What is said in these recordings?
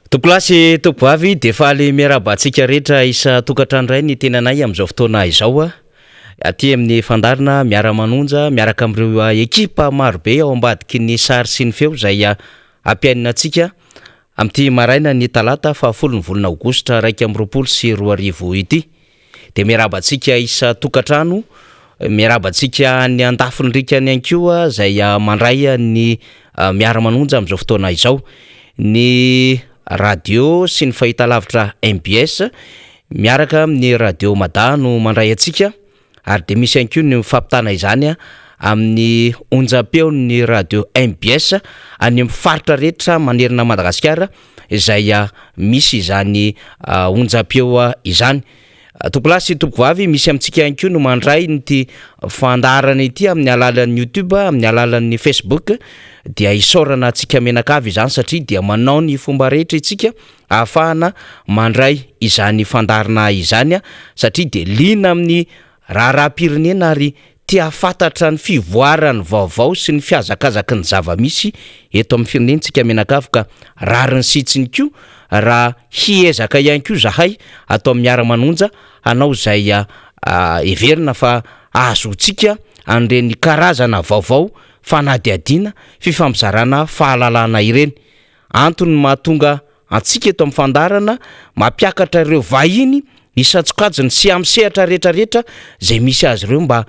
Tokolasy toboavy de fa le miarabantsika rehetra isa tokatrano ray ny tenanay amin'izao fotoana izao aty amin'ny fandarina miara-manonja miaraka amin'ireo ekipa marobe ao ambadiky ny sary sy ny feo izay ampianinantsika amin'ity maraina ny talata 10 volana aogositra 2024 ity de miarabantsika isa tokatrano miarabantsika ny andafiny rikany ihany koa izay mandray ny miara-manonja amin'izao fotoana izao ny radio sy ny fahitalavitra MBS miaraka amin'ny radio Madano mandray antsika ary de misy ihany koa ny mifampitana izany amin'ny onjam-peon'ny radio MBS any amin'ny faritra rehetra manerana Madagasikara izay misy izany onjam-peo izany. Tokolasy tokovavy misy amintsika ihany koa no mandray ny fandarana ity amin'ny alalan'ny YouTube, amin'ny alalan'ny Facebook dia isorana antsika menakavy izany satria dia manao ny fomba rehetra itsika ahafahana mandray izany fandarana izany satria de lina amin'ny raharaham-pirenena ary tia fantatra ny fivoarany vaovao sy ny fiazakazaky ny zava-misy eto amin'ny firenentsika menakavy ka rariny sitsiny koa raha hiezaka ihany koa zahay atao miara-manonja anao zay everina fa azotsika an'ireny karazana vaovao fanadiadiana fifampizarana fahalalana ireny antony mahatonga antsika eto amin'ny fandarana mampiakatra ireo vahiny isatsokajiny sy amsehatra rehetrarehetra zay misy azy ireo mba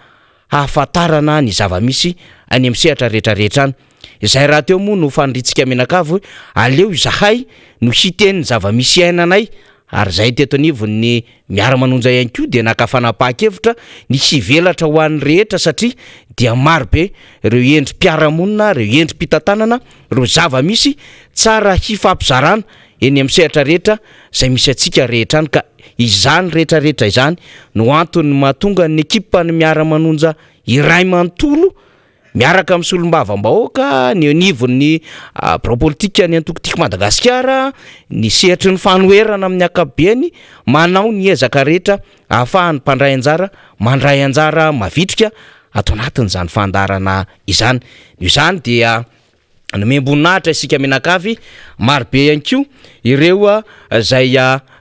hahafantarana ny zava-misy any amin'ny sehatra rehetrarehetra any. Izay raha teo moa no faniritsika menakavy aleo izahay no hiten'ny zava-misy ainanay ary zay teto anivon'ny miara-manonja ihany koa dia nakafanapahakevitra ny hivelatra ho an'ny rehetra satria dia marobe ireo endrim-piarahamonina, ireo endrim-pitantanana, ireo zava-misy tsara hifampizarana eny amin'ny sehatra rehetra zay misy atsika rehetra any ka izany rehetrarehetra izany no antony mahatonga ny ekipa ny miara-manonja iray manontolo miaraka amin'ny solombavam-bahoaka ny anivon'ny politika ny antokotika Madagasikara ny sehatry ny fanoherana amin'ny akabeany manao ny ezaka rehetra ahafahany mpandray anjara mandray anjara mavitrika ato anatin'izany fandarana izany. Izany dia nomemboninahitra isika menakavy marobe ihany koa ireo zay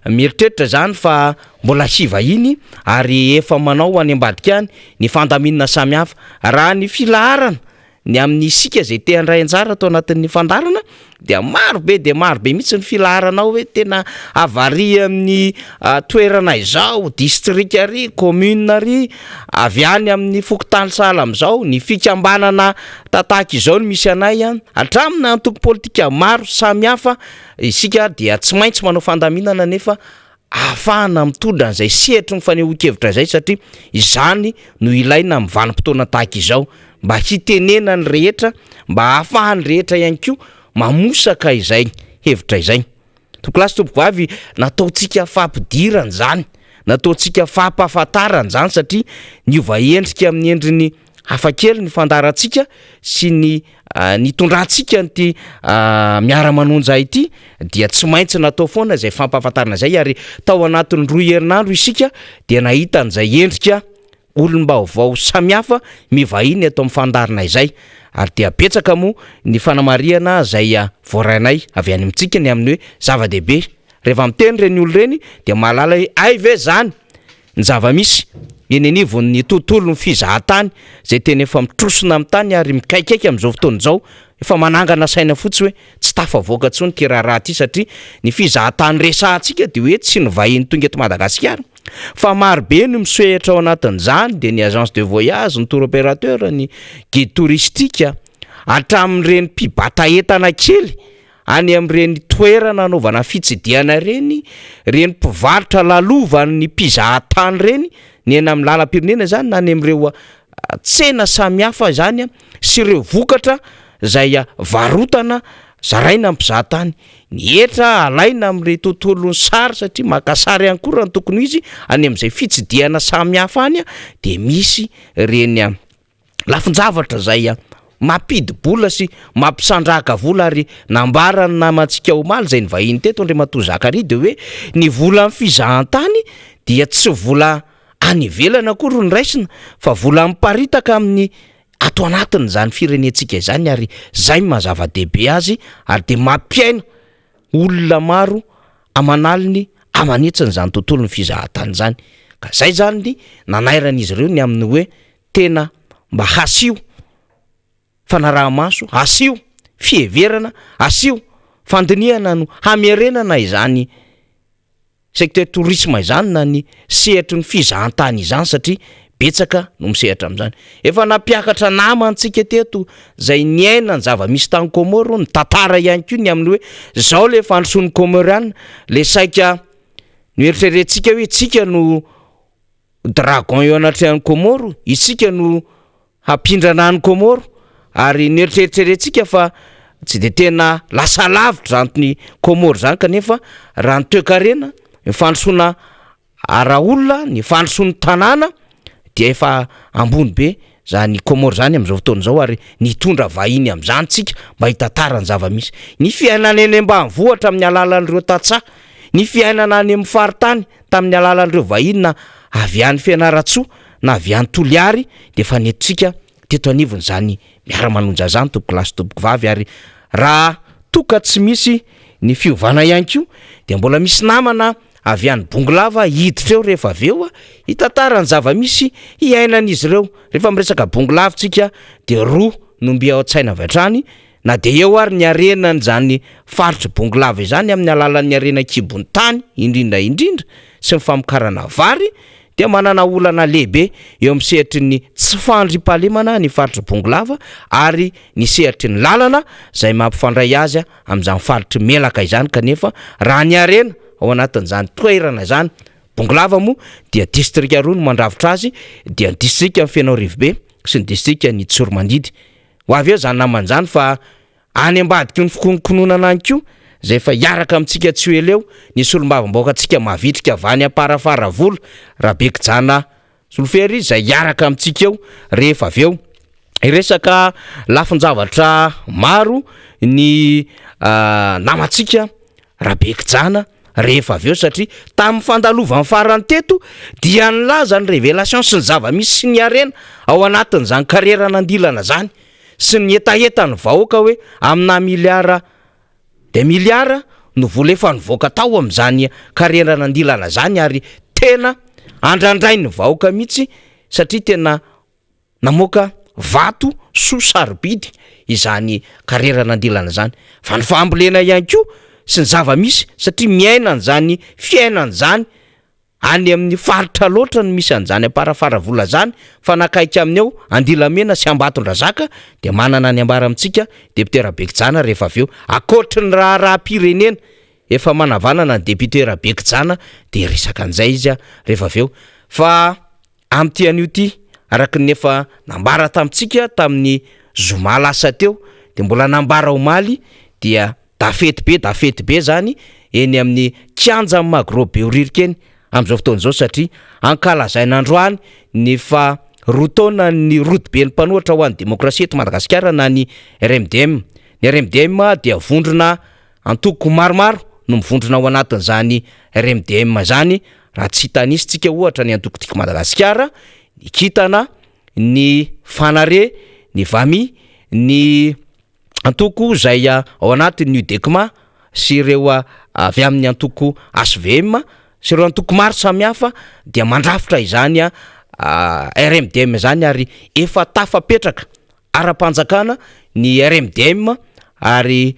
mieritreritra zany fa mbola hivahiny ary efa manao any ambadika any ny fandaminana samihafa raha ny filaharana ny amin'ny isika zay te handray anjara atao anatin'ny fandarana dia marobe mihitsy ny filaharanao hoe tena avary amin'ny toerana izao district ary commune ary avy any amin'ny fokotany sahala am'izao ny fikambanana tataka izao no misy anay atramina antoko politika maro samihafa isika dia tsy maintsy manao fandaminana nefa ahafahana mitondra an'izay sehatry ny fanehoan-kevitra zay satria izany no ilaina amin'ny vanim-potoana tahaka izao mba hitenena ny rehetra mba ahafahany rehetra ihany koa mamosaka izay hevitra izay. Tokolasy tokovavy nataontsika fampidirana zany, nataontsika fampahafantarana zany satria niova endrika amin'ny endriny hafakely ny fandarantsika sy ny tondrantsika nyty miara-manonja ity dia tsy maintsy natao foana zay fampahafantarana zay ary tao anatin'ny 2 herinandro isika dia nahita an'izay endrika olom-baovao samihafa mivahiny atao amin'ny fandarana izay ary dia betsaka moa ny fanamariana zay voarainay avy any amintsika ny amin'ny hoe zava-dehibe rehefa miteny reny olo reny dia mahalala hoe ay ve zany ny zava-misy eny anivon'ny tontolo ny fizahatany zay tena efa mitrosona amin'ny tany ary mikaikaiky amin'izao fotoana izao efa manangana saina fotsy hoe tsy tafavoaka tsony ty raharaha ty satria ny fizahatany resahantsika dia hoe tsy ny vahiny tonga eto Madagasikara fa marobe no misehatra ao anatin'izany dia ny agence de voyage, ny tour opérateur, ny guide touristique hatramin'ireny mpibata entana kely any amin'ireny toerana anaovana fitsidiana reny mpivarotra lalovany mpizahatany reny ny eny amin'ny lalam-pirenena zany na any amin'ireo tsena samihafa zany sy ireo vokatra zay varotana zaraina mpizahatany ny etra alaina amin'ire tontolony sary satria makasary ihany koa raha ny tokony izy any amin'izay fitsidiana samihafa any dia misy reny lafin-javatra zay mampidibola sy mampisandraka vola ary nambarany namantsika omaly zay ny vahiny teto Andriamatoa Zakary dia hoe ny vola amin'ny fizahantany dia tsy vola any ivelana akory ny raisina fa vola miparitaka amin'ny ato anatin' zany firenentsika izany ary zay mazava-dehibe azy ary de mampiaina olona maro amanaliny amanitsany zany tontolo ny fizahatany zany. Ka zay zany ny nanairan'izy ireo ny amin'ny hoe tena mba hasio fanaraha-maso, hasio fiheverana, hasio fandiniana no hamerenana izany secteur tourisme izany na ny sehatry ny fizahantany izany satria betsaka no misehatra amin'izany. Efa nampiakatra namantsika teto zay niaina ny zava-misy tany Comore ny tantara ihany koa ny amin'ny hoe zao le fandrosoan'ny Comoriana le saika noeritreretintsika hoe tsika no dragon eo anatrehan'ny Comore, isika no hampindrana ny Comore ary noeritreretrentsika fa tsy de tena lasa lavitra zany Comore zany kanefa raha ny toe-karena ny fandrosoana ara-olona ny fandrosoan'ny tanàna dia efa ambony be zany Comore zany amin'izao fotoana zao ary nitondra vahiny amin'izany tsika mba hitantarany zava-misy. Ny fiainana eny ambanivohitra amin'ny alalan'ireo tantsaha, ny fiainana any amin'ny faritany tamin'ny alalan'ireo vahiny na avy any Fianaratsoa na avy any Toliary de efa nentsika teto anivony zany miara-manonja zany tompoko lasy tompoko vavy ary raha toka tsy misy ny fiovana ihany koa de mbola misy namana avy any Bongolava hiditra eo rehefa aveo hitantarany zava-misy hiainan'izy ireo. Rehefa miresaka Bongolava tsika de roa no mby ao an-tsaina avy hatrany na de eo ary ny arenany zany faritra Bongolava izany amin'ny alalan'ny arena kibony tany indrindra sy ny famokarana vary dia manana olana lehibe eo amin'ny sehatry ny tsy fandriam-pahalemana ny faritra Bongolava ary ny sehatry ny lalana zay mampifandray azy amin'izany faritry melaka izany. Kanefa raha ny arena ao anatin'izany toerana zany Bongolava moa dia district roa no mandravitra azy, dia ny district ny Fianao Rivobe sy ny district ny Tsormandidy. Ho avy eo zany naman'izany fa any ambadiky ny fikononkononana any koa zay efa hiaraka amintsika tsy hoeleo ny solombavamboaka antsika mavitrika avany aparafara volo Rabekijana Solfery zay hiaraka amintsika eo rehefa aveo iresaka lafin-javatra maro ny namantsika Rabekijana rehefa aveo satria tamin'ny fandalovan'ny farany teto dia nilaza ny révélation sy ny zava-misy sy ny arena ao anatin'izany karera nandilana zany sy ny etaetany vahoaka hoe amina miliara de miliara no vola efa nivoaka tao amin'izany karera nandilana zany ary tena andrandray ny vahoaka mihitsy satria tena namoaka vato so sarobidy izany karera nandilana zany fa ny fambolena ihany koa sy ny zava-misy satria miainana zany fiainana zany any amin'ny faritra loatra no misy an'izany aparafara vola zany fa nakaika amin'ny eo Andilamena sy Ambatondrazaka de manana ny ambara amintsika député Rabekijana rehefa aveo akoatry ny raha-pirenena efa manavanana ny député Rabekijana de resaka an'izay izy rehefa aveo fa am'ty an'io ty araka ny efa nambara tamintsika tamin'ny zoma lasa teo de mbola nambara omaly dia dafety be zany eny amin'ny kianja amin'ny Magrobe Oririkeny amin'izao fotoana zao satria ankalazaina androany ny fa rotona ny rodobe ny mpanohatra ho an'ny demokrasia eto Madagasikara na ny RMDM. Ny RMDM dia vondrona antoko maromaro no mivondrona ao anatin'izany RMDM zany raha tsy hitanisitsika ohatra ny antoko Madagasikara, ny Kitana, ny Fanare, ny Vamy, ny antoko zay ao anatin'ny UDECMA sy ireo avy amin'ny antoko HVM sy ireo antoko maro samihafa dia mandrafitra izany RMDM zany ary efa tafapetraka ara-panjakana ny RMDM ary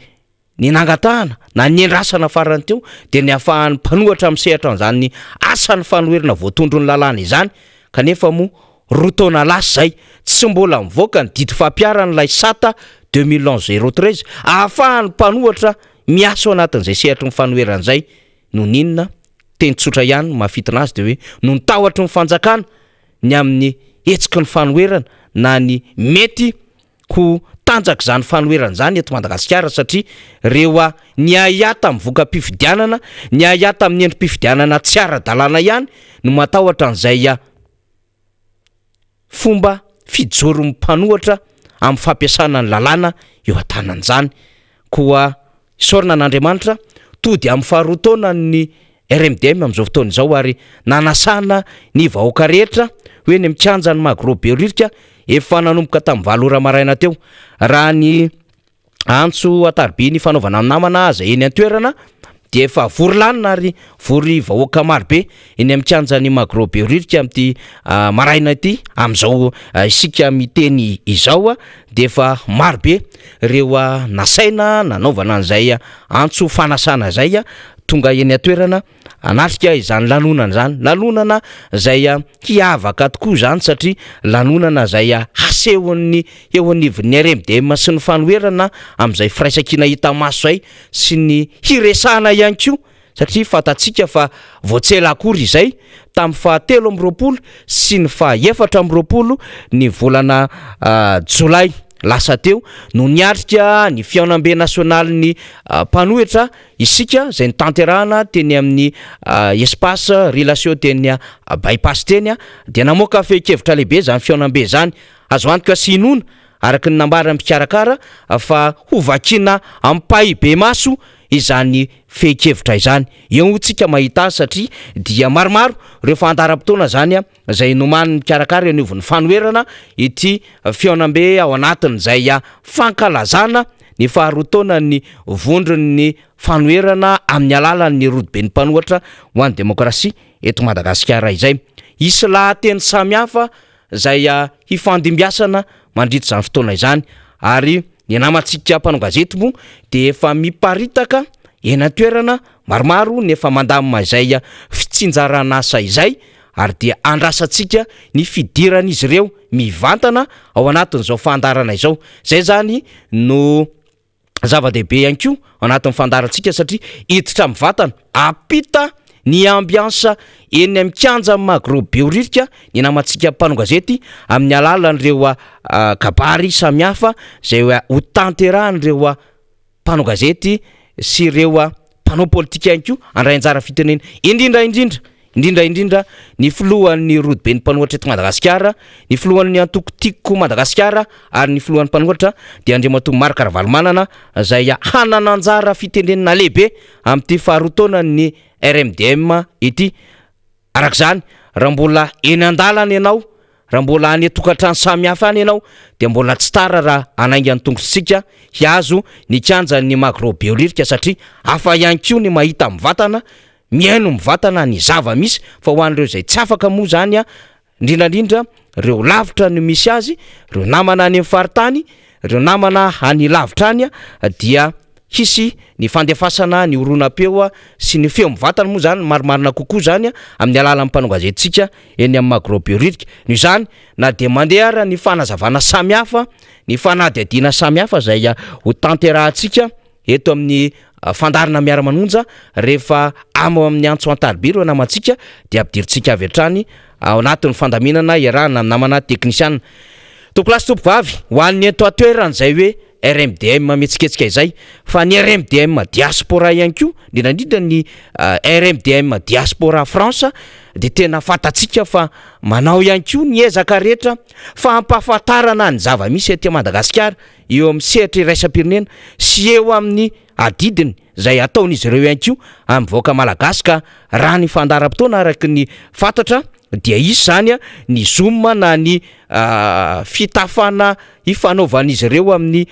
ny nangatahana na ny endrasana farany teo de ny afahan'ny mpanohatra misehatra an'izany asan'ny fanoherana voatondro ny lalàna izany kanefa mo rotona lasa zay tsy mbola mivoaka ny didy fampiaran'ilay SATA 2011-013 ahafahan'ny mpanohatra miasa ao anatin'izay sehatry ny fanoheran'izay no ninona teny tsotra ihany mahafitina azy de hoe no nitahotra ny fanjakana ny amin'ny hetsiky ny fanoherana na ny mety ho tanjaka zany fanoherana zany eto Madagasikara satria reo ny ahata amin'ny voka-pifidianana ny ahata amin'ny endrim-pifidianana tsy ara-dalàna ihany no matahotra an'izay fomba fijoro mpanohatra amin'ny fampiasana ny lalàna eo an-tanan'izany koa isorina n'Andriamanitra tody amin'ny faharotaona ny RMDM amin'izao fotoana izao ary nanasana ny vahoaka rehetra hoe ny mikianja ny Magrobe Oririka efa nanomboka tamin'ny 8 ora maraina teo raha ny antso atarby ny fanaovana amin'ny namana aza eny an-toerana dia efa vory lanina ary vory vahoaka marobe eny amin'ny kianjany Magrobeoririka amin'ity maraina ity amin'izao isika miteny izao dia efa marobe ireo nasaina nanaovana an'izay antso fanasana zay tonga eny an-toerana anatrika izany lanonana zany lanonana zay hiavaka tokoa zany satria lanonana zay hasehon'ny eo anivon'ny RMDM sy ny fanoherana amin'izay firaisankina hita maso zay sy ny hiresahana ihany koa satria fatatsika fa voatsela akory izay tamin'ny fahatelo amby roapolo sy ny fahaefatra amby roapolo ny volana Jolay lasa teo no niatrika ny fianambe nasionaly ny mpanohitra isika zay ny tanterahana teny amin'ny espace relation teny bypass teny dia namoaka fehi-kevitra lehibe zany fianambe zany azo antoka sy inona araka ny nambara mpikarakara fa hovakina ampay be maso izany fehi-kevitra izany eo tsika mahita satria dia maromaro ireo fandaram-potoana zany zay nomany mikarakara eo anivon'ny fanoherana ity fianambe ao anatiny zay fankalazana ny faharotaona ny vondron'ny fanoherana amin'ny alalan'ny rodoben'ny mpanohatra ho an'ny demokrasia eto Madagasikara izay isy lahateny samihafa zay hifandimbiasana mandritra izany fotoana izany ary ny namantsika mpanao gazety moa dia efa miparitaka eny an-toerana maromaro ny efa mandamina izay fitsinjarana asa izay ary dia andrasantsika ny fidiran'izy ireo mivantana ao anatin'izao fandarana izao zay zany no zava-dehibe ihany koa ao anatin'ny fandarantsika satria hiditra mivantana apita ny ambiansa eny amin'ny kianja Magrobeoririka ny namantsika mpanao gazety amin'ny alalan'ireo kabary samihafa zay ho tanterahan'ireo mpanao gazety sy ireo mpanao politika ihany koa andray anjara fitenena indrindra ny filohan'ny rodoben'ny mpanohatra eto Madagasikara ny filohan'ny antokotiko Madagasikara ary ny filohan'ny mpanohatra dia Andriamatoa Marc Ravalomanana zay hanana anjara fitenenana lehibe amin'ity faharotaona ny RMDM ity arak'izany raha mbola eny an-dalana ianao raha mbola any tokantrano samihafa any ianao dia mbola tsy tara raha anainga ny tongotsika hiazo ny kianja ny Magrobeoririka satria hafa ihany koa ny mahita mivantana miaino mivantana ny zava misy fa ho an'ireo zay tsy afaka moa zany indrindrandrindra ireo lavitra no misy azy ireo namana any amin'ny faritany ireo namana any lavitra any dia hisy ny fandefasana ny oronam-peo sy ny feo mivantana moa zany marimarina kokoa zany amin'ny alalan'ny mpanao gazetitsika eny amin'ny Magrobeoririka no zany na dia mandeha ara ny fanazavana samihafa ny fanadihadiana samihafa zay ho tanterahantsika eto amin'ny fandarana miara-manonja rehefa amo amin'ny antso antaribiro namantsika dia ampidiritsika avy hatrany ao anatin'ny fandaminana iarahana namana teknisiana tokolasy tompovavy ho an'ny eto atoerany zay hoe RMDM metsiketsika izay fa ny RMDM diaspora ihany koa indrindra ny RMDM diaspora France dia tena fatatsika fa manao ihany koa ny ezaka rehetra fa ampahafantarana ny zava-misy etỳ Madagasikara eo amin'ny sehatra iraisam-pirenena sy eo amin'ny adidiny zay ataon'izy ireo ihany koa amin'ny vahoaka malagasy ka raha ny fandaram-potoana araky ny fantatra dia izy zany ny zoom na ny fitafana hifanaovan'izy ireo amin'ny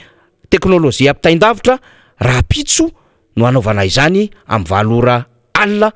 teknôlôjia ampitain-davitra raha pitso no anaovana izany amin'ny valora alina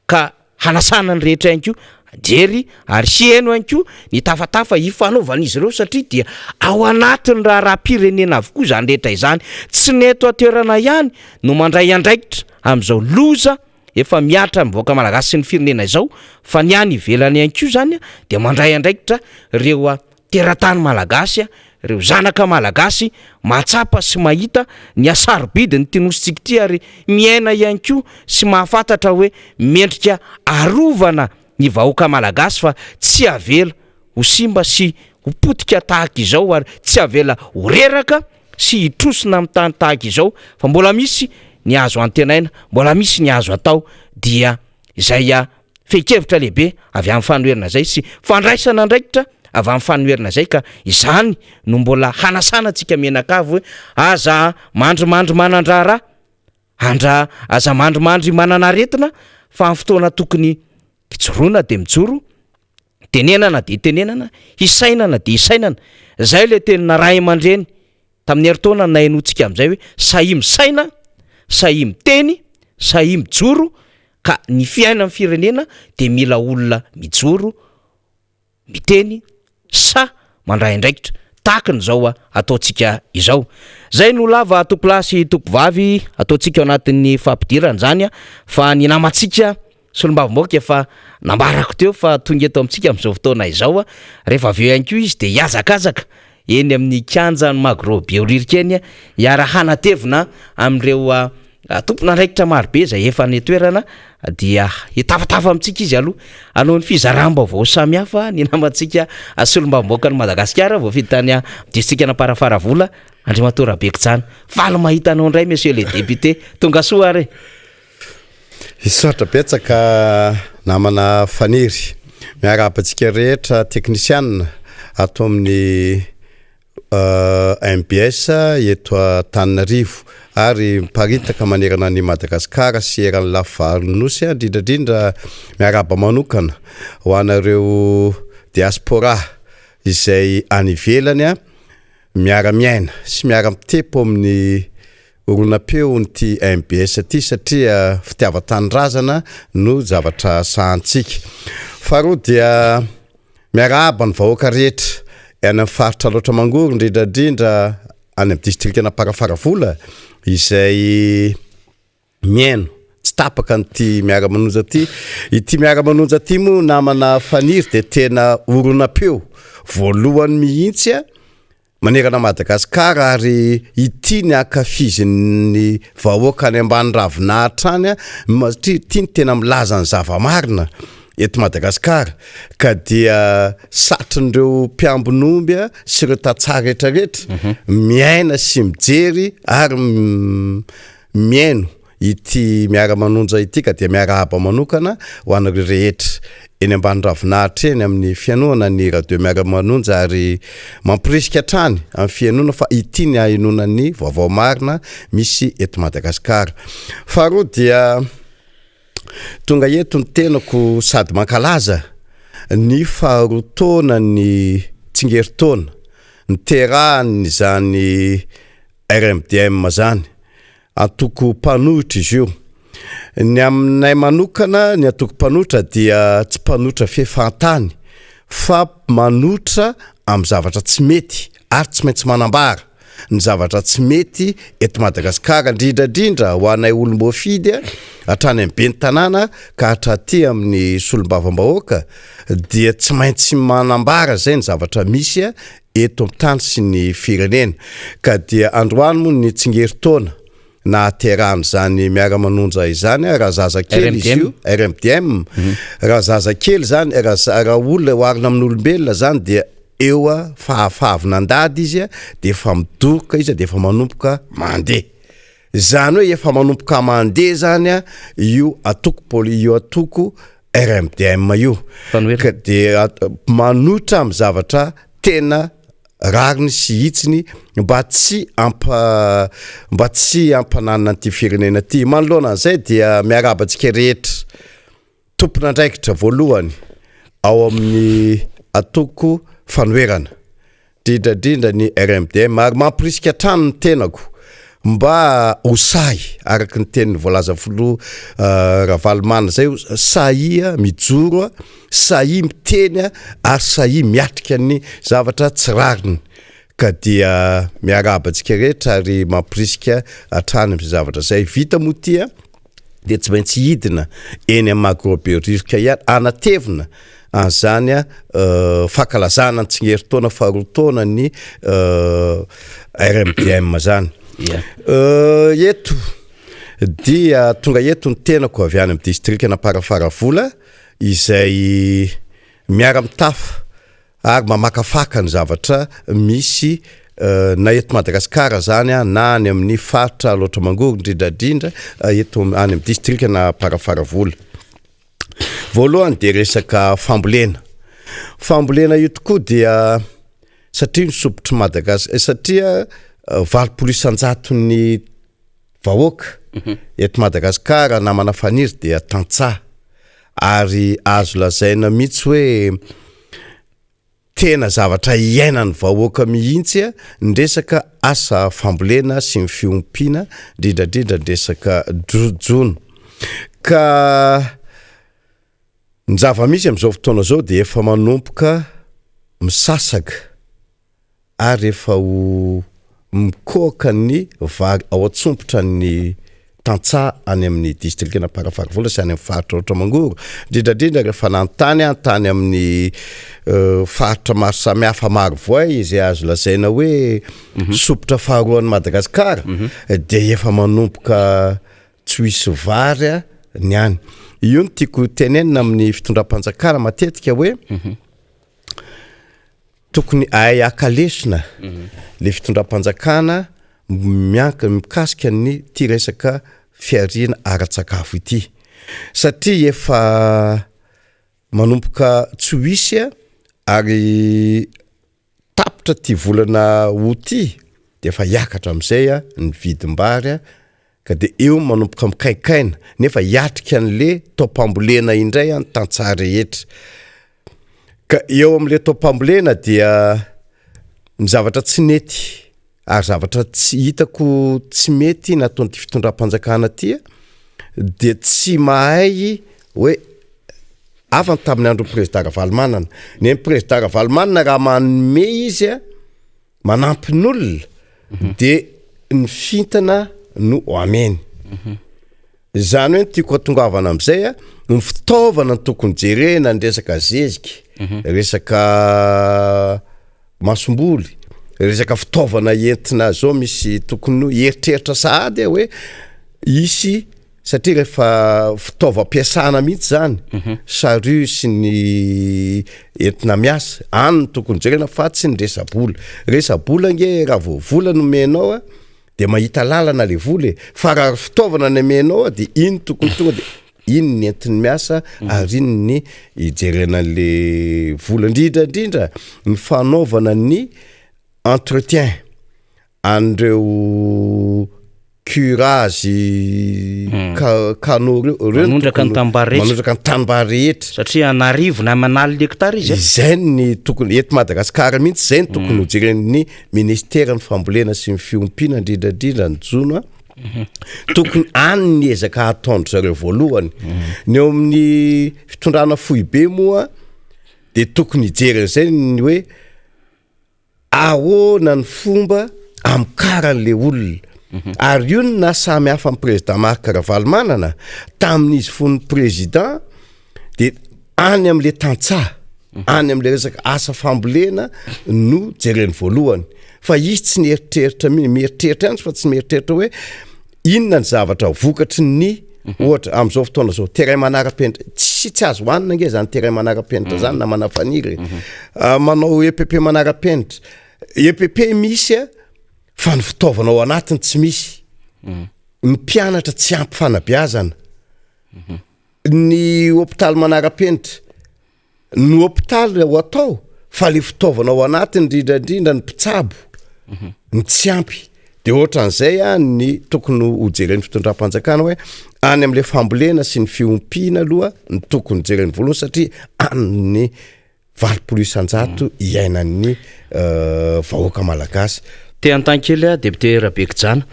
ka hanasana ny rehetra ihany koa jery ary sieno ihany koa ny tafatafa hifanaovan'izy ireo satria dia ao anatiny raha pirenena avokoa zany rehetra izany tsy neto atoerana ihany no mandray andraikitra amin'izao loza efa miatra mivoaka malagasy sy ny firenena izao fa ny any ivelany ihany koa zany dia mandray andraikitra ireo teratany malagasy ireo zanaka malagasy mahatsapa sy mahita ny asarobidy ny tinositsika ty ary miaina ihany koa sy mahafantatra hoe mendrika arovana ny vahoaka malagasy fa tsy avela ho simba sy ho potika tahaka izao ary tsy avela ho reraka sy hitrosina amin'ny tany tahaka izao fa mbola misy ny azo antenaina mbola misy ny azo atao dia izay fehi-kevitra lehibe avy amin'ny fanoherana zay sy fandraisana andraikitra avy amin'ny fanoherana zay ka izany no mbola hanasana antsika menakavy hoe aza mandrimandry manandrara aza mandrimandry mananaretina fa amin'ny fotoana tokony hijoroana de mijoro tenenana de tenenana hisainana de hisainana zay le tenina ray aman-dreny tamin'ny heritaona nainotsika amin'izay hoe sahimy saina, sahimy teny, sahimy joro ka ny fiaina amin'ny firenena de mila olona mijoro, miteny sa mandray andraikitra tahakany zao ataontsika izao. Zay no lava tokolasy tokovavy ataontsika ao anatin'ny fampidirana zany fa ny namantsika solombavamboaka efa nambarako teo fa tonga eto amintsika amin'izao fotoana izao rehefa avy eo ihany koa izy de hiazakazaka eny amin'ny kianja ny magrobiolirika eny hiarahana tevina amin'ireo tompon'andraikitra marobe zay efa ny toerana dia hitafatafa amintsika izy aloha anao ny fizarambavao samy hafa ny namantsika solombavamboaka ny Madagasikara voafidy tany distrikta na Parafaravola Andriamato Rabekitsana. Faly mahita anao indray monsieur le député, tonga soa ary. Isotra betsaka namana faniry miarabantsika rehetra teknisianina ato amin'ny MBS eto Antananarivo ary miparitaka manerana ny Madagasikara sy eran'ny lafanosy indrindra miaraba manokana ho anareo diaspora izay any ivelany miara-miaina sy miara-mitepo amin'ny olona-peo ny MBS ty satria fitiava-tanindrazana no zavatra sahantsika. Faharoa dia miaraba ny vahoaka rehetra any amin'ny faritra loatra mangoro indrindra any amin'ny distrikta na Parafaravola izay miaino tsy tapaka nyty miara-manonja ty. Ity miara-manonja ty moa namana faniry de tena orona-peo voalohany mihitsy manerana Madagasikara ary ity ny akafizin'ny vahoaka any ambany ravinahitra any tiany tena milaza ny zava-marina eto Madagasikara ka dia satrin'ireo mpiambin'omby sy ireo tantsara rehetrarehetra miaina sy mijery ary miaino ity miara-manonja ity ka dia miarahaba manokana ho anareo rehetra eny ambany ravinahitra eny amin'ny fianoana ny radio miara-manonja ary mampirisika hatrany amin'ny fianoana fa ity ny ainoana ny vaovao marina misy eto Madagasikara. Faharoa dia tonga eto ny tenako sady mankalaza ny faharotaona ny tsingeritaona ny terahany zany RMDM zany atoko mpanohitra izy io. Ny aminay manokana ny atoko mpanohitra dia tsy mpanohitra fefantany fa manohitra amin'ny zavatra tsy mety ary tsy maintsy manambara ny zavatra tsy mety eto Madagasikara indrindra ho anay olom-boafidy hatrany amin'ny ben'ny tanàna ka hatraty amin'ny solombavambahoaka dia tsy maintsy manambara zay ny zavatra misy eto amin'ny tany sy ny firenena ka dia androany moa ny tsingeritaona na terahany zany miara-manonja izany raha zazakely izy io RMDM raha zazakely zany raha olona hoarina amin'ny olombelona zany dia eo fahafavy nandady izy de efa midoroka izy de efa manomboka mandeha. Zany hoe efa manomboka mandeha zany io atoko io atoko RMDM io ka de manohitra amin'ny zavatra tena rariny sy hitsiny mba tsy ampananana an'ity firenena ty. Manoloana an'izay dia miarabantsika rehetra tompon'andraikitra voalohany ao amin'ny atoko fanoerana indrindra ny RMDM ary mampirisika hatrany ny tenako mba hosay araka ny tenin'ny voalaza folo Ravalomana zay sahia mijoro sahi miteny ary sahi miatrika ny zavatra tsy rariny ka dia miarabantsika rehetra ary mampirisika hatrany amin'ny zavatra zay vita motia de tsy maintsy hidina eny amin'ny magrobiolirika anatevina an'izany fakalazana ny tsingeritaona faharotaona ny RMDM zany. Eto dia tonga eto ny tenako avy any amin'ny distrikta na Parafaravola izay miara-mitafa ary mamakafaka ny zavatra misy na eto Madagasikara zany na any amin'ny faritra loatra mangoro indrindra eto any amin'ny distrikta na Parafaravola. Voalohany de resaka fambolena io tokoa dia satria nisopotry Madagasikara satria 800 ny vahoaka eto Madagasikara namana faniry dia tantsaha ary azo lazaina mihitsy hoe tena zavatra iainany vahoaka mihitsy ndresaka asa fambolena sy ny fiompiana indrindrandrindra ndresaka jojono ka ny zava-misy amin'izao fotoana zao de efa manompoka misasaka ary efa ho mikoaka ny vary ao atsompotra ny tantsa any amin'ny district na Parafaravola sy any amin'ny faritra ohatra mangoro indrindrandrindra rehefa nantany antany amin'ny faritra maro samihafa maro voay izay azo lazaina hoe sopotra faharoan'ny Madagasikara de efa manompoka tsy hisy vary ny any io no tiako tenenina amin'ny fitondram-panjakana matetika hoe tokony ay akalesona le fitondram-panjakana mikasika ny ty resaka fiarina ara-tsakafo ity satria efa manompoka tsy hisy ary tapitra ty volana ho ty de efa hiakatra amin'izay ny vidim-bary ka de eo manompoka mikaikaina nefa hiatrika an'le taopambolena indray ny tantsaha rehetra ka eo amin'le taopambolena dia ny zavatra tsy nety ary zavatra tsy hitako tsy mety nataon'ty fitondram-panjakana ty de tsy mahay hoe avy tamin'ny andro président Ravalomanana ny président Ravalomanana raha manome izy manampy ny olona de ny fintana no ameny zany hoe tiako atongavana amin'izay ny fitaovana ny tokony jerena ny resaka zezika resaka masomboly resaka fitaovana entina zao misy tokony eritreritra sahady hoe isy satria rehefa fitaovam-piasana mihitsy zany saru sy ny entina miasa any tokony jerena fa tsy ny resabola nge raha voavola no menao de mahita lalana le vola fa raha fitaovana ny menao de iny tokony tonga de iny ny entiny miasa ary iny ny ijerena le vola indrindrandrindra ny fanaovana ny entretien andreo curage manondraka ny tanimbary rehetra satria anarivo na manaly hektara izy zay ny tokony eto Madagasikara mihitsy zay ny tokony ho jeren'ny ministera ny fambolena sy ny fiompiana indrindrandrindra ny jono tokony any ny ezaka ataondro zareo voalohany ny eo amin'ny fitondrana foibe moa de tokony hijerena zay ny hoe ahoana ny fomba amikaran'le olona ary io na samy hafa amin'ny président Marc Ravalomanana tamin'izy fon'ny président de any amin'le tantsaha any amin'le resaka asa fambolena no jereny voalohany fa izy tsy nieritreritra mieritreritra any fa tsy mieritreritra hoe inona ny zavatra vokatry ny ohatra amin'izao fotoana zao terrain manara-penitra tsy azo hoanina nge zany terrain manara-penitra zany na manafaniry manao EPP manara-penitra EPP misy fa ny fitaovana ao anatiny tsy misy ny mpianatra tsy ampy fanabeazana ny hôpitaly manara-penitra ny hôpitaly ho atao fa le fitaovana ao anatiny indrindrandrindra ny mpitsabo ny tsy ampy de ohatran'izay ny tokony ho jeren'ny fitondram-panjakana hoe any amin'le fambolena sy ny fiompiana aloha ny tokony jeren'ny voalohany satria any valopolo isan-jato iainan'ny vahoaka malagasy te an-tankely député Rabekijana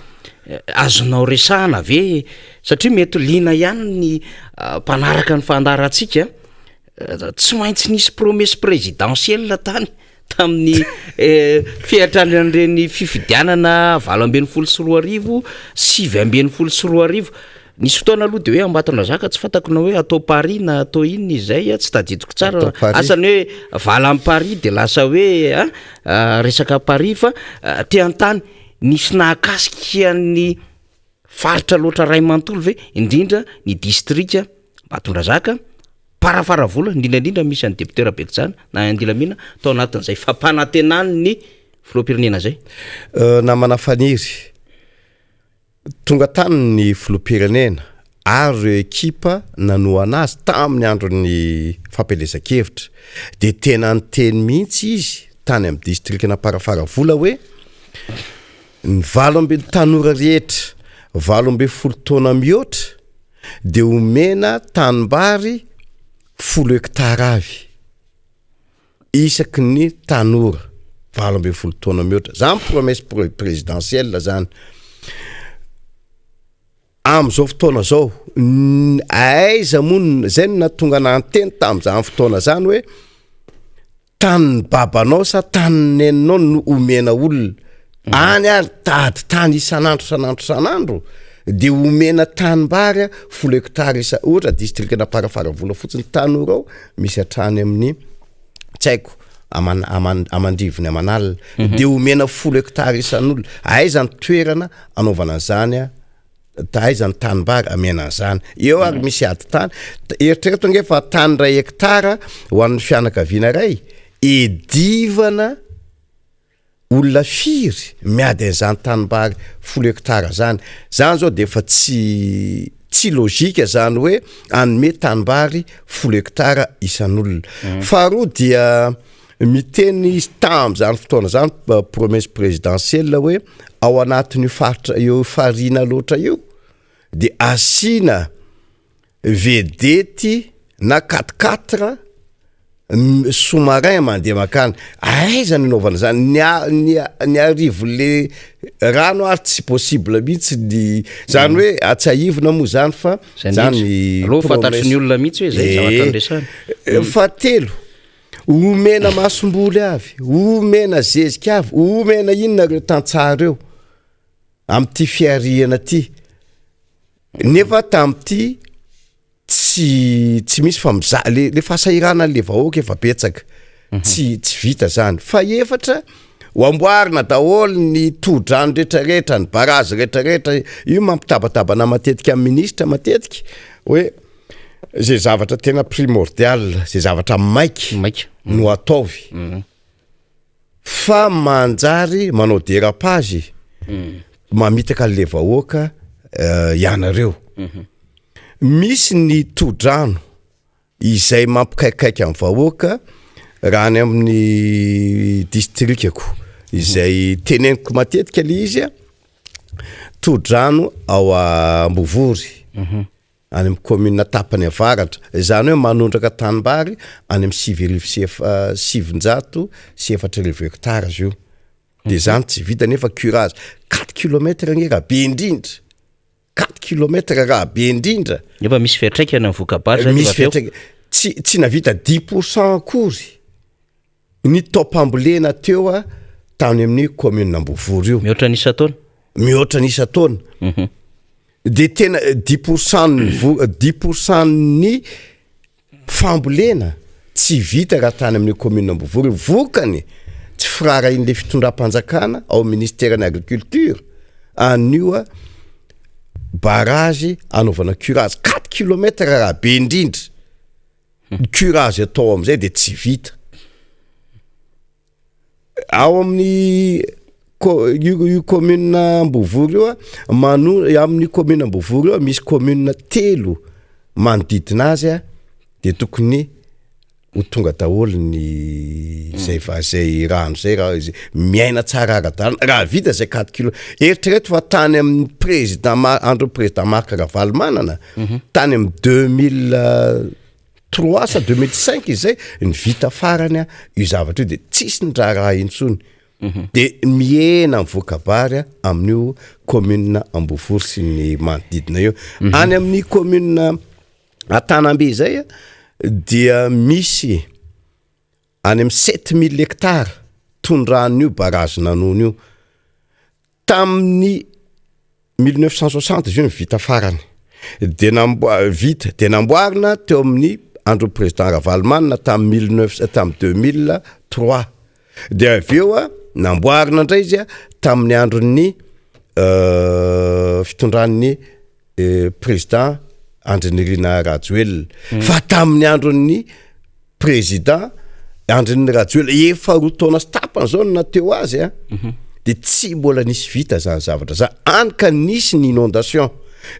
azonao resahana ave satria mety lina ihany ny mpanaraka ny fandarantsika tsy maintsy nisy promesse présidentielle tany tamin'ny fiatranan'ireny fifidianana 8 nisy fotoana aloha de hoe ambatona zaka tsy fantakona hoe atao Paris na atao inona izay tsy tadidiko tsara asany hoe vala amin'ny Paris de lasa hoe resaka Paris fa te antany nisy nahakasika ny faritra loatra ray manontolo ve indrindra ny district Ambatondrazaka Parafaravola indrindrandrindra misy any député Rabekijana na Andilamina tao anatin'izay fampanantenany ny filoham-pirenena zay na manafaniry tonga tany ny filoham-pirenena ary ekipa nanoana azy tamin'ny andron'ny fampelezan-kevitra de tena nyteny mihitsy izy tany amin'ny district na Parafaravola hoe ny 12 tanora rehetra 12 taona mihoatra de omena tanimbary 10 hektara avy isaky ny tanora 20 taona mihoatra zany promesse présidentielle zany am'izao fotoana zao aiza moa zay no natonga nanteny tam'izany fotoana zany hoe tany babanao sa tany neninao no omena olona any ary tady tany isanandro de omena tanimbary 10 hektara isa ohatra district na parafaravola fotsiny tanora ao misy atrany amin'ny tsaiko amandrivony amanalina de omena 10 hektara isan'olona aiza ny toerana anaovana zany aiza ny tanimbary amena zany eo ary misy ady tany eritrereto ngefa tany 2 hektara ho an'ny fianakaviana ray edivana olona firy miady an'izany tanimbary 10 hektara zany zao de efa tsy logika zany hoe anome tanimbary 10 hektara isan'olona faharoa dia miteny tam'izany fotoana zany promesse présidentielle hoe ao anatin'io faritra io farina loatra io de asina vedety na 4x4 sous-marin mandeha makany aiza ny naovana zany ny arivo le rano ary tsy possible mihitsy ny zany hoe atsahivina moa zany fa zany fantatry ny olona mihitsy hoe zay zavatra andresana fatelo omena masomboly avy omena zezika avy omena inona reo tantsara eo am'ty fiarihana ty nefa tam'ty tsy misy fa le fasahirana le vahoaka efa betsaka tsy vita zany fa efatra hoamboarina daholo ny todrano rehetrarehetra ny barazy rehetrarehetra io mampitabatabana matetika amin'ny ministra matetika hoe zay zavatra tena primordial zay zavatra maiky no ataovy fa manjary manao dérapage mamitaka le vahoaka ianareo misy ny todrano izay mampikaikaiky amin'ny vahoaka raha ny amin'ny districtako izay teneniko matetika le izy todrano ao Ambovory any amin'ny commune tapany avaratra zany hoe manondraka tanimbary any amin'ny 7,700 sy 4 hektara io de zany tsy vita nefa curage 4 km raha be indrindra 4 km raha be indrindra nefa misy fiatraikany amin'ny vokabary misy fiatraikany tsy navita 10% akory ny topambolena teo tany amin'ny commune Ambovory io mihoatra n'isa taona de tena 10% ny fambolena tsy vita raha tany amin'ny commune Ambovory vokany tsy firara in'le fitondram-panjakana ao ministère-ny agriculture anio barrage anaovana curage 4 km raha be indrindra curage atao am'izay de tsy vita ao amin'ny io commune Ambovory io amin'ny commune Ambovory io misy commune 3 manodidina azy de tokony ho tonga daholo ny zay rano zay raha miaina tsara ara-dalana raha vita zay 4 km eritrereto fa tany amin'ny andro président Marc Ravalomanana tany amin'ny 2003 sa 2005 izay ny vita farany io zavatra io de tsisy ny raha intsony de miena mivokabary amin'io commune Ambovory sy ny manodidina io any amin'ny commune Antanambe zay dia misy any amin'ny 7000 hektara tondrano io barrage nanono io tamin'ny 1960 io ny vita farany de namboarina teo amin'ny andro président Ravalomanana tamin'ny 2003 de aveo namboarina ndray izy tamin'ny andron'ny fitondran'ny président Andrinirina Rajoelina fa tamin'ny andron'ny président Andrinirina Rajoelina efa roa taona sy tapany zao no nateo azy de tsy mbola nisy vita zany zavatra za ka nisy ny inondation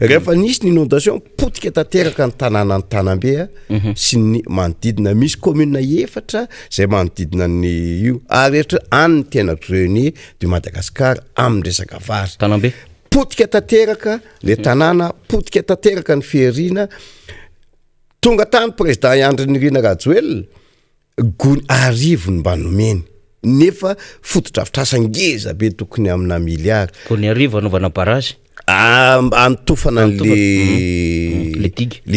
rehefa nisy ny inondation potika tanteraka ny tanàna ny Tanambe sy ny manodidina misy commune efatra zay manodidina ny io ary any tena grenier de Madagasikara amin'ny resaka vary Tanambe potika tanteraka le tanàna potika tanteraka ny fiherina tonga tany président Andrinirina Rajoelina gony arivony mba nomeny nefa fotodrafitrasangeza be tokony amina miliary kony arivo anaovana barage antofana le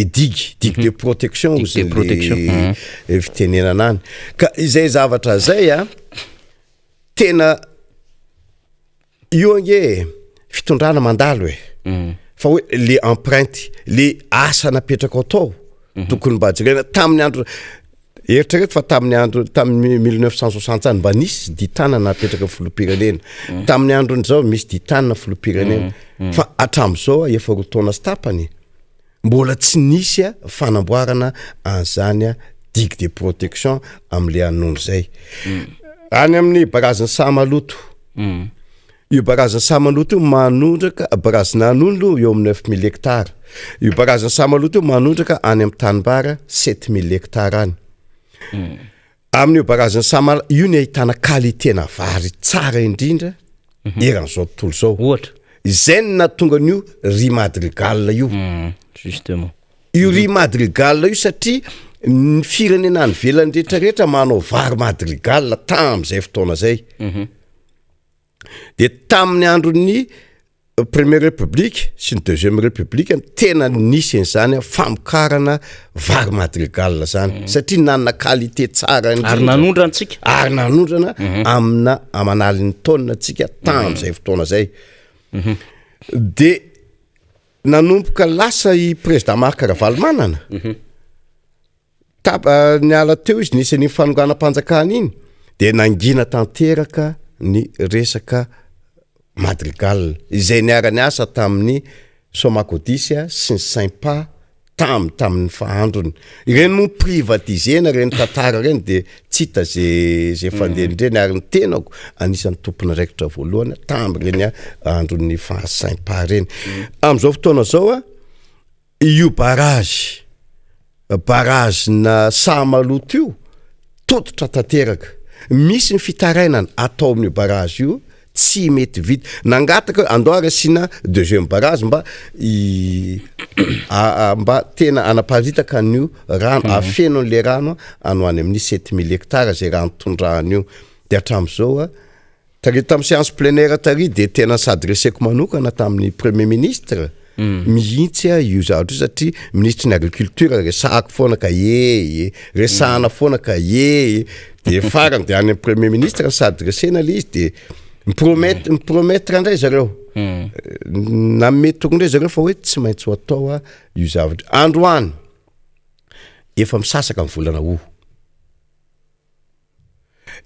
digue de protection de protection fitenenanany ka izay zavatra zay a tena io nge fitondrana mandalo fa hoe le empreinte le asa napetraka atao tokony mba jerena tamin'ny andro eritrereto fa tamin'ny andro tamin'ny 1960 any mba nisy ditana napetraka filopirenena tamin'ny andron'izao misy ditana filopirenena fa atram'izao efa roa taona sy tapany mbola tsy nisy a fanamboarana an'izany a digue de protection am'le anondro zay any amin'ny baraziny samaloto io baraziny samaloto manondraka barazina anondro eo amin'ny 9000 hectares io baraziny samaloto manondraka any amin'ny tanimbara 7000 hectares any amin'io baraziny samala io ny ahitana qualité-na vary tsara indrindra eran'izao tontolo zao ohatra izay ny nahatonga an'io riz madrigal io justement io riz madrigal io satria ny firenena ny velany rehetrarehetra manao vary madrigal tam'izay fotoana zay de tamin'ny andron'ny première république sy ny deuxième république tena nisy an'izany famokarana vary madrigal zany satria nanana qualité tsara ary nanondrana antsika ary nanondrana amina amanalin'ny taonina antsika tam'izay fotoana zay de nanomboka lasa i président Marc Ravalomanana niala teo izy nisy ny fanonganam-panjakana iny de nangina tanteraka ny resaka madrigal izay niara-ny asa tamin'ny Somakodisia sy ny Saint-Pa tamin'ny fahandrony ireny mo privatisena reny tantara reny de tsy hita zay fandehan'ireny ary ny tenako anisan'ny tompony raikitra voalohany tam'ireny andron'ny Saint-Pa reny am'izao fotoana zao a io barage na samaloto io tototra tanteraka misy ny fitarainana atao amin'io barage io tsy mety vita nangataka andoara sina deuxième barrage mba mba tena anaparitaka an'io rano afenon'le rano anoany amin'ny 7000 hectares zay rano tondrahany io de hatram'izao tamin'ny séance plénière tary de tena s'adresseko manokana tamin'ny premier ministre mihitsy io zavatra io satria ministre ny agriculture resahako foana ka resahana foana ka de farany de any premier ministre s'adressena le izy de mipromettre andray zareo namety tokony zareo fa hoe tsy maintsy ho atao io zavatra androany efa misasaka amin'ny volana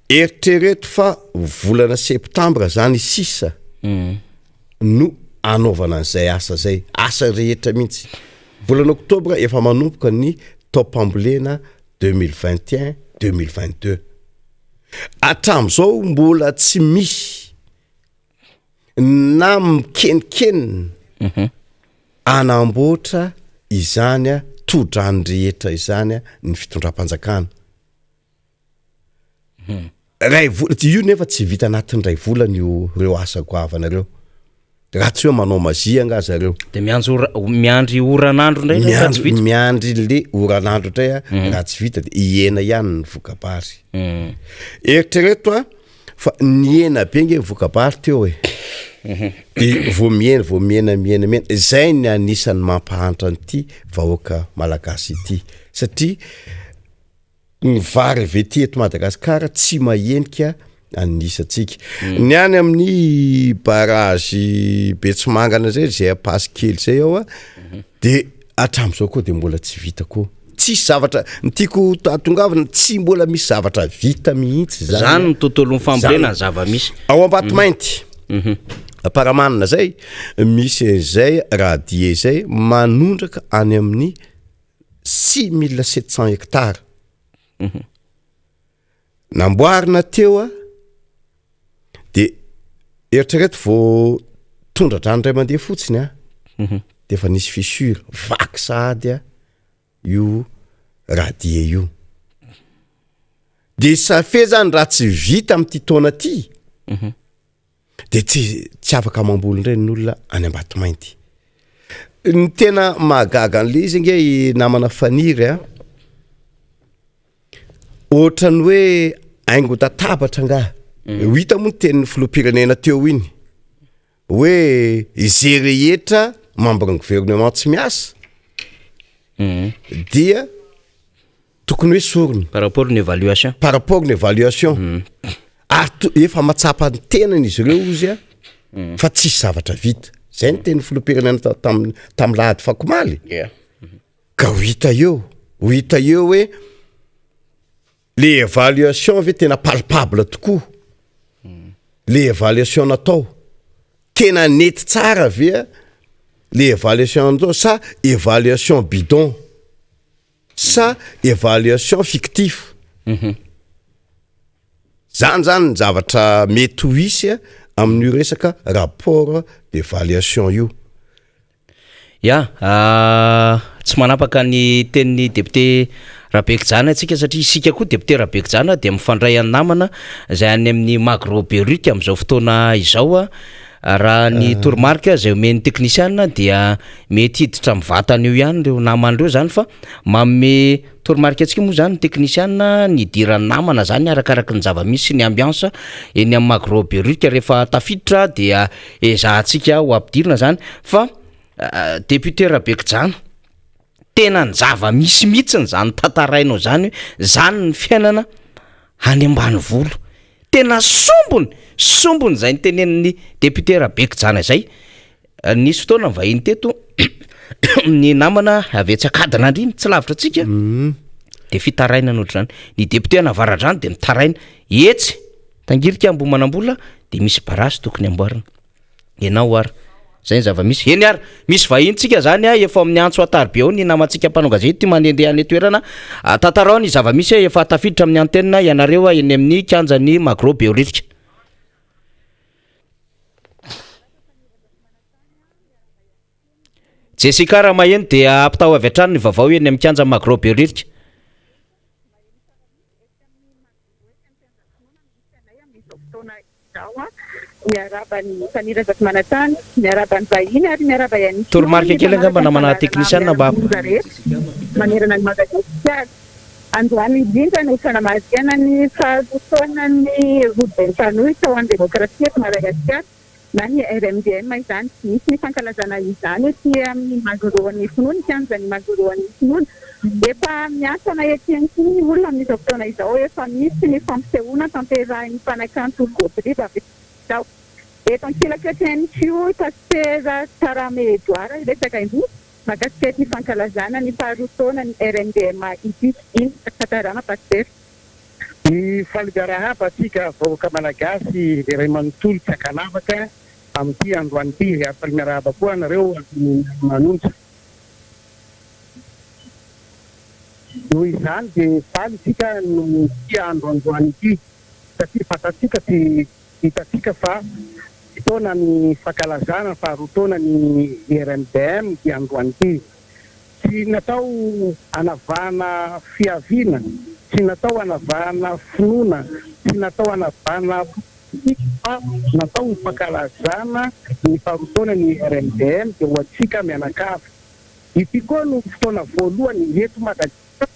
eritrereto fa volana septambra zany 6 no anaovana an'izay asa rehetra mihitsy volana oktobra efa manomboka ny taopambolena 2021-2022 atram'izao mbola tsy misy na mikenikeny anamboatra izany todrany rehetra izany ny fitondram-panjakana io nefa tsy vita anatin'ny ray volana io reo asa goavanareo raha tsy hoe manao mazia nga zareo de miandry oranandro ndray miandry le oranandro ndray raha tsy vita de iena ihany ny vokabary eritrereto fa niena be nge vokabary teo de vomiena zay ny anisan'ny mampahantra an'ity vahoaka malagasy ity satria ny vary vety eto Madagasikara tsy mahenika anisantsika ny any amin'ny barage Betsimangana zay apasy kely zay ao de atram'izao koa de mbola tsy vita koa tsisy zavatra nytiako atongavana tsy mbola misy zavatra vita mihitsy zany ny tontolon'ny fambolena zava-misy ao Ambatomainty Paramanina zay misy zay radie zay manondraka any amin'ny 6700 hectares namboarina teo de eritrereto vo tondra-drano ray mandeha fotsiny de efa nisy fissure vaky sahady io radie io de safe zany raha tsy vita amin'ity taona ty de tsy afaka mamboly ireny n'olona any Ambatomainty ny tena mahagaga an'le izy nge namana faniry ohatrany hoe aingo tatabatra nga ho hita moa ny tenin'ny filoham-pirenena teo iny hoe izay rehetra membre ny gouvernement tsy miasa dia tokony hoe sorony par rapport ny évaluation ary efa matsapa ny tenany izy ireo ozy a fa tsisy zavatra vita zay ny teny filoham-pirenena tam lahady fakomaly ka ho hita eo hoe le évaluation ve tena palpable tokoa le évaluation natao tena nety tsara ve le évaluation natao sa évaluation bidon sa évaluation fictif zany zavatra mety ho isy amin'io resaka rapport d'évaluation io tsy manapaka ny tenin'ny député Rabekijana atsika satria isika koa député Rabekijana dia mifandray amin'ny namana zay any amin'ny Magroberuk amin'izao fotoana izao raha ny tourmarque zay omeny technicien dia mety hiditra mivantana eo ihany reo naman'ireo zany fa manome tourmarque atsika moa zany technicien ny idiran'ny namana zany arakaraka ny zava-misy ny ambiance eny amin'ny Magroberuk rehefa tafiditra dia ezahantsika ho ampidirina zany fa député Rabekijana tena ny zava-misy mihitsiny zany tantarainao zany zany ny fiainana any ambanivolo tena sombony zay ny tenen'ny député Rabekijana zay nisy fotoana vahiny teto ny namana avetsakadina andriny tsy lavitra atsika de fitaraina nohatra zany ny député Navaradrano de mitaraina etsy tangirika ambomanambola de misy barasy tokony amboarina enao ary zay zava-misy eny ary misy vahintsika zany efa amin'ny antso atarbe ao ny namantsika mpanao gazety mandehandeha any toerana tantarao ny zava-misy efa tafiditra amin'ny antenne ianareo eny amin'ny kianjany Magroberuk Jessica Ramaheny dia ampitao avy hatrany ny vaovao eny amin'ny kianjany Magroberuk miarabany fanirazaky manatany miarabany vahiny ary miaraba ihany toromarika kely angamba namana technicien mba manerana ny Madagasikara androany indrindra ny fanamadiana ny faharotoana ny Robert Tanohitra ho an'ny demokrasia eto Madagasikara na ny RMDM izany misy ny fankalazana izany ty amin'ny magoroan'ny finoana kianjany magoroan'ny finoana efa miasana etiny sy ny olona amin'izao fotoana izao efa misy ny fampisehoana tanterahin'ny mpanakanto Godriva zao eto antsilaketrany tio pasitera Tarame Edouard resaka indro magasikety ny fankalazana ny faharotoana ny RMDM ity iny tantarana pasitera ny faligarahaba atsika vahoaka malagasy iray manontolo tsy akalavaka amin'ity androany ity faligarahaba koa nareo manonja noho izany dia faly isika no ty androandroany ity satria fatatsika ty hitatsika fa fotoana ny fankalazana faharotoana ny RMDM ty androany ity tsy natao anavana fiaviana tsy natao anavana finoana tsy natao anavana fa natao ny fankalazana ny faharotoana ny RMDM dia ho atsika mianakavy ity koa no fotoana voalohany eto Madagasikara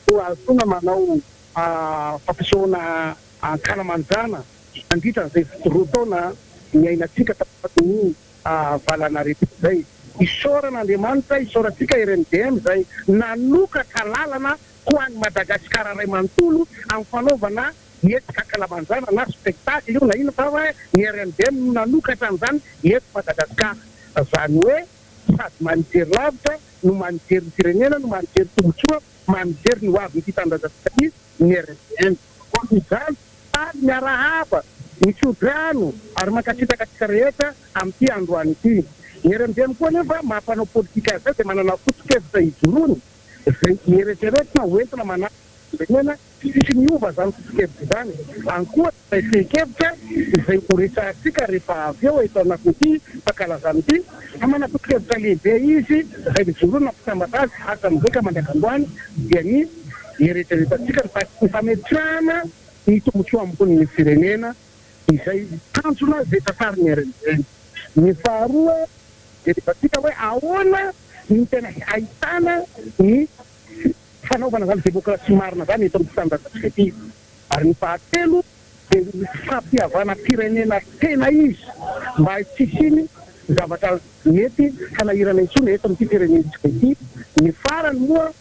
ho azona manao fampisehoana ankalamanjana andritra zay rotaona ny ainatsika tapaty valana rehetra zay isaoran'Andriamanitra isaorantsika RMDM zay nanokatra lalana ho an'ny Madagasikara ray manontolo amin'ny fanaovana etsika ankalamanjana na spectacle io na ino fa hoe ny RMDM nanokatra an'izany eto Madagasikara zany hoe sady manijery lavitra no manijery ny firenena no manijery tombotsoa manijery ny hoavy ny tandrazatsika ny RMDM izany ary miarahaba mitsodrano ary mankasitrakatsika rehetra amin'ity androany ity ny RMDM koa nefa mampanao politika zay dia manana foto-kevitra ijoroany zay mieretreretina hoentina manana sisy miova zany foto-kevitra zany ankoa zay fehi-kevitra izay horesatsika rehefa avy eo eto anakoty fankalazana ity amana foto-kevitra lehibe izy zay mijoroana mpitambatra azy asa amin'izay mandeha androany dia ny eretreretantsika ny fametrahana ny tombotsoa ambony firenena izay tanjona zay tantariny RMDM ny faharoa dia rehefatsika hoe ahoana ny tena ahitana ny fanaovana zany demokrasia marina zany eto amin'ny fitandrazatsika ety. Ary ny fahatelo dia fampihavana firenena tena izy mba tsisiny zavatra mety hanahirana intsony eto amin'ity firenentsika ity. Ny farany moa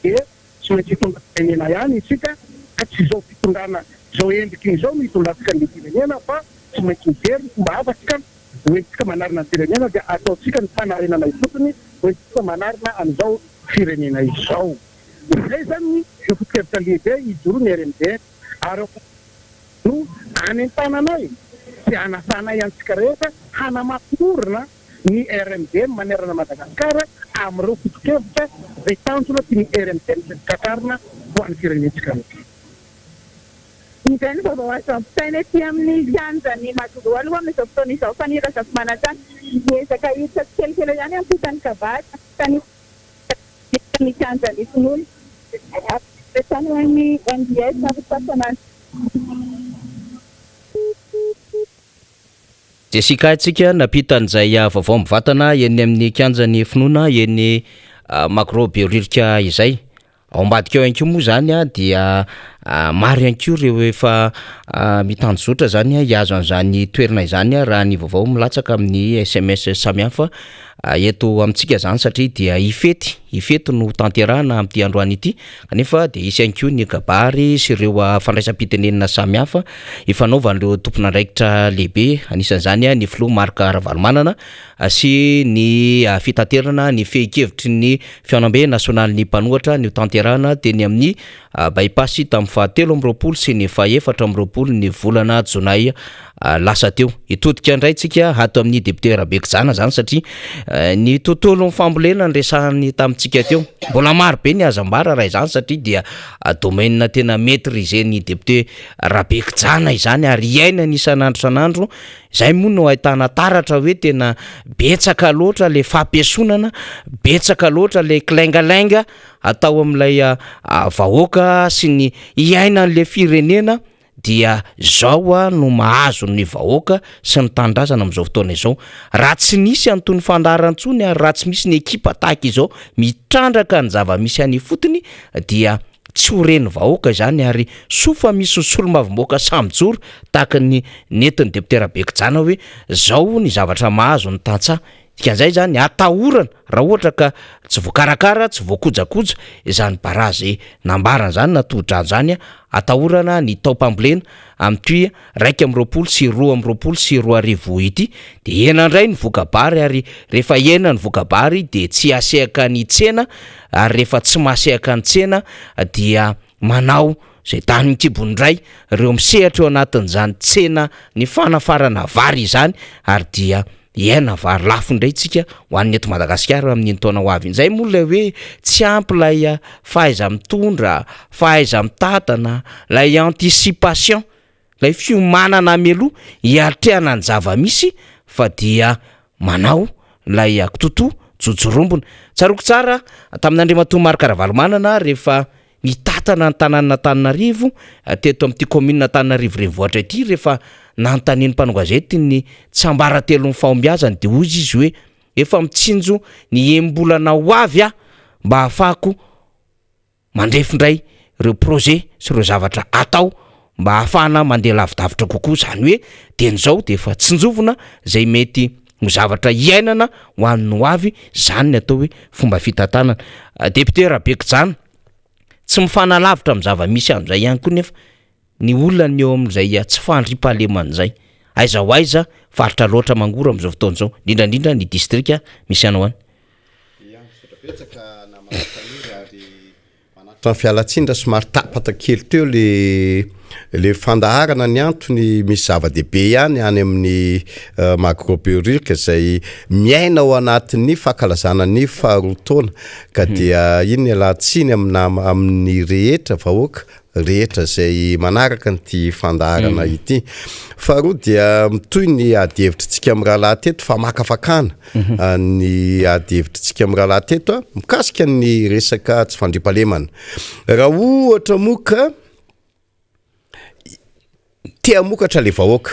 dia tsy maintsy hitondra firenena ihany isika, ka tsy izao fitondrana izao endriky izao no hitondrantsika ny firenena, fa tsy maintsy mijery ny fomba hafatsika hoentsika manarina ny firenena dia ataontsika ny fanarenana ifotony hoentsika manarina an'izao firenena izao. Izay zany ny fotokeritra lehibe ijoro ny RMD ary no any an-tananay sy anasanay antsika rehetra hanamafy-orina ny RMD manerana Madagasikara amin'ireo fotokeritra izay tanjona ty ny RMD katarina ho an'ny firenentsika rehetra. Izay ny vaovao azo ampisaina ety amin'ny kianja ny Matogo aloha amin'izao fotoana izao fa ny Raza Fimanantany miezaka hiditra kelikely ihany ampitany kabary ny kianja ny finoana tany hoan'ny NDS nampitapana Jessica antsika napitan'izay vaovao mivatana eny amin'ny kianjan'ny finoana eny Macro Beoririka izay. Ao ambadika eo ihany koa moa zany dia maro ihany koa ireo efa mitanjozotra zany hiazo an'izany toerana izany raha ny vaovao milatsaka amin'ny SMS samihafa eto amintsika zany satria dia ifety no tanterahana amin'ity androany ity, kanefa dia isy ihany koa ny kabary sy ireo fandraisam-pitenenina samihafa ifanaovan'ireo tompon'andraikitra lehibe, anisan'izany ny filoha Marc Ravalomanana sy ny fitaterana ny fehi-kevitry ny fianambe nasionaly ny mpanohatra ny tanterahana teny amin'ny bypass tamin'ny 7 sy ny 4 ny volana Jonay lasa teo. Itodika indray tsika hato amin'ny député Rabekijana zany satria ny tontolo fambolena nyresahany tamintsika teo mbola maro be ny azambara raha izany satria dia domaine tena maîtriser ny député Rabekijana izany ary iaina ny isan'andro izay moa no ahitana taratra hoe tena betsaka loatra le fampiasonana, betsaka loatra le kilaingalainga atao amin'ilay vahoaka sy ny iainan'le firenena dia zao no mahazo ny vahoaka sy ny tanindrazana amin'izao fotoana izao. Raha tsy nisy an'itony fandaharantsony ary raha tsy misy ny ekipa tahaka izao mitrandraka ny zava-misy any fotony dia tsy ho reny vahoaka izany ary sofa misy solomavomboaka samijoro tahaka ny nentin'ny député Rabekijana hoe zao ny zavatra mahazo ny tantsaha. Dikan'izay zany atahorana raha ohatra ka tsy voakarakara, tsy voakojakoja izany barazy nambarana zany natodrany zany atahorana ny taopambolena amin'ny 1 sy 2 sy 2 ity dia enandray ny vokabary ary rehefa ena ny vokabary dia tsy asehaka ny tsena ary rehefa tsy masehaka ny tsena dia manao zay tany mikibon'indray ireo misehatra eo anatin'izany tsena ny fanafarana vary izany ary dia iaina vary lafo indray tsika ho an'ny eto Madagasikara amin'ny taona ho avy. Izay moa ilay hoe tsy ampy lay fahaiza mitondra, fahaiza mitatana, lay anticipation, lay fiomanana ameloha hiatrehana ny zava-misy fa dia manao lay kitoto jojorombona. Tsaroko tsara tamin'Andriamatoa Marc Ravalomanana rehefa nitatana ny tanàn'Antananarivo teto amin'ity commune Antananarivo renivohitra ity rehefa nanontaniany mpanao gazety ny tsambaratelon'ny fahombiazany dia hozy izy hoe efa mitsinjo ny embolana ho avy mba ahafahako mandrefindray ireo projet sy ireo zavatra atao mba ahafahana mandeha lavidavitra kokoa, zany hoe dian'izao dia efa tsinjovina zay mety ho zavatra iainana ho an'ny ho avy, zany ny atao hoe fomba fitantanana. Député Rabekijana tsy mifanalavitra amin'ny zava-misy amin'izay ihany koa nefa ny olona ny eo amin'izay tsy fandriam-pahaleman'izay aiza ho aiza faritra loatra mangoro amin'izao fotoana izao, indrindrandrindra ny distrika misy anao any. Manatra ny fialatsindra somary tapata kely teo le fandaharana ny antony misy zava-dehibe ihany any amin'ny Macro Beoririka izay miaina ao anatin'ny fankalazana ny faharoa-taona ka dia iny alatsiny amin'ny rehetra vahoaka rehetra izay manaraka nyty fandaharana ity. Faharoa dia mitoy ny adihevitrintsika amin'ny rahalahy teto fa makafakana ny adihevitrintsika amin'ny rahalahy teto mikasika ny resaka tsy fandriam-pahalemana. Raha ohatra moka tia mokatra le vahoaka,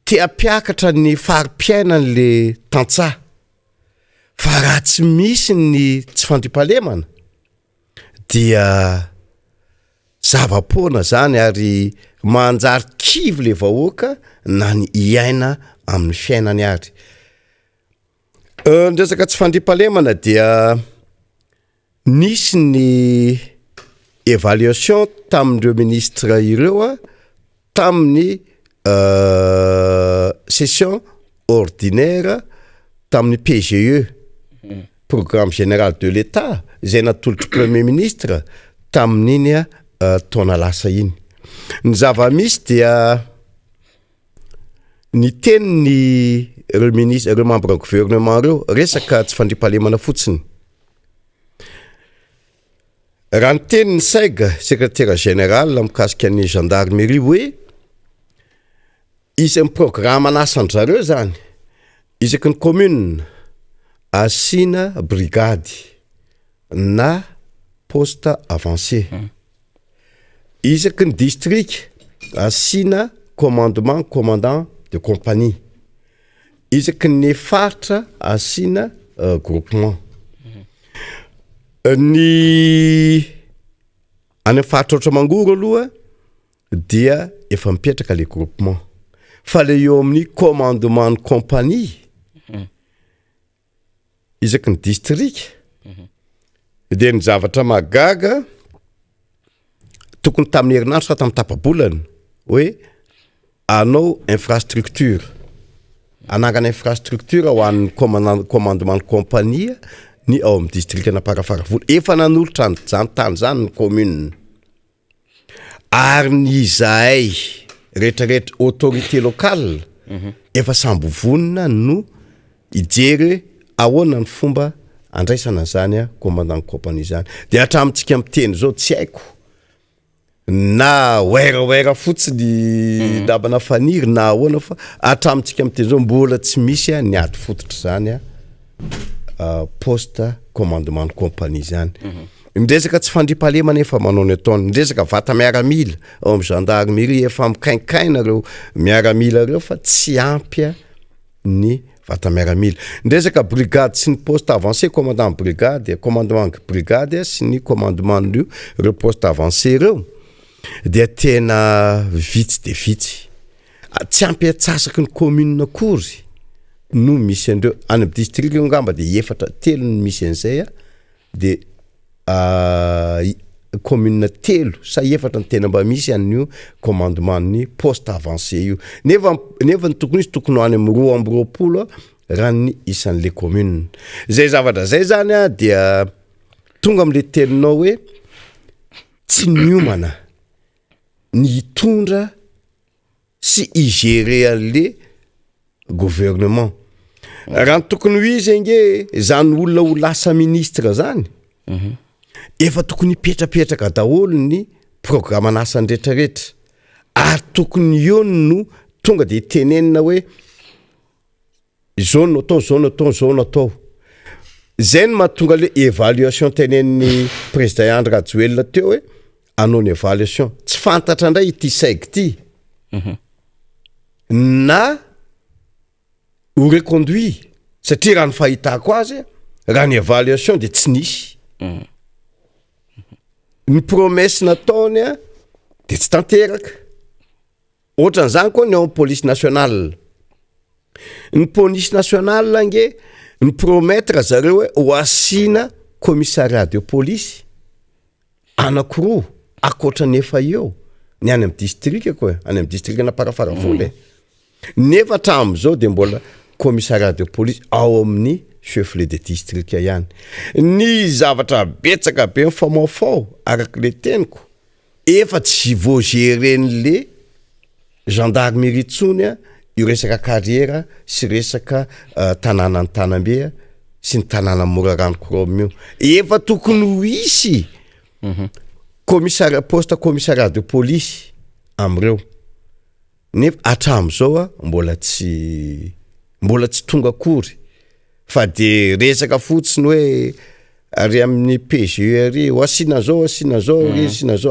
tia piakatra ny fari-piainany le tantsaha, fa raha tsy misy ny tsy fandriam-pahalemana dia zava-poana zany ary manjary kivy le vahoaka na ny iaina amin'ny fiainany ary. Ny resaka tsy fandriampahalemana dia nisy ny évaluation tamin'ireo ministre ireo tamin'ny session ordinaire tamin'ny PGE, programme général de l'État, izay natolotry premier ministre tamin'iny taona lasa iny. Ny zava-misy dia ny tenin'ny ireo ministre, ireo membre gouvernement ireo resaka tsy fandriampahalemana fotsiny. Raha ny tenin'ny SAIG, secrétaire général mikasika ny gendarmerie hoe izy programme anasan-jareo zany isaky ny commune asina brigady na poste avancé. Isaky ny district asina commandant de compagnie. Isaky ny faritra asina groupement. Ny any faritra Otramangoro aloha dia efa mipetraka le groupement. Fa le eo amin'ny commandement de compagnie isaky ny district dia ny zavatra magaga tokony tamin'ny herinandro sa tamin'ny tapabolana hoe anao infrastructure, anangana infrastructure ho an'ny commandement de compagnie ny ao amin'ny district anaparafara vola efa nanolotra zany tany zany ny commune ary ny izahay rehetrarehetra autorité locale efa sambo vonina no ijery ahoana ny fomba andraisana zany commandant de compagnie zany. Dia hatramintsika miteny zao tsy haiko na oera fotsiny dabana faniry na ahoana fa hatramintsika miteny zao mbola tsy misy ny ady fototra zany poste commandement de compagnie zany. Ndresaka tsy fandriampahalemana efa manao ny ataony, ndresaka vata miaramila ao amin'ny gendarmerie efa mikaikaina reo miaramila reo fa tsy ampy ny vata miaramila. Ndresaka brigade sy ny poste avancé, commandant brigade, commandement brigade sy ny commandement reo poste avancé reo dia tena vitsy de vitsy. Tsy ampy atsasaky ny commune akory no misy andreo any amin'ny district ngamba de efatra telo ny misy an'izay de commune telo sa efatra ny tena mba misy an'io commandement ny poste avancé io. Nefa ny tokony izy tokony any amin'ny 220 raha ny isan'le commune. Zay zavatra zay zany dia tonga am'le teninao hoe tsy niomana ny hitondra sy igérer an'le gouvernement. Raha tokony ho izy nge zany olona ho lasa ministre zany efa tokony petrapetraka daholo ny programme anasany rehetrarehetra ary tokony eo no tonga de tenenina hoe zone atao zay no mahatonga le évaluation tenen'ny président Andry Rajoelina teo hoe anao ny évaluation tsy fantatra ndray ity SAIG ty na ou reconduit satria raha ny fahitako azy raha ny évaluation de tsy nisy ny promesse nataony de tsy tanteraka. Ohatran'izany koa ny ao police nationale, ny police nationale nge ny promettre zareo hoe ho asina commissariat de police anakiroa akoatra nefa eo ny any amin'ny district koa any amin'ny district anaparafara vola nefa hatramin'izao de mbola commissariat de police ao amin'ny chef-lieu de district ihany. Ny zavatra betsaka be mifamaofao araka le teniko efa tsy voageren'le gendarmerie tsony io resaka carrière sy resaka tanàna ny Tanambe sy ny tanàna Morarano Koromio efa tokony ho isy commissariat poste commissariat de police amreo nefa hatramin'izao mbola tsy tonga akory fa de resaka fotsiny hoe ary amin'ny PGE ary asina zao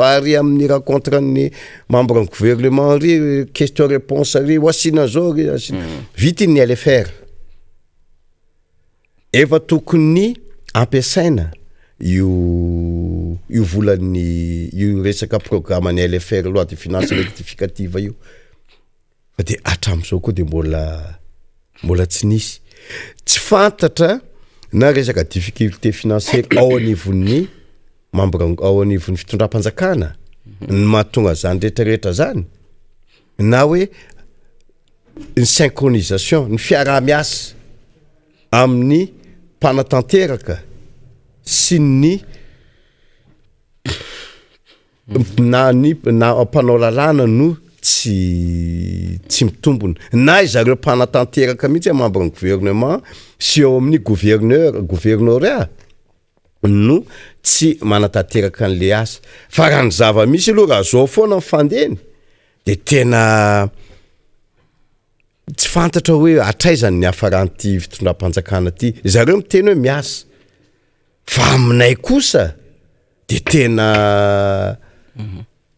ary amin'ny rencontre ny membre du gouvernement ary question réponse ary asina zao vite ny LFR efa tokony ampiasaina io io volany io resaka programme ny LFR loi de finances rectificative io fa de atram'izao koa de mbola tsy nisy tsy fantatra na resaka difficulté financière ao anivon'ny membre ao anivon'ny fitondram-panjakana ny mahatonga zany rehetrarehetra zany na hoe ny synchronisation ny fiarah-miasa amin'ny mpanatanteraka sy ny na mpanao lalàna no tsy mitombona na izareo mpanatanteraka mihitsy membre ny gouvernement sy eo amin'ny gouvernorat no tsy manatanteraka an'le asa fa raha ny zava-misy aloha raha zao foana mifandeny de tena tsy fantatra hoe atraizany ny hafaranty fitondram-panjakana ty zareo miteny hoe miasa fa aminay kosa de tena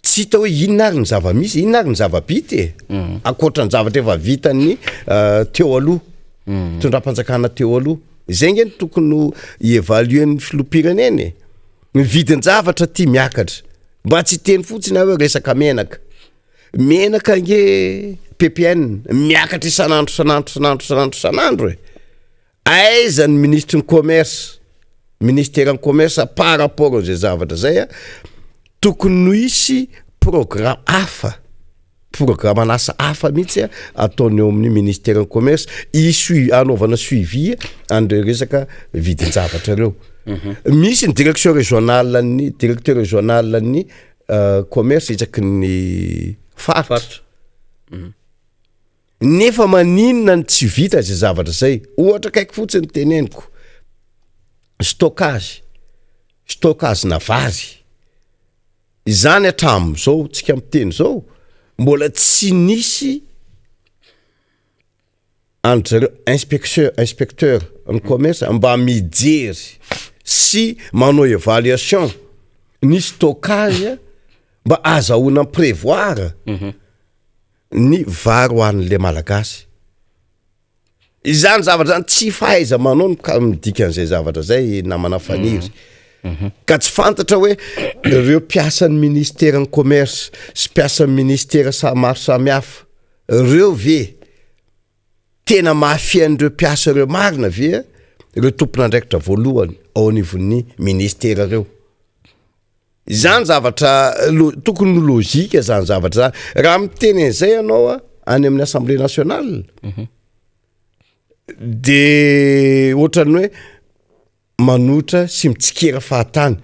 tsy hita hoe inona ary ny zava-misy inona ary ny zava-bity akoatra ny zavatra efa vitany teo aloha fitondram-panjakana teo aloha zay nge ny tokony ievaluen'ny filoham-pirenena ny vidin-javatra ty miakatra mba tsy teny fotsiny hoe resaka menaka nge PPN miakatra isanandro aiza ny ministre ny commerce ministère ny commerce par rapport ao zay zavatra zay tokony no isy programme anasa hafa mihitsy ataony eo amin'ny ministère ny commerce anaovana suivi andre resaka vidin-javatra reo misy ny directeur régional ny commerce itsaky ny faritra nefa maninona ny tsy vita zay zavatra zay ohatra kaiky fotsiny teneniko stockage na vary izany hatram'izao tsika miteny zao mbola tsy nisy andre inspecteur ny commerce mba mijery sy manao évaluation ny stockage mba azahoana prévoir ny vary ho an'le malagasy izany zavatra zany tsy fahaiza manao midika an'izay zavatra zay namana faniry ka tsy fantatra hoe ireo mpiasan'ny ministère ny commerce sy mpiasan'ny ministère maro samihafa ireo ve tena mahafian'ireo mpiasa ireo marina ve ireo tompon'andraikitra voalohany ao anivon'ny ministère ireo izany zavatra tokony logika zany zavatra zany raha miteny an'izay ianao any amin'ny assemblée nationale de ohatrany hoe manotra sy mitsikera fahatany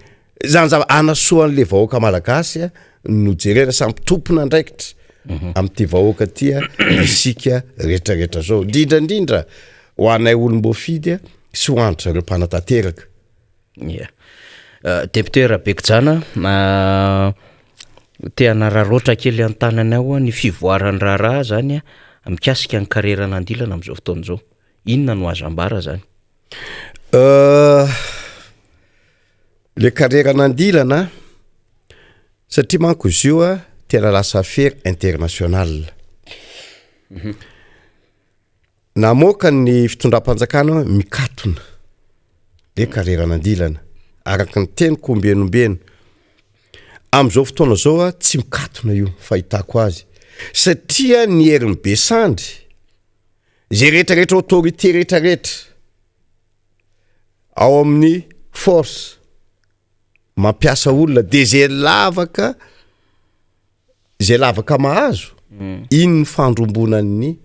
zany anasoan'le vahoaka malagasy no jerena samy tompon'andraikitra am'ty vahoaka ty isika rehetrarehetra zao indrindra ho anay olom-boafidy sy ho andro zareo mpanatanteraka député Rabekijana teana raroatra kely an-tanany ao ny fivoarany raharaha zany mikasika ny karerana andilana am'izao fotoana zao inona no azo ambara zany le karerana andilana satria manko izy io tena lasa affaire internationale namoaka ny fitondram-panjakana mikatona le karerana andilana araka ny teny kombenombeno am'izao fotoana zao tsy mikatona io fahitako azy satria ny heriny besandry zay rehetrarehetra autorité rehetrarehetra ao amin'ny force mampiasa olona de zay lavaka mahazo iny ny fandrombonan'ny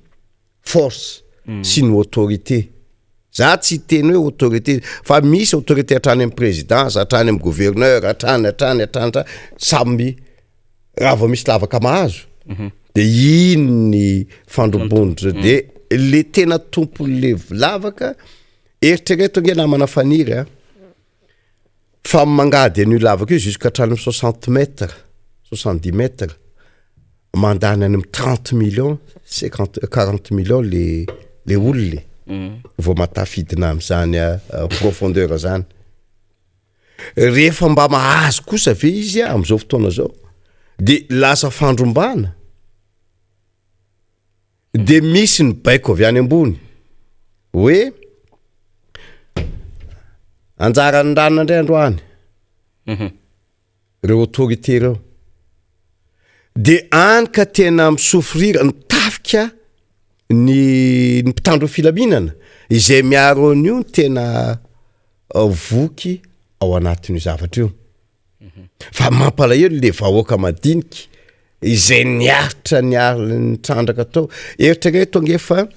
force sy ny autorité za tsy teny hoe autorité fa misy autorité hatrany amin'ny présidence hatrany amin'ny gouverneur hatrany samby raha vao misy lavaka mahazo de iny ny fandrombonitra de le tena tompon'le lavaka eritrereto nge namana faniry fa mangady an'io lavaka io jusqu'à hatrany amin'ny 60 mètres 70 mètres mandany any amin'ny 30 millions 40 millions le olona vao matafidina am'izany profondeur zany rehefa mba mahazo kosa ve izy am'izao fotoana zao de lasa fandrombana de misy ny baiko avy any ambony hoe anjara ny ranona indray androany reo autorité reo de any ka tena misofrira nitafika ny mpitandro filaminana izay miaro an'io tena voky ao anatin'io zavatra io fa mampalahelo le vahoaka madiniky izay niaritra ny trandraka tao eritrereto angefa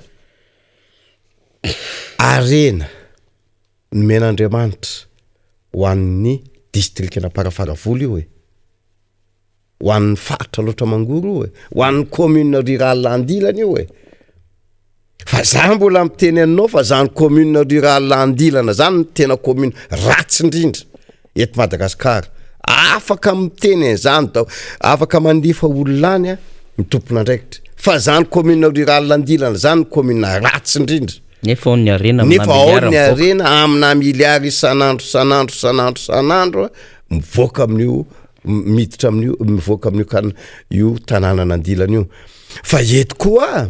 arena ny men'Andriamanitra ho an'ny distrikna Parafaravolo io ho an'ny faritra loatra mangoro io ho an'ny commune rurale Landilana io fa za mbola miteny anao fa zany commune rurale Landilana zany tena commune ratsy indrindra eto Madagasikara afaka miteny zany tao afaka mandifa olonany mitompona andraikitra fa zany commune rurale Landilana zany commune ratsy indrindra nefa ny arena amina miliary isanandro mivoaka amin'io miditra amin'io mivoaka amin'io kan io tanàna Nandilana io fa eto koa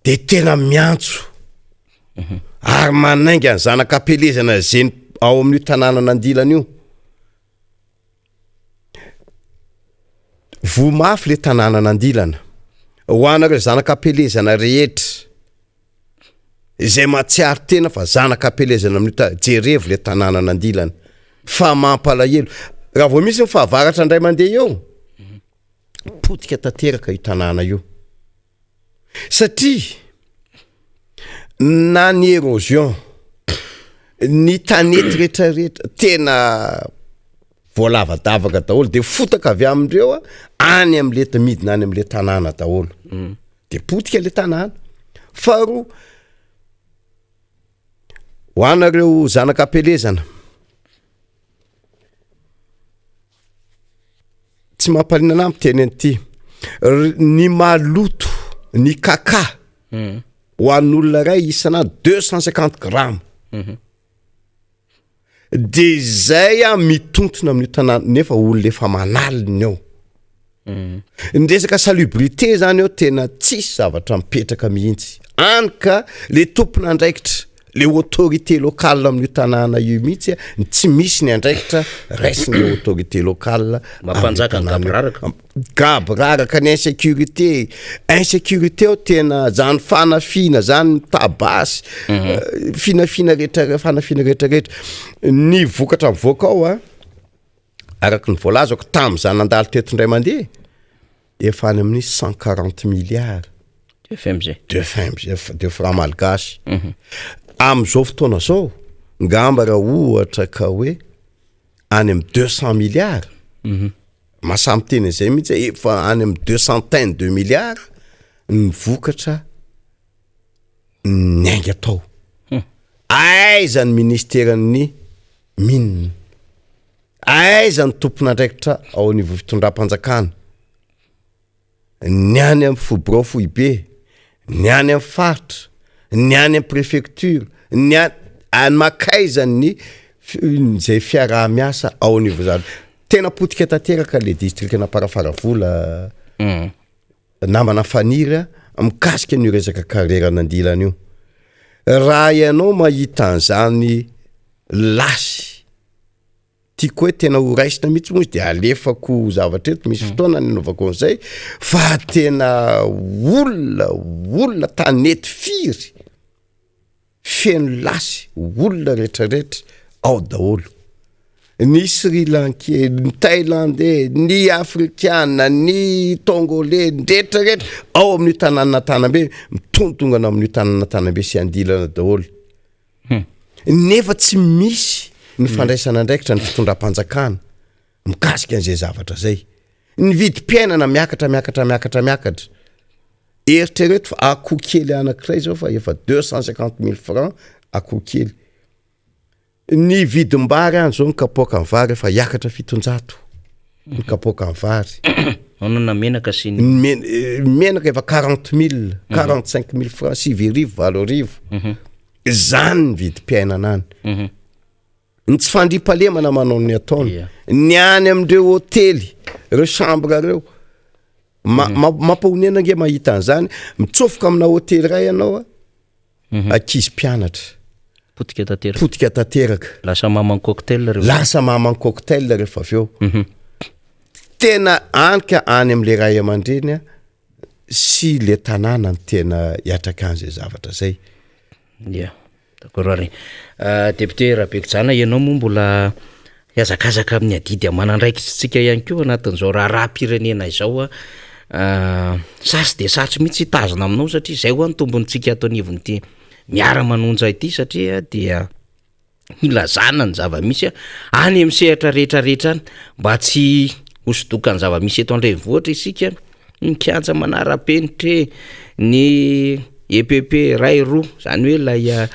de tena miantso ary manainga ny zanak'ampelezana zeny ao amin'io tanàna Nandilana io vomafy le tanàna Nandilana ho anareo zanak'ampelezana rehetra izay matsiaro tena fa zanak'ampelezana amin'io jerevo le tanàna Nandilana fa mampalahelo raha vao misy fahavaratra indray mandeha eo potika tanteraka io tanàna io satria na ny érosion ny tanety rehetrarehetra tena voalavadavaka daholo de fotaka avy amindreo any am'le midina any am'le tanàna daholo de potika le tanàna faharoa ho anareo zanak'ampelezana tsy mampalina na miteny an'ity ny maloto ny kaka ho an'olona ray isana 250 grammes de zay mitontona amin'io tanàna nefa olona efa manalina eo ny resaka salubrité zany eo tena tsisy zavatra mipetraka mihitsy any ka le tompona andraikitra le autorité locale amin'io tanàna io mihitsy tsy misy ny andraikitra raisiny le autorité locale mampanjaka gabraraka ny insécurité ao tena zany fanafina zany tabasy finafina rehetra ny vokatra mivoaka ao araky ny voalazako tam'izany nandalo teto indray mandeha efa any amin'ny 140 milliards de francs malgasy am'izao fotoana zao ngamba raha ohatra ka hoe any amin'ny 200 milliards masamy teny zay mihitsy efa any amin'ny 200 milliards ny vokatra ny ainga tao aiza ny ministeran'ny mine aiza ny tompona andraikitra ao niveau fitondram-panjakana ny any amin'ny fobro foibe ny any amin'ny faritra ny any amin'ny préfecture ny any makaiza ny zay fiaraha-miasa ao niveau zany tena potika tanteraka le distrikna Parafaravola namana fanira mikasika ny resaka carrière Nandilana io raha ianao mahita an'izany lasy tiako hoe tena ho raisina mihitsy moa izy de alefako zavatra eto misy fotoana nanaovako an'izay fa tena olona tanety firy feno lasy olona rehetrarehetra ao daholo ny Sri Lankais, ny Thaïlandais, ny Afrikana, ny Tongolais, rehetrarehetra ao amin'io tanàna Tanabe mitondongana amin'io tanàna Tanabe sy Andilana daholo nefa tsy misy ny fandraisana andraikitra ny fitondram-panjakana mikasika an'izay zavatra zay ny vidim-piainana miakatra eritrereto fa akoho kely anankiray zao fa efa 250 000 francs akoho kely ny vidim-bary any zao ny kapoaka ny vary efa iakatra 700 ny kapoaka ny vary anona menaka sy menaka efa 40 000 45 000 francs 7 arivo zany ny vidim-piainana any ny tsy fandripalemana manao ny ataony ny any amindreo hôtely reo chambre reo mampahonena nge mahita an'izany mitsofoka amina hôtely ray ianao akizy mpianatra potika tanteraka lasa maman cocktail lasa maman cocktail rehefa avy eo tena anika any am'le ray aman-dreny sy le tanàna ny tena hiatraka an'izay zavatra zay d'accord ary député Rabekijana ianao moa mbola hiazakazaka amin'ny adidy amanandraiky tsika ihany koa anatin'izao raharam-pirenena izao sasy de satry mihitsy hitazona aminao satria zay ho any tombontsika ato anivon'ity miara-manonja ity satria dia hilazana ny zava-misy any amin'ny sehatra rehetrarehetra any mba tsy hosodokany zava-misy eto andrenivohitra isika mikianja manara-penitra ny EPP ray roa zany hoe lay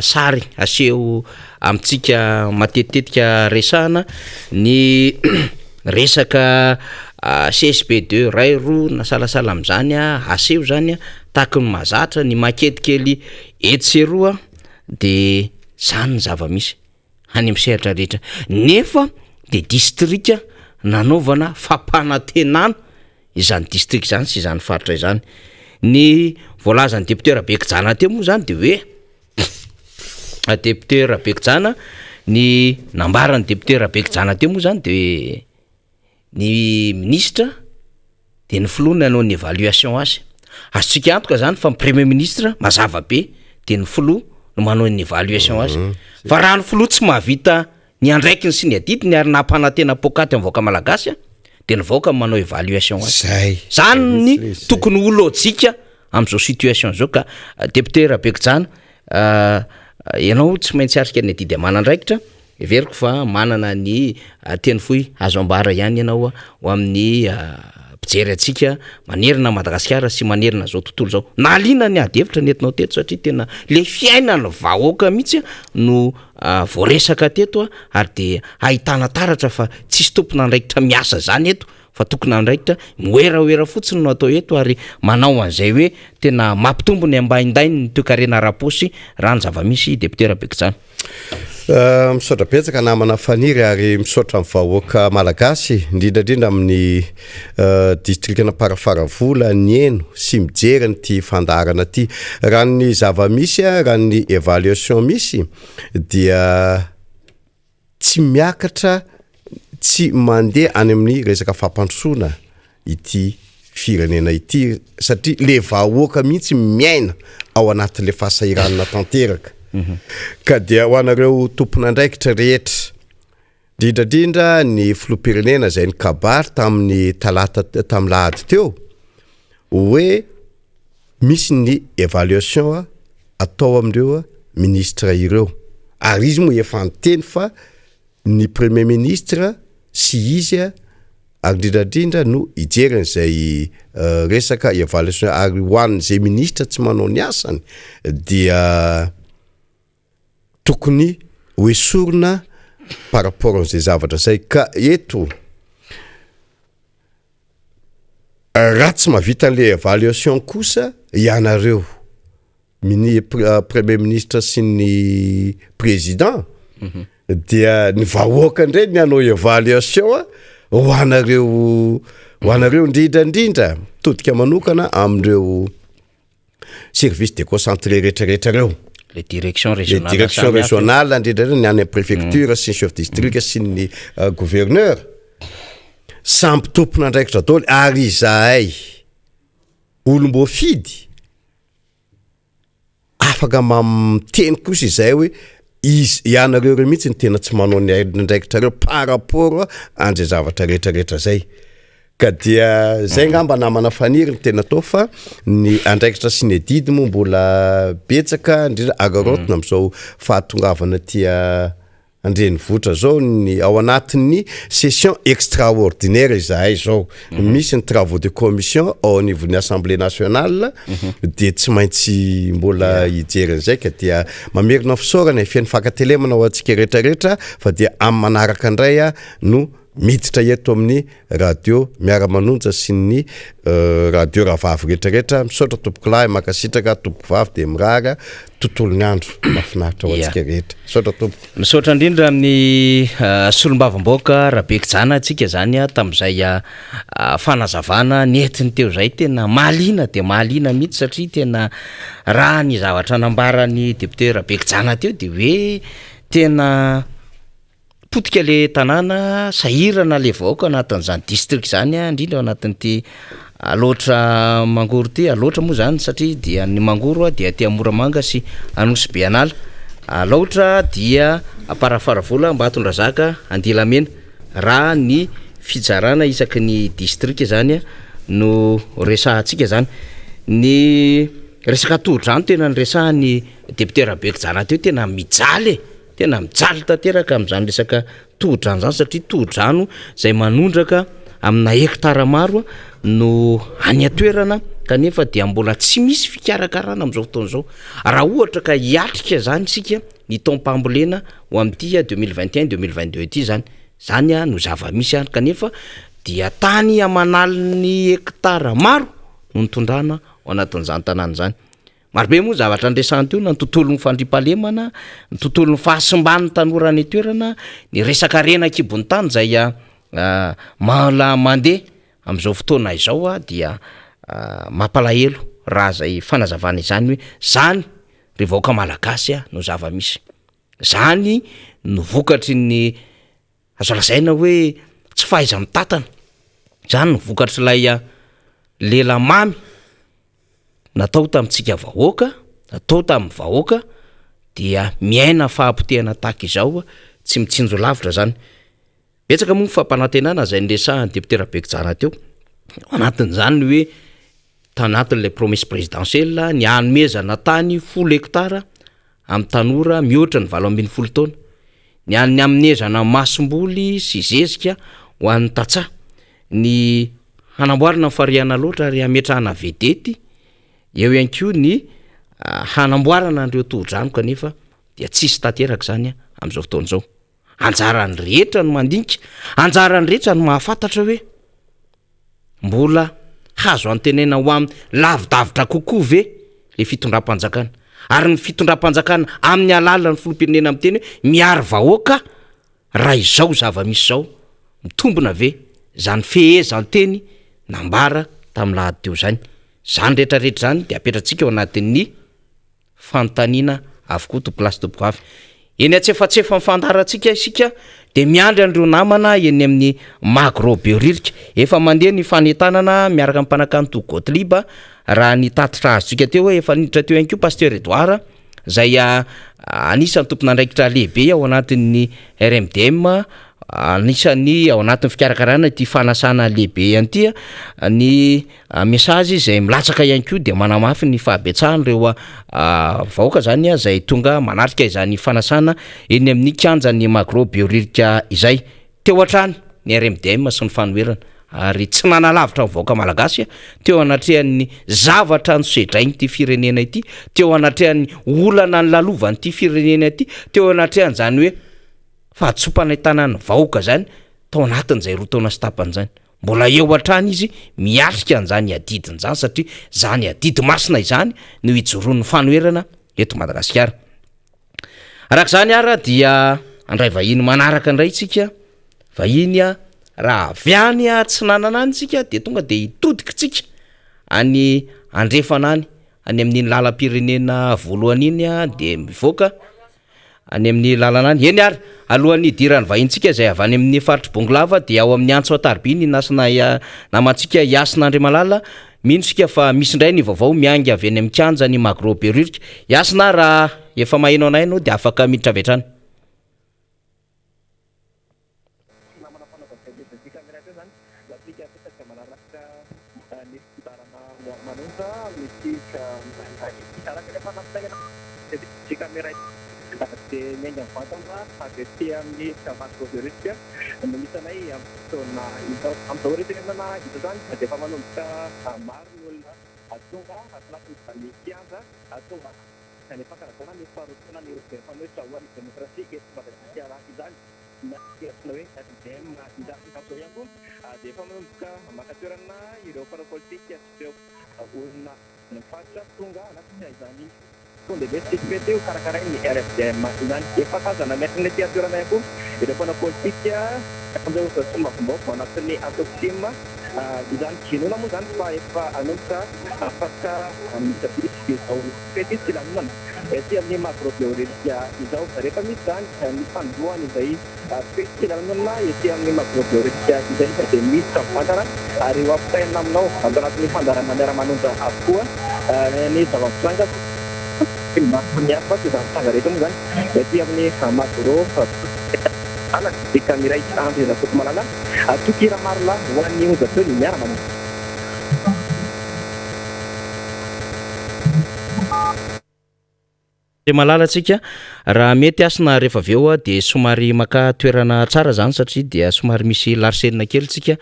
sary aseho amintsika matetitetika resahana ny resaka CSP2 ray roa na salasala am'zany aseho zany tahaky ny mazatra ny maketikely etseroa de zany ny zava-misy any amin'ny sehatra rehetra nefa de distrika nanaovana fampanantenana izany district zany sy izany faritra izany ny voalazany député Rabekijana teo moa zany de hoe député Rabekijana ny nambarany député Rabekijana teo moa zany de ny ministre de ny filoha nanao ny évaluation azy azotsika antoka zany fa premier ministre mazava be de ny filoha no manao ny évaluation azy fa raha ny filoha tsy mahavita ny andraikiny sy ny adidiny ary nampanantena pokaty amin'ny vahoaka malagasy de ny vahoaka manao évaluation azy zany ny tokony ho lojika am'izao situation zao ka député Rabekijana ianao tsy maintsy arika ny adidy amanandraikitra everiko fa manana ny teny fohy azo ambara ihany ianao ho amin'ny pijery atsika manerina Madagasikara sy manerina zao tontolo zao na alina ny adevitra nentinao teto satria tena le fiaina ny vahoaka mihitsy no voaresaka teto ary de ahitana taratra fa tsisy tompona andraikitra miasa zany eto fa tokony andraikitra moeraoera fotsiny no atao eto ary manao an'izay hoe tena mampitombo ny ambaindainy ny toekarena raposy raha ny zava-misy député Rabekijana misaotra betsaka namana faniry ary misaotra amin'ny vahoaka malagasy indrindrandrindra amin'ny distrikna parafaravola ny eno sy mijery nyty fandarana ty raha ny zava-misy raha ny évaluation misy dia tsy miakatra tsy mandeha any amin'ny resaka fampandrosoana ity firenena ity satria le vahoaka mihitsy miaina ao anatin'le fahasahiranana tanteraka ka dia ho anareo tompon'andraikitra rehetra indrindrandrindra ny filoha-pirenena zay ny kabary tamin'ny talata tamin'ny lahady teo hoe misy ny évaluation atao amindreo ministre ireo ary izy moa efa anteny fa ny premier ministre sy izy ary indrindrandrindra no ijeren'izay resaka évaluation ary hoan'izay ministre tsy manao ny asany dia tokony hoesorina par rapport an'izay zavatra zay ka eto raha tsy mahavita an'le évaluation kosa ianareo premier ministre sy ny président dia ny vahoaka indray ny anao évaluation ho anareo indrindrandrindra todika manokana amindreo service déconcentré rehetrarehetra reo les directions régionales indrindrandrindra ny any préfecture sy ny chef district sy ny gouverneur samby tompona andraikitra daoly ary izahay olombo fidy afaka mamiteny kosa izay hoe izy ianareo reo mihitsy ny tena tsy manao ny andraikitra reo par rapport an'izay zavatra rehetrarehetra zay ka dia zay ngamba namana faniry ny tena tao fa ny andraikitra sy ny adidy moa mbola betsaka indrindra agarotona am'izao fahatongavana tia andrenivohitra zao ny ao anatin'ny session extraordinaire izahay zao misy ny travaux de commission ao anivon'ny assemblée nationale de tsy maintsy mbola hijeren'izay ka dia mamerina fisaorana fian'ny fakatelemana ho antsika rehetrarehetra fa dia amin'ny manaraka indray no miditra eto amin'ny radio miara-manonja sy ny radio Rahavavy rehetrarehetra misaotra tompoko lahy makasitraka tompoko vavy de mirahara tontolo ny andro mafinaritra ho antsika rehetra misaotra tompoko misaotra indrindra amin'ny solombavam-boaka Rabekijana antsika zany tamin'izay fanazavana netiny teo zay tena mahaliana de mahaliana mihitsy satria tena raha ny zavatra nambarany député Rabekijana teo de hoe tena potika le tanàna sahirana le vahoaka anatin'izany district zany indrindra anatin'ity aloatra Mangoro ty aloatra moa zany satria dia ny Mangoro dia ty Moramanga sy Anosy Beanala aloatra dia Parafaravola Ambatondrazaka Andilamena raha ny fizarana isaky ny district zany no resahantsika zany ny resaka tohodrano tena ny resahan'ny député Rabekijana teo tena mijaly tena mijaly tanteraka amin'izany resaka tohodrano zany satria tohodrano zay manondraka amina hektara maro no any atoerana kanefa dia mbola tsy misy fikarakarana amin'izao fotoan'izao raha ohatra ka hiatrika zany sika ny taom-pambolena ho amin'ity 2021-2022 ity zany no zava-misy any kanefa dia tany amanaliny hektara maro no nitondrana ao anatin'izany tanàna zany marobe moa zavatra andresahany teo na ny tontolon'ny fandriampahalemana ny tontolon'ny fahasimban'ny tanora ny toerana ny resaka rena kibony tany zay mala mandeha amin'izao fotoana izao dia mampalahelo raha zay fanazavana izany hoe zany revoaka malagasy no zava-misy zany no vokatry ny azo lazaina hoe tsy fahaiza mitatana zany no vokatry lay lela mamy natao tamintsika vahoaka natao tamin'ny vahoaka dia miaina fahampotehana tahaka izao tsy mitsinjo lavitra zany betsaka moa fampanantenana zay nresahan'ny député Rabekijana teo anatin'izany hoe tanatin'ilay promesse présidentielle ny hanomezana tany 10 hektara amin'ny tanora mihoatra ny 20 taona ny hanomezana masom-boly sy zezika ho an'ny tatsaha ny hanamboarana fariana loatra ary hametrahana vedety eo ihany koa ny hanamboarana an'ireo tohodrano kanefa dia tsisy tanteraka zany amin'izao fotoan'izao anjarany rehetra no mandinika anjarany rehetra no mahafantatra hoe mbola hazo antenena ho amin'ny lavidavitra kokoa ve le fitondram-panjakana ary ny fitondram-panjakana amin'ny alalan'ny filoham-pirenena amin'ny teny hoe miary vahoaka raha izao zava-misy zao mitombona ve zany fehezan-teny nambara tamin'ny lahady teo zany rehetrarehetra zany de apetratsika ao anatin'ny fanontaniana avokoa tompolasy tompoko avy eny atsefatsefa mifandarantsika isika de miandry an'ireo namana eny amin'ny magro beoririka efa mandeha ny fanentanana miaraka amin'ny mpanakanto Gottlieb raha ny tatitra azotsika teo efa niditra teo ihany koa pasteur Edouard zay anisan'ny tompon'andraikitra lehibe ao anatin'ny RMDM anisan'ny ao anatin'ny fikarakarana ity fanasana lehibe anty ny message zay milatsaka ihany koa de manamafy ny fahabetsahany vahoaka zany zay tonga manarika izany fanasana eny amin'ny kianjan'ny magro beoririka izay teo atrany ny RMDM sy ny fanoherana ary tsy nanalavitra ny vahoaka malagasy teo anatrehan'ny zavatra nosedrainy ty firenena ity teo anatrehan'ny olana ny lalovany ty firenena ity teo anatrehany zany hoe fahatsopana tanàna vahoaka zany tao anatin'izay roa taona sy tapany zany mbola eo atrany izy miatrika an'izany adidiny zany satria zany adidy masina izany no ijoroan'ny fanoherana eto Madagasikara arak'izany ara dia andray vahiny manaraka indray tsika vahiny raha aviany tsy nananany tsika de tonga de hitodika tsika any andrefana any amin'iny lalam-pirenena voalohany iny de mivoaka any amin'ny lalana any eny ary alohan'ny idirany vahintsika zay avy any amin'ny faritry Bonglava dia ao amin'ny antso atarby ny nasina namantsika Iasina Andriamalala minosika fa misy indray ny vaovao miangy avy any amin'ny kianja ny magro beoririka Iasina raha efa maheno anay anao de afaka miditra avy hatrany de miainga vatana avy amin'ny magro beoririka no misy anay amin'ny fotoana amin'izao retenenana ito zany de efa manomboka maro ny olona tonga atanatin'izany kianja tonga kanefa karazana ny faharotsona ny fanohitra ho an'ny demokrasia eto Madagasikara izany hoe RDM izafikatao ihany koa dia efa manomboka maka toerana ireo mpanao politika sy ireo olona faritra tonga anaty izany tonga dia tsy teo karakarainy RFDM izany efa tazana miatrany ty toerana ihany koa ireo mpanao politika amizao sombafombaoko anatin'ny ASOCSIM izany jinona moa zany fa efa anomboka afaka mitabisy izao fety tsy lanonana ty amin'ny macrobiorelika izao rehefa misy zany ny fandoany izay fety tsy lanonana ety amin'ny macrobiorelika izay dia misy fantara ary eo ampitainina aminao ato anatin'ny fandarana miara-manonja avokoa ny zava-pisanga miafa tsy zava-pisanga rehetra moa zany ety amin'ny macro di kamiray andro izafoko malala tokira marla ho an'ny onjateo ny miara-manonja malala atsika raha mety asina rehefa avy eo dia somary maka toerana tsara zany satria dia somary misy larsenina kely tsika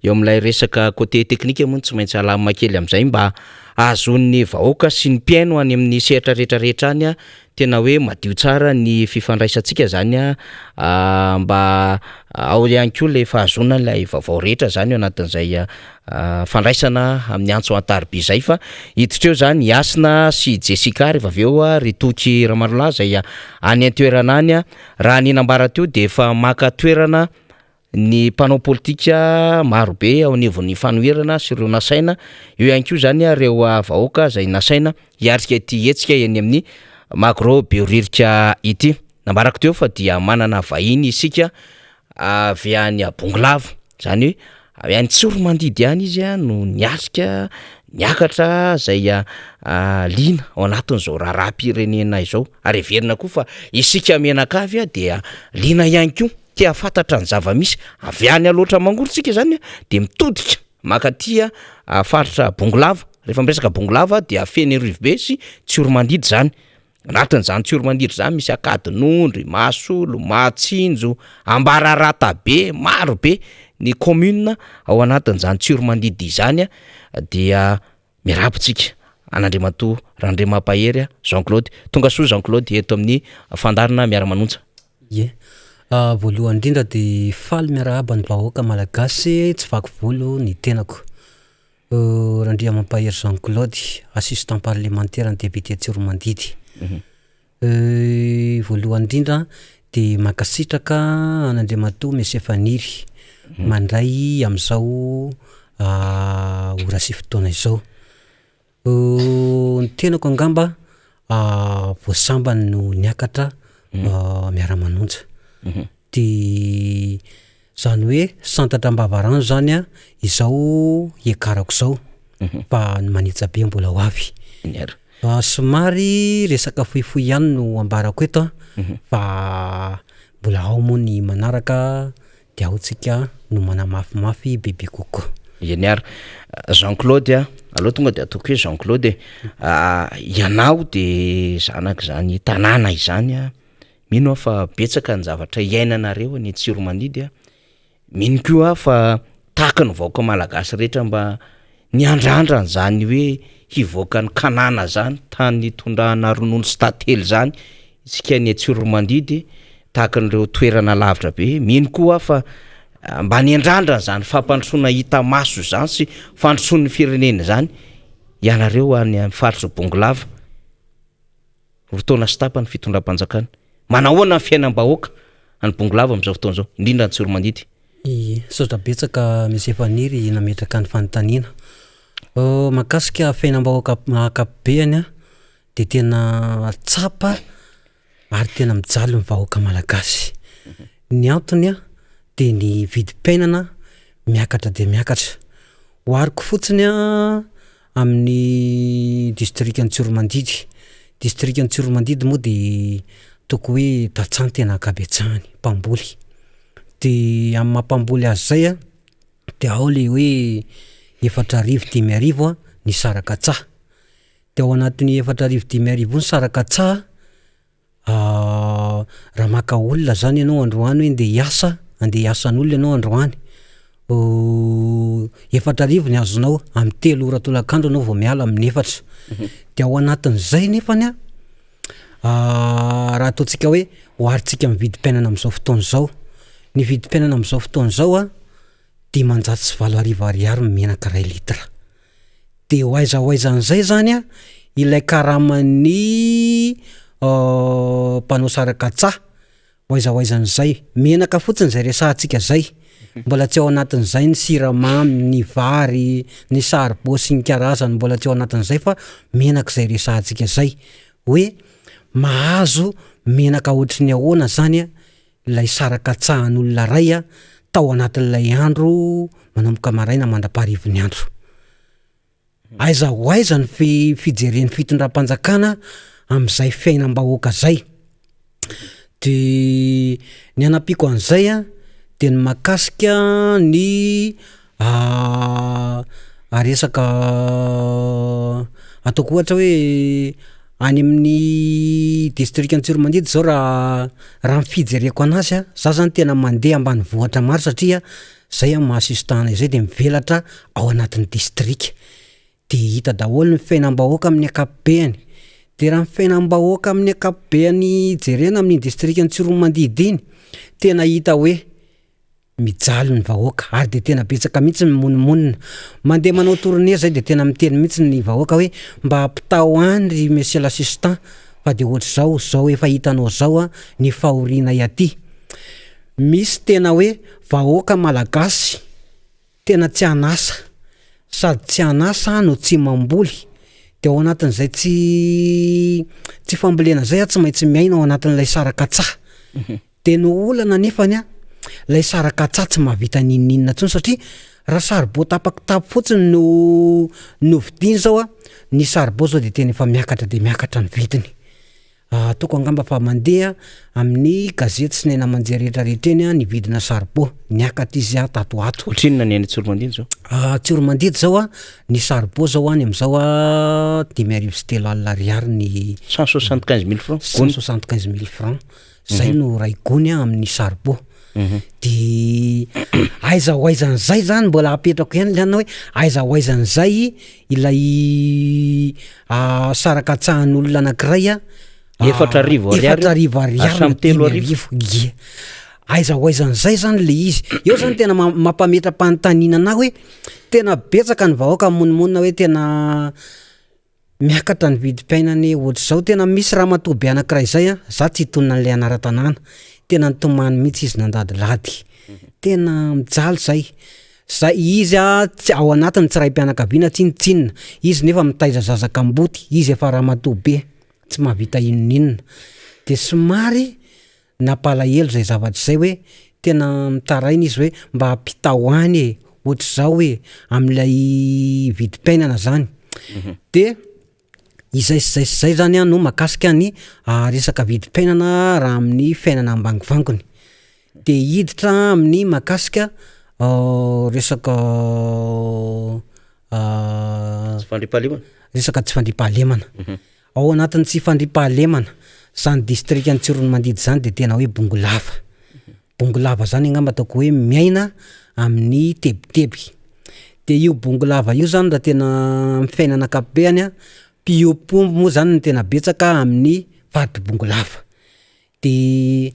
eo amin'ilay resaka côté teknika moa tsy maintsy alamina kely amin'izay mba ahazon'ny vahoaka sy ny mpiaino any amin'ny sehatra rehetrarehetra any tena hoe madio tsara ny fifandraisantsika zany mba ao ihany koa le fahazona ilay vaovao rehetra zany eo anatin'izay fandraisana amin'ny antso antarby zay fa hiditra eo zany Yasina sy Jessica rehefa avy eo ry Toky Ramalona zay any an-toerana any raha ninambara teo dia efa maka toerana ny mpanao politika marobe ao anivon'ny fanoherana sy ireo nasaina eo ihany koa zany ireo vahoaka zay nasaina hiarika ity hetsika eny amin'ny macrobiorelika ity nambarako teo fa dia manana vahiny isika avy any Bongolava zany hoe any Tsoromandidy any izy no niasika niakatra zay lina ao anatin'izao raharaham-pirenena izao ary heverina koa fa isika menakavy dia lina ihany koa tia fantatra ny zava-misy avy any aloatra mangorotsika zany dia mitodika makatia faritra Bongolava rehefa miresaka Bongolava dia feny Rivobe sy Tsoromandidy zany anatin'izany Tsoromandidy zany misy Akadinondry, Mahasolo, Mahatsinjo, Ambararatabe, marobe ny commune ao anatin'izany Tsoromandidy izany dia miarapitsika an'Andriamatoa Randriamampahery Jean-Claude tonga soa Jean-Claude eto amin'ny fandarana miara-manonja. Voalohany indrindra dia faly miarahaba ny vahoaka malagasy tsy vaky volo ny tenako Randriamampahery Jean-Claude assistant parlementaire ny député Tsoromandidy. Voalohany indrindra dia mankasitraka an'Andriamatoa Monsieur Faniry mandray amin'izao ora sy fotoana izao ny tenako angamba voasambany no niakatra miara-manonja dia zany hoe santatra mbavarano zany izao ekarako zao fa ny manitsabe mbola ho avy somary resaka fohifohy ihany no ambarako eto fa mbola ao moa ny manaraka dia aotsika no manamafimafy bebe kokoa. Ianiara Jean-Claude aloha tonga dia ataoko hoe Jean-Claude ianao dia zanaka zany tanàna izany mino fa betsaka ny zavatra iainanareo ny Tsoromandidy mino koa fa tahaka ny vahoaka malagasy rehetra mba niandrandra zany hoe hivoaka ny kanana zany tany tondrahana ronono sy tantely zany isika ny Tsoromandidy tahaka n'ireo toerana lavitra be mino koa fa mba niandrandra zany fampandrosoana hita maso zany sy fandrosoan'ny firenena zany ianareo any faritra Bongolava fotoana sy tapany fitondram-panjakana manahoana ny fiainam-bahoaka any Bongolava amin'izao fotoana izao indrindra ny Tsoromandidy. Saotra betsaka Monsieur Faniry nametraka ny fanontaniana makasika fiainam-bahoaka ankapobeny dia tena tsapa ary tena mijaly ny vahoaka malagasy ny antony dia ny vidim-piainana miakatra dia miakatra hoariko fotsiny amin'ny distrikany Tsoromandidy distrikany Tsoromandidy moa dia toko hoe Tatsany tena ankabetsahany mpamboly dia amin'ny mampamboly azy zay dia ao le hoe 4,500 ny saraka tsaha dia ao anatin'ny 4,500 ny saraka tsaha raha maka olona zany ianao androany hoe andeha hiasan'olona ianao androany 4,000 ny azonao amin'ny 3 ora tolakandro anao vao miala amin'ny 4 dia ao anatin'izay nefany raha ataontsika hoe hoaritsika amin'ny vidim-piainana amin'izao fotoana izao ny vidim-piainana amin'izao fotoana zao a 500 sy 7 ariary menaka 1 litra. De hoaizahoaizan'izay zany a ilay karaman'ny mpanao sarakatsaha hoaizahoaizan'izay menaka fotsiny zay resahantsika zay, mbola tsy ao anatin'izay ny siramamy, ny vary, ny saribô sy ny karazany, mbola tsy ao anatin'izay fa menaka zay resahantsika zay hoe mahazo menaka ohatry ny ahoana zany a ilay sarakatsahan'olona ray a tao anatin'ilay andro manomboka maraina mandra-paharivon'ny andro. Aiza ho aiza ny fijeren'ny fitondram-panjakana amin'izay fiainam-bahoaka zay. De ny anapiko an'izay a de ny makasika ny resaka ataoko ohatra hoe any amin'ny district Antsiromandidy zao raha fijereko anazy a, za zany tena mandeha ambany vohatra maro satria zay a mahasistana izay de mivelatra ao anatin'ny district. De hita daholo ny fiainam-bahoaka amin'ny akapobeany. De raha ny fiainam-bahoaka amin'ny akapobeany jerena amin'ny district Antsiromandidy iny tena hita hoe mijaly ny vahoaka ary de tena betsaka mihitsy mimonimmonina. Mandeha manao tournée zay de tena miteny mihitsy ny vahoaka hoe mba ampitao any ry monsieur l'assistant fa de ohatr' zao efa hitanao zao a ny fahoriana yaty. Misy tena hoe vahoaka malagasy tena tsy anasa sady tsy anasa no tsy mamboly. De ao anatin'izay tsy fambolena zay a tsy maintsy miaina ao anatin'ilay sarakatsaha. De no olana nefany a lay sarakatsaha tsy mahavita ninninna ntsony satria raha saribô tapakitapo fotsiny no vidiny zao a, ny saribô zao de tena efa miakatra de miakatra ny vidiny. Ataoko angamba fa mandeha amin'ny gazety sy ny namanjea rehetrarehetra eny a ny vidina saribô niakatra izy a tato ato. Ohatrinona ny any Antsiromandidy zao? Antsiromandidy zao a ny saribô zao any am'izao a 5,3 ariary ny 175,000 francs. 175,000 francs. Zay no ray gony a amin'ny saribô. De aiza ho aizan'izay zany mbola apetrako ihany lana hoe aiza ho aizan'izay ilay sarakatsahan'olona anankiray a 4,000 ariary. Ie. Aiza ho aizan'izay zany le izy. Eo zany tena mampametra-panontaniana anahy hoe tena betsaka ny vahoaka monimonina hoe tena miakatra ny vidim-piainany ohatr'izao. Tena misy raha matoby anankiray zay a, za tsy hitonona an'ilay anara-tanàna. Tena nitomany mihitsy izy nandadilady. Tena mijaly zay. Izy a tsy ao anatiny tsy raim-pianakaviana tsinotsinona. Izy nefa mitaiza zazakamboty, izy efa raha matobe, tsy mahavita inonninona. De somary napalahelo zay zavatra zay hoe tena mitaraina izy hoe mba hampitao any ohatr'izao hoe amin'ilay vidim-piainana zany. De izay zany a no makasika ny resaka vidim-piainana raha amin'ny fiainana ambangivangony. De hiditra amin'ny makasika resaka resaka tsy fandriampahalemana. Ao anatin'ny tsy fandriampahalemana zany district Antsiromandidy zany de tena hoe bongolava. Bongolava zany angamba ataoko hoe miaina amin'ny tebiteby. De io bongolava io zany raha tena amin'ny fiainana akapobeany a, mpiompiomby moa zany no tena betsaka amin'ny faritry bongolava. De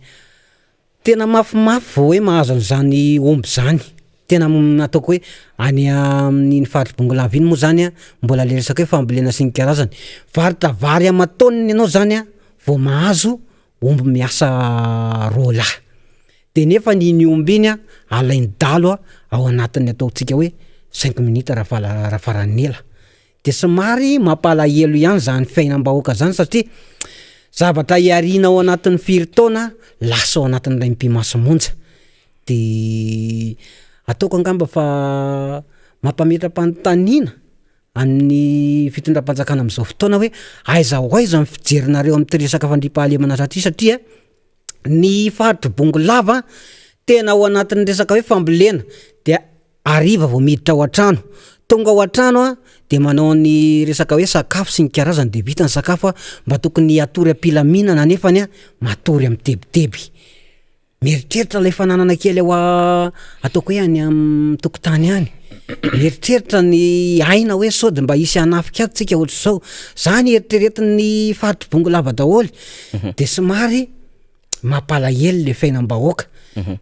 tena mafimafy vao hoe mahazo an'izany omby zany. Tena ataoko hoe any amin'ny faritry bongolava iny moa zany a mbola le resaka hoe fambolena sy ny karazany. Varotra vary aman-taoniny ianao zany a vao mahazo omby miasa rôlahy. De nefa ny omby iny a alainy dalo a ao anatin'ny ataontsika hoe 5 minutes raha farany ela. De somary mampalahelo ihany zany fiainam-bahoaka zany satria zavatra iariana ao anatin'ny firy taona lasa ao anatin'ilay mpimasomonja. De ataoko angamba fa mampametra-panontaniana amin'ny fitondram-panjakana amin'izao fotoana hoe aiza ho aiza ny fijerinareo amin'ny resaka fandriampahalemana satria ny faritry bongolava tena ao anatin'ny resaka hoe fambolena de ariva vao miditra ao an-trano. Tonga ao an-trano a de manao ny resaka hoe sakafo sy ny karazany de vita ny sakafo a mba tokony atory am-pilaminana nefany a matory amin'ny tebiteby. Mieritreritra ilay fananana kely ataoko hoe any amin'ny tokotany any. Mieritreritra ny aina hoe sao de mba hisy hanafika atsika ohatr'izao. Zany eritreretin'ny faritry bongolava daholo. De somary mampalahelo le fiainam-bahoaka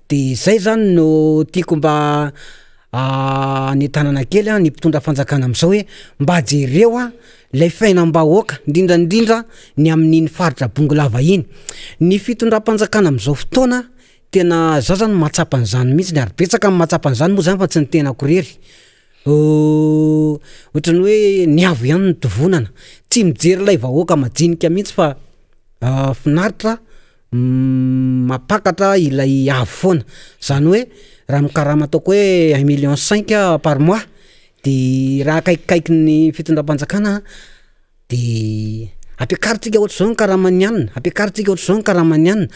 de zay zany no tiako mba ny tanàna kely a ny mpitondra fanjakana am'izao hoe mba jereo a lay fiainam-bahoaka indrindrandrindra ny amin'iny faritra Bongolava iny ny fitondram-panjakana am'izao fotoana tena za zany mahatsapa an'izany mihitsy ary betsaka amin'ny mahatsapa an'izany moa zany fa tsy ny tena korery ohatrany hoe ny avo ihany ny tovonana tsy mijery lay vahoaka majinika mihitsy fa finaritra mapakatra ilay avo foana zany hoe raha mikarama ataoko hoe 1,5 million par mois de raha akaikikaiky ny fitondram-panjakana de ampiakaritsika ohatr' zao ny karamany anina ampiakaritsika ohatr' zao ny karamany anina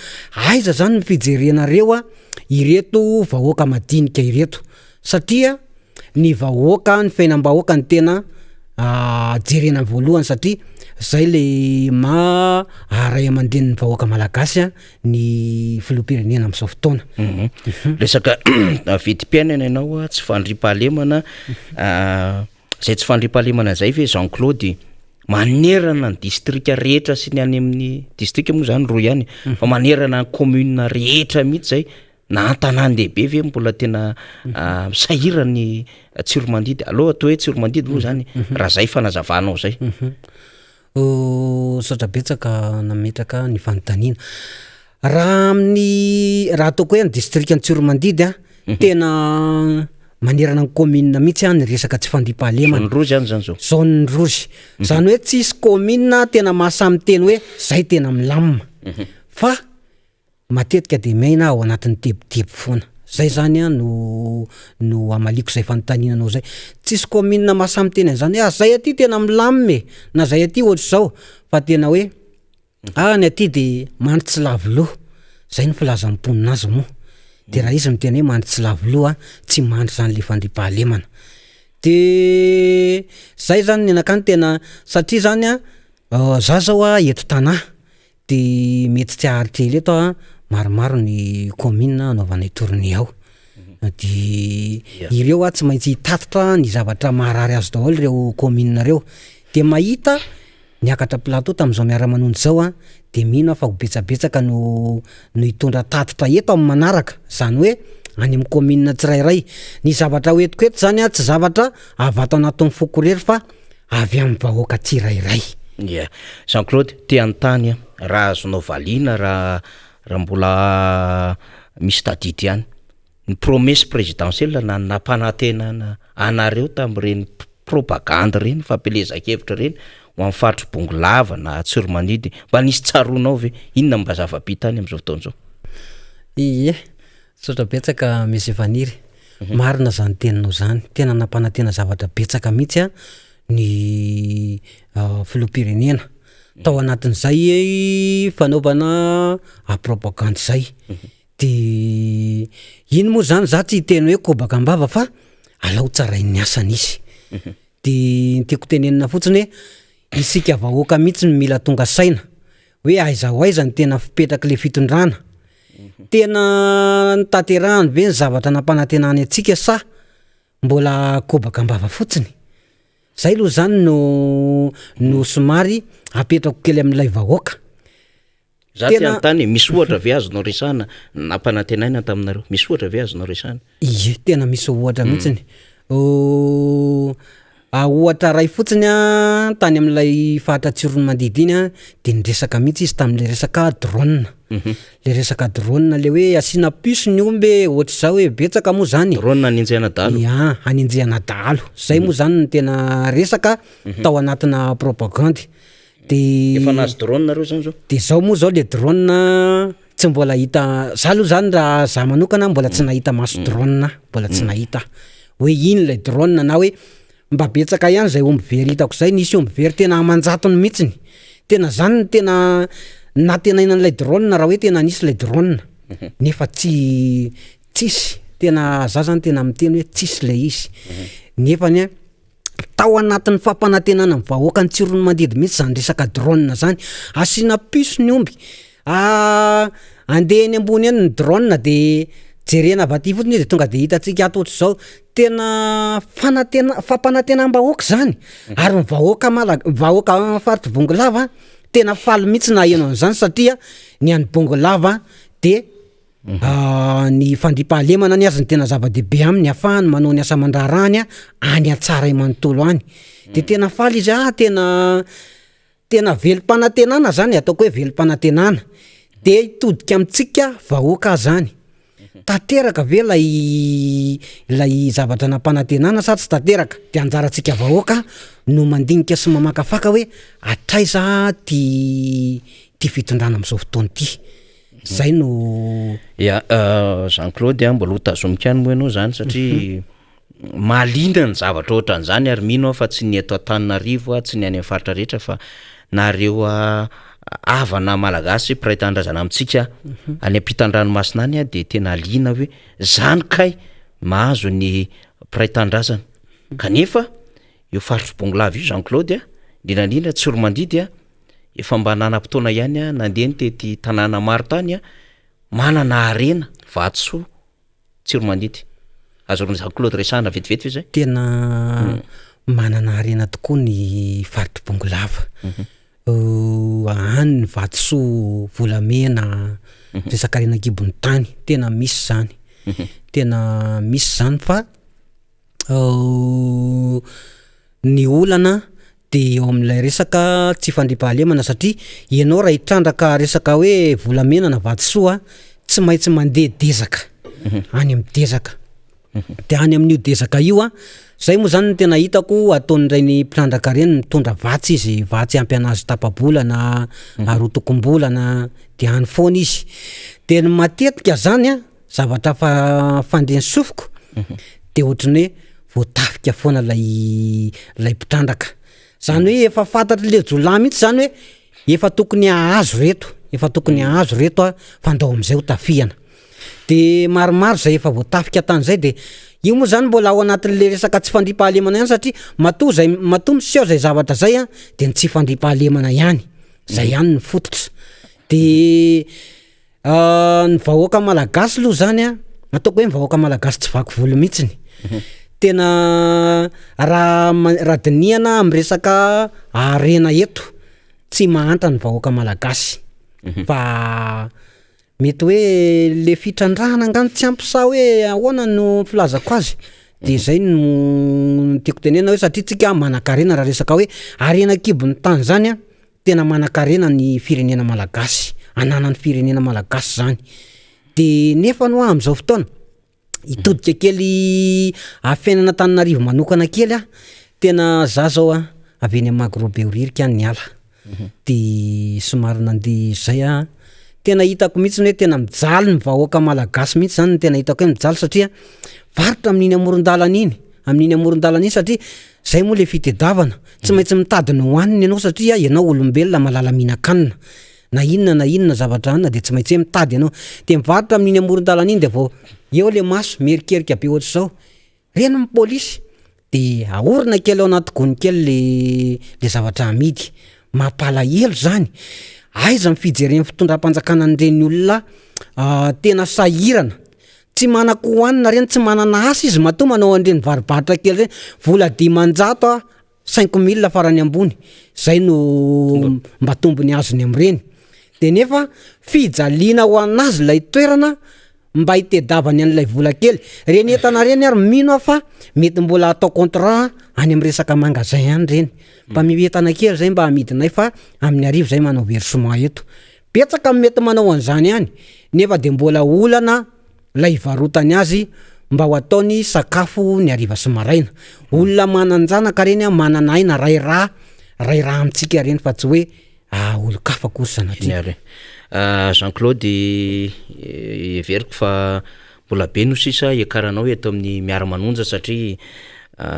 aiza zany ny fijerenareo a ireto vahoaka madinika ireto satria ny vahoaka ny fiainam-bahoaka ny tena jerena voalohany satria zay le aray aman-dreniny vahoaka malagasy a ny filoham-pirenena am'izao fotoana resaka vidim-piainana ianao a tsy fandriam-pahalemana zay tsy fandriam-pahalemana zay ve Jean-Claude manerana ny distrika rehetra sy ny any amin'ny distrika moa zany roa ihany fa manerana ny commune rehetra mihitsy zay na an-tanàny lehibe ve mbola tena sahirany Tsiromandidy aloha atao hoe Tsiromandidy moa zany raha zay fanazavanao zay satra betsaka nametraka ny fanontaniana raha amin'ny raha ataoko hoe ny distrika ny Tsiromandidy a tena manerana ny commune mihitsy a ny resaka tsy fandriam-pahalemana zone rozy zany zao zone rozy zany hoe tsisy commune tena mahasamy teny hoe zay tena milamina fa matetika de maina ao anatin'ny tebotebo foana zay zany a no amaliko zay fanontaniananao zay tsisy commune mahasamy teny an'izany hoe zay aty tena milamime na zay aty ohatr' zao fa tena hoe ny aty de manitsy lavoloha zay ny filazam-ponina azy moa de raha izy miteny hoe manitsy lavoloha tsy mandry zany le fandriam-pahalemana de zay zany ny anakany tena satria zany a za zao a eto tanà de mety tsy aharitra ela eto a maromaro ny commune anaovana tournée ao de ireo a tsy maintsy hitatitra ny zavatra maharary azo daholo reo commune reo de mahita niakatra plateau tam'izao miara-manonjy zao a de mino fa ho betsabetsaka no hitondra tatitra eto amin'ny manaraka zany hoe any amin'ny commune tsirairay ny zavatra hoetiko eto zany a tsy zavatra avy ato anatin'ny fokorery fa avy amin'ny vahoaka tsirairay Jean-Claude te an-tany a raha azonao valiana raha mbola misy tadidy ihany ny promesse présidentielle na nampanantenana anareo tamin'ireny propagande reny fampelezan-kevitra reny ho amin'ny faritra Bongolava na Tsiromandidy mba nisy tsaronao ve inona mba zava-bita any am'izao fotoana zao sotra betsaka misy efaniry marina zany teninao zany tena nampanantena zavatra betsaka mihitsy a ny filoham-pirenena tao anatin'izay fanaovana propagande zay de iny moa zany za tsy hiteny hoe kobakambava fa alao tsarain'ny asany izy de tiako tenenina fotsiny hoe isika vahoaka mihitsy no mila tonga saina hoe aiza ho aiza ny tena fipetraka le fitondrana tena nitaterahany ve ny zavatra nampanantenany atsika sa mbola kobakambava fotsiny zay aloha zany no somary apetrako kely amin'ilay vahoaka za ty an-tany misy ohatra ve azonao resana nampanantenaina taminareo misy ohatra ve azonao resana tena misy ohatra mihitsiny ohatra ray fotsiny a tany amin'ilay fahatra Tsiromandidy iny a de niresaka mihitsy izy tamin'le resaka drone le resaka drone le hoe asiana puce ny omby ohatra zao hoe betsaka moa zany drone aninjehana dalo anenjehana dalo zay moa zany ny tena resaka tao anatina propagande de efa nazy drone nareo zany zao de zao moa zao le drone tsy mbola hita za aloha zany raha za manokana mbola tsy nahita maso drone mbola tsy nahita hoe iny le drone na hoe mba betsaka ihany zay omby very hitako zay nisy omby very tena amanjatony mihitsiny tena zany ny tena natenaina n'ilay drone raha hoe tena nisy lay drone nefa tsisy tena za zany tena miteny hoe tsisy lay izy nefany tao anatin'ny fampanantenana amin'ny vahoaka ny Tsiromandidy mihitsy zany resaka drone zany asiana puce ny omby andeha eny ambony eny ny drone de jerena avy aty fotsiny de tonga de hitatsika ato ohatr' zao tena fampanantenam-bahoaka zany ary vahoaka faritra Bongolava tena faly mihitsy na ianao an'izany satria ny any bongo lava de ny fandripahalemana ny azony tena zava-dehibe aminy ahafahany manao ny asa mandrarany any an-tsara manontolo any de tena faly izy tena velom-panantenana zany ataoko hoe velom-panantenana de hitodika amitsika vahoaka zany tanteraka ve lay zavatra nampanantenana sa tsy tanteraka de anjaratsika vahoaka no mandinika sy mamakafaka hoe atraiza ty fitondrana am'izao fotoana ty zay no Jean-Claude mbola ho tazomika any moa ianao zany satria malinda ny zavatra ohatra an'izany ary mino fa tsy ny eto Antananarivo tsy ny any amin'ny faritra rehetra fa nareo avana malagasy mpiray tandrazana amitsika any ampitan-dranomasina any de tena liana hoe zany kay mahazo ny mpiray tandrazana kanefa io faritry Bongolava io Jean-Claude indrindrandrindra Tsormandidy efa mba nanam-potoana ihany nandeha ny tety tanàna maro tany manana arena Vatsoa Tsormandidy azo Jean-Claude resahana vetivety zay tena manana arena tokoa ny faritry Bongolava any Vatsoa Volamena resaka arena gibony tany tena misy zany fa ny olana de eo amin'ilay resaka tsy fandripahalemana satria ianao raha hitrandraka resaka hoe Volamena na Vatsoa tsy maintsy mandeha dezaka any amin'ny dezaka de any amin'io dezaka io zay moa zany no tena hitako ataon'indray ny mpitrandraka reny mitondra vatsy izy vatsy ampy anazy tapabolana arotokom-bolana de any foana izy de ny matetika zany zavatra fandeny sofiko de ohatrany hoe voatafika foana lay mpitrandraka zany hoe efa fantatry le jolay mihitsy zany hoe efa tokony ahazo reto fandao am'izay ho tafihana de maromaro zay efa voatafika tan'izay de io moa zany mbola ao anatin'le resaka tsy fandripahalemana ihany satria matoa miseho zay zavatra zay de ny tsy fandripahalemana ihany zay ihany ny fototra de ny vahoaka malagasy aloha zany ataoko hoe vahoaka malagasy tsy vaky volo mihitsiny tena raha dinihana amin'ny resaka arena eto tsy mahanta ny vahoaka malagasy fa mety hoe le fitrandrahana angano tsy ampisa hoe ahoana no filazako azy de zay no tiako tenena hoe satria tsika manan-karena raha resaka hoe arena kibony tany zany tena manan-karena ny firenena malagasy ananan'ny firenena malagasy zany de nefa no am'izao fotoana hitodika kely afiainana Antananarivo manokana kely tena za zao avy eny Magrobeoririka ny ala de somary nandeha zay tena hitako mihitsy hoe tena mijaly ny vahoaka malagasy mihitsy zany tena hitako hoe mijaly satria varitra amin'iny amoron-dalana iny satria zay moa le fitediavana tsy maintsy mitady ny hoaniny ianao satria ianao olombelona malala mihinan-kanina na inona zavatra anina de tsy maintsy mitady ianao de mivaritra amin'iny amoron-dalana iny de vao eo le maso merikerika be ohatr' zao reny ny polisy de aorina kely ao anaty gony kely le zavatra amidy mampalahelo zany aiza ny fijeren'ny fitondram-panjakana an'ireny olona tena sahirana tsy manako hoanina reny tsy manana asa izy matoa manao an'ireny varibahatra kely reny vola 500 5,000 farany ambony zay no mba tombony azony am'ireny de nefa fijaliana ho anazy lay toerana mba hitedavany an'ilay vola kely reny entana reny ary mino fa mety mbola atao contrat any amin'ny resaka mangazay any reny mba mientana kely zay mba amidinay fa amin'ny arivo zay manao versement eto betsaka mety manao an'izany any nefa de mbola olana lay varotany azy mba ho ataony sakafo ny ariva sy maraina olona mananjanaka reny mananaina ray raha amitsika reny fa tsy hoe olo-kafa kosa sanatria Jean-Claude everiko fa mbola be no sisa ekaranao eto amin'ny miara-manonja satria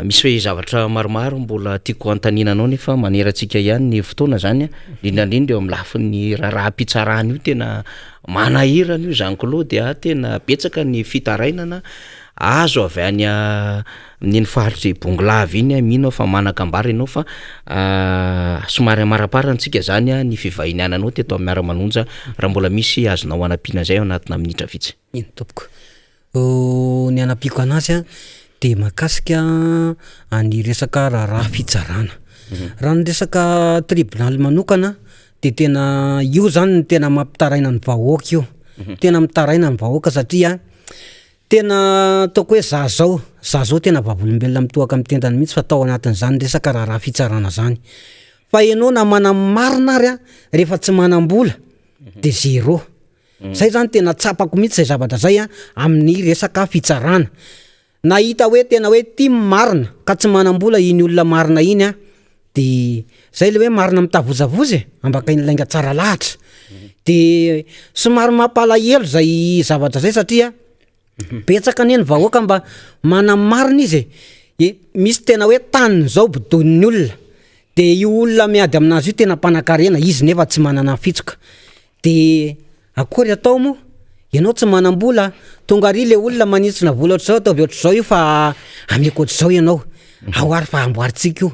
misy hoe zavatra maromaro mbola tiako antaninanao nefa maneratsika ihany ny fotoana zany indrindrandrindra eo amin'ny lafin'ny raha-pitsarahana io tena manahirana io Jean-Claude tena betsaka ny fitarainana azo avy any amin'ny faritry Bongolava iny mino fa manakambara ianao fa somary amaraparantsika zany ny fivahiniananao teto amin'ny miara-manonja raha mbola misy azonao anampiana zay ao anatina minitra vitsy ino tompoko ny anampiako anazy de makasika any resaka raha fitsarana raha ny resaka tribunal manokana de tena io zany ny tena mampitaraina ny vahoaka io tena mitaraina ny vahoaka satria tena ataoko hoe za zao tena vavolombelona mitoaka mitendany mihitsy fa tao anatin'izany resaka raha fitsarana zany fa ianao na manamarina ary a rehefa tsy manam-bola de zéro zay zany tena tsapako mihitsy zay zavatra zay a amin'ny resaka fitsarana nahita hoe tena hoe tia marina ka tsy manam-bola iny olona marina iny a de zay le hoe marina mitavozavozy ambaka iny lainga tsara lahatra de somary mampalahelo zay zavatra zay satria betsaka anie ny vahoaka mba manamarina izy misy tena hoe taniny zao bodon'ny olona de io olona miady aminazy io tena mpanan-karena izy nefa tsy manana fitsoka de akory atao mo ianao tsy manam-bola tonga ary le olona manitsina vola ohatr'izao ataovy ohatr'izao io fa ameko ohatr'izao ianao ahoary fa amboaritsika io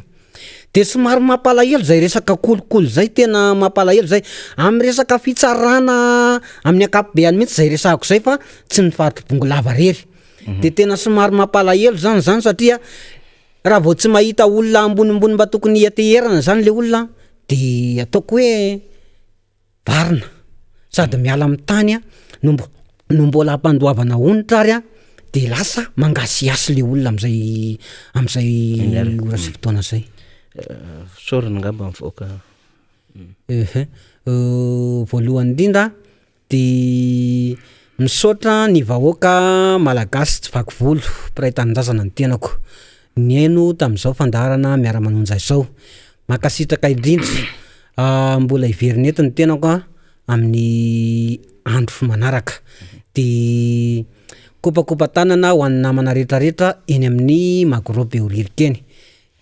de somary mampalahelo zay resaka kolokolo zay tena mampalahelo zay amin'ny resaka fitsarana amin'ny ankapobeny mihitsy zay resahako zay fa tsy nifaritry bongo lava rery de tena somary mampalahelo zany satria raha vao tsy mahita olona ambonimbony mba tokony hiateherana zany le olona de ataoko hoe varina sady miala amin'ny tany a no mbola hampandoavana onitra ary a de lasa mangasiasy le olona am'izay ora sy fotoana zay soriny ngamba mivoaka voalohany indrindra de misaotra ny vahoaka malagasy tsy vaky volo piraitanindrazana ny tenako ny aino tam'izao fandarana miara-manonja izao makasitraka indrindra mbola iveriny eto ny tenako a amin'ny andro fo manaraka de kopakopa-tanana ho an'ny namana rehetrarehetra eny amin'ny magorobe oririkeny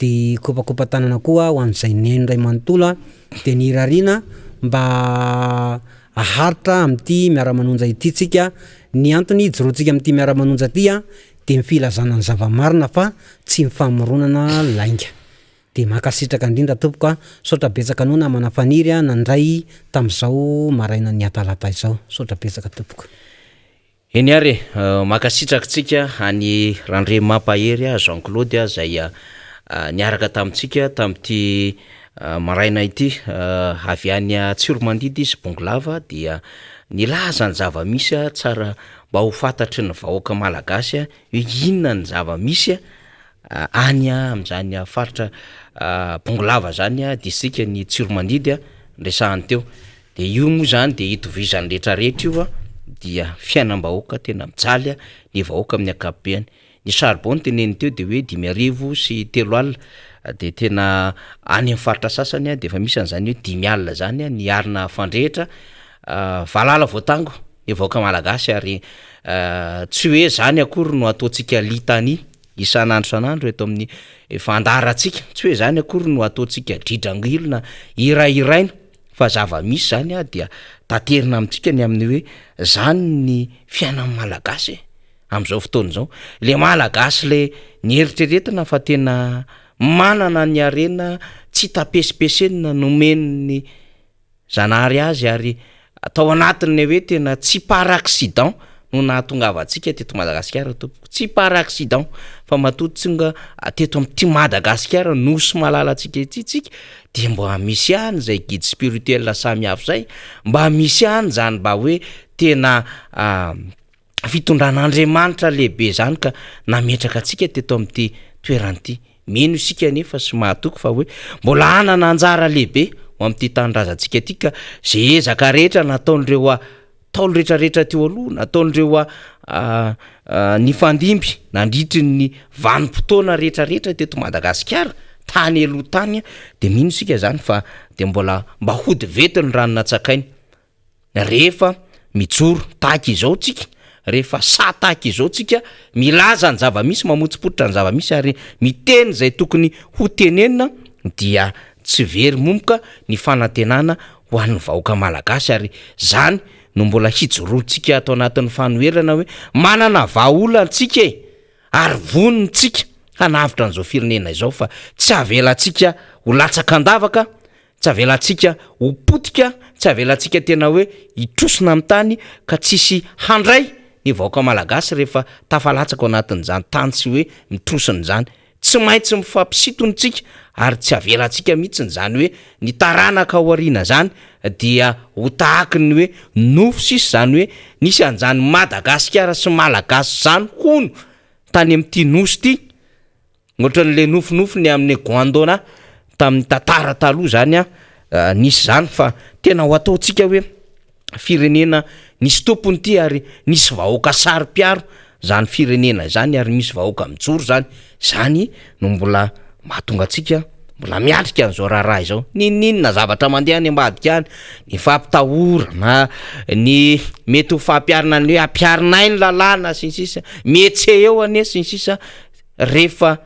de kopakopa-tanana koa ho an'izay neno ray manontolo de ny irariana mba aharitra amin'ity miara-manonja ity tsika ny antony joroantsika amin'ity miara-manonja ty a de mifilazana ny zava-marina fa tsy mifamoronana lainga de makasitraka indrindra tompoka saotra betsaka anao namana faniry a nandray tam'izao maraina ny atalata izao saotra betsaka tompoka eny ary makasitrakytsika any randre mampahery a Jean Claude a zay niaraka tamintsika tamin'ity maraina ity avy any Tsiromandidy sy Bongolava dia nilaza ny zava-misy a tsara mba ho fantatry ny vahoaka malagasy a hoe inona ny zava-misy any am'zany faritra Bongolava zany a distrika ny Tsiromandidy a ndresahany teo de io moa zany de itovizany rehetrarehetra io a dia fiainam-bahoaka tena mijaly ny vahoaka amin'ny ankapobeny ny charbon teneny teo de hoe 5,000 sy 3 alina de tena any amin'ny faritra sasany de efa misy an'izany hoe 5 alina zany ny arina fandrehitra valala voatango ny vahoaka malagasy ary tsy hoe zany akory no ataontsika litany isan'andro eto amin'ny fandarantsika tsy hoe zany akory no ataontsika dridrangilona irairaina fa zava-misy zany dia taterina amintsika ny amin'ny hoe zany ny fiainan'ny malagasy am'izao fotoana zao le malagasy le nieritreretina fa tena manana ny arena tsy tapesipesena nomen'ny zanahary azy ary atao anatin'ny hoe tena tsy par accident no nahatongavantsika teto Madagasikara tompoko tsy par accident fa matoditsynga teto amin'ty Madagasikara nosy malalatsika itsitsika de mba misy any zay guide spirituel samy hafa zay mba misy any zany mba hoe tena fitondran'Andriamanitra lehibe zany ka nametraka atsika teto amin'ty toeran'ity mino isika nefa sy mahatoko fa hoe mbola anana anjara lehibe ho amin'ty tanindrazantsika ty ka zay ezaka rehetra nataon'ireo taolo rehetrarehetra teo aloha nataon'ireo ny fandimby nandritry ny vanim-potoana rehetrarehetra teto Madagasikara tany aloha tany de mino isika zany fa de mbola mba hody vetiny rano natsakainy rehefa mijoro tahaka izao tsika rehefa sa tahaka izao tsika milaza ny zava-misy mamotsipoitra ny zava-misy ary miteny zay tokony ho tenenina dia tsy very momboka ny fanantenana ho an'ny vahoaka malagasy ary zany no mbola hijoroantsika atao anatin'ny fanoherana hoe manana vahaolantsika ary vonintsika hanavitra an'izao firenena izao fa tsy avelantsika ho latsaka andavaka tsy avelantsika ho potika tsy avelantsika tena hoe hitrosona amin'ny tany ka tsisy handray ny vahoaka malagasy rehefa tafalatsaka ao anatin'izany tany sy hoe mitrosony zany tsy maintsy mifampisitonytsika ary tsy avelantsika mihitsy zany hoe ny taranaka ao ariana zany dia ho tahaka ny hoe nofo sisy zany hoe nisy an'izany Madagasikara sy Malagasy zany hono tany amin'ity nosy ity ohatran'le nofonofony amin'ny Gondwana tamin'ny tantara taloha zany nisy zany fa tena ho ataontsika hoe firenena nisy tompony ity ary nisy vahoaka sary-piaro zany firenena zany ary misy vahoaka mijoro zany no mbola mahatonga antsika mbola miatrika an'izao raharaha izao ninina zavatra mandeha any ambadika any ny fampitahorana ny mety ho fampiarina ny hoe ampiarinay ny lalàna sinsisa metse eo ane sinsisa rehefa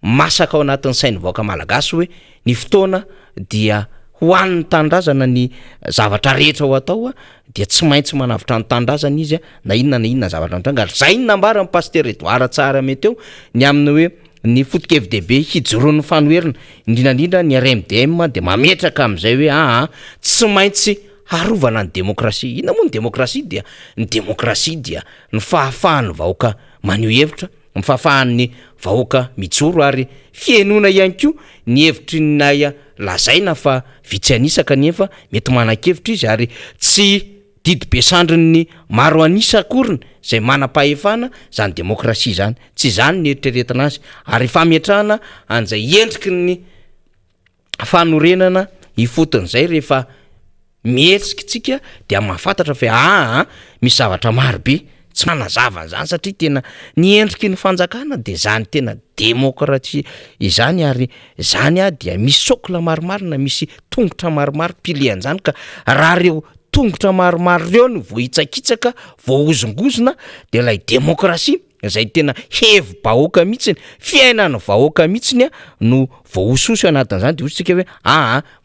masaka ao anatin'ny sainy vahoaka malagasy hoe ny fotoana dia hoan'ny tandrazana ny zavatra rehetra ho atao dia tsy maintsy manavitra ny tandrazana izy na inona zavatra mitranga zay ny nambara ny pasteur Edouard tsara mety eo ny amin'ny hoe ny foto-KFDB hijoroan'ny fanoherina indrindrandrindra ny RMDM de mametraka amin'izay hoe tsy maintsy harovana ny demokrasia ina moa ny demokrasia dia ny demokrasia dia ny fahafahan'ny vahoaka maneho hevitra ny fahafahan'ny vahoaka mijoro ary fiainona ihany koa ny hevitry nay lazaina fa vitsy anisaka nefa mety manan-kevitra izy ary tsy didy be sandriny maro anisa akoriny zay manam-pahefana zany demokrasia zany tsy zany ny eritreretina azy ary fametrahana an'izay endriky ny fanorenana ifotin'izay rehefa mihetsika tsika dia mahafantatra fa misy zavatra marobe tsy manazava zany satria tena ny endriky ny fanjakana de zany tena demokrasia izany ary zany dia misy sokla maromarina misy tongotra maromaro pilian'izany ka raha reo tongotra maromaro reo no vohitsakitsaka voahozongozona de lay demokrasia zay tena hevi-bahoaka mihitsiny fiainana vahoaka mihitsiny no voahososo anatin'izany de ohatsika hoe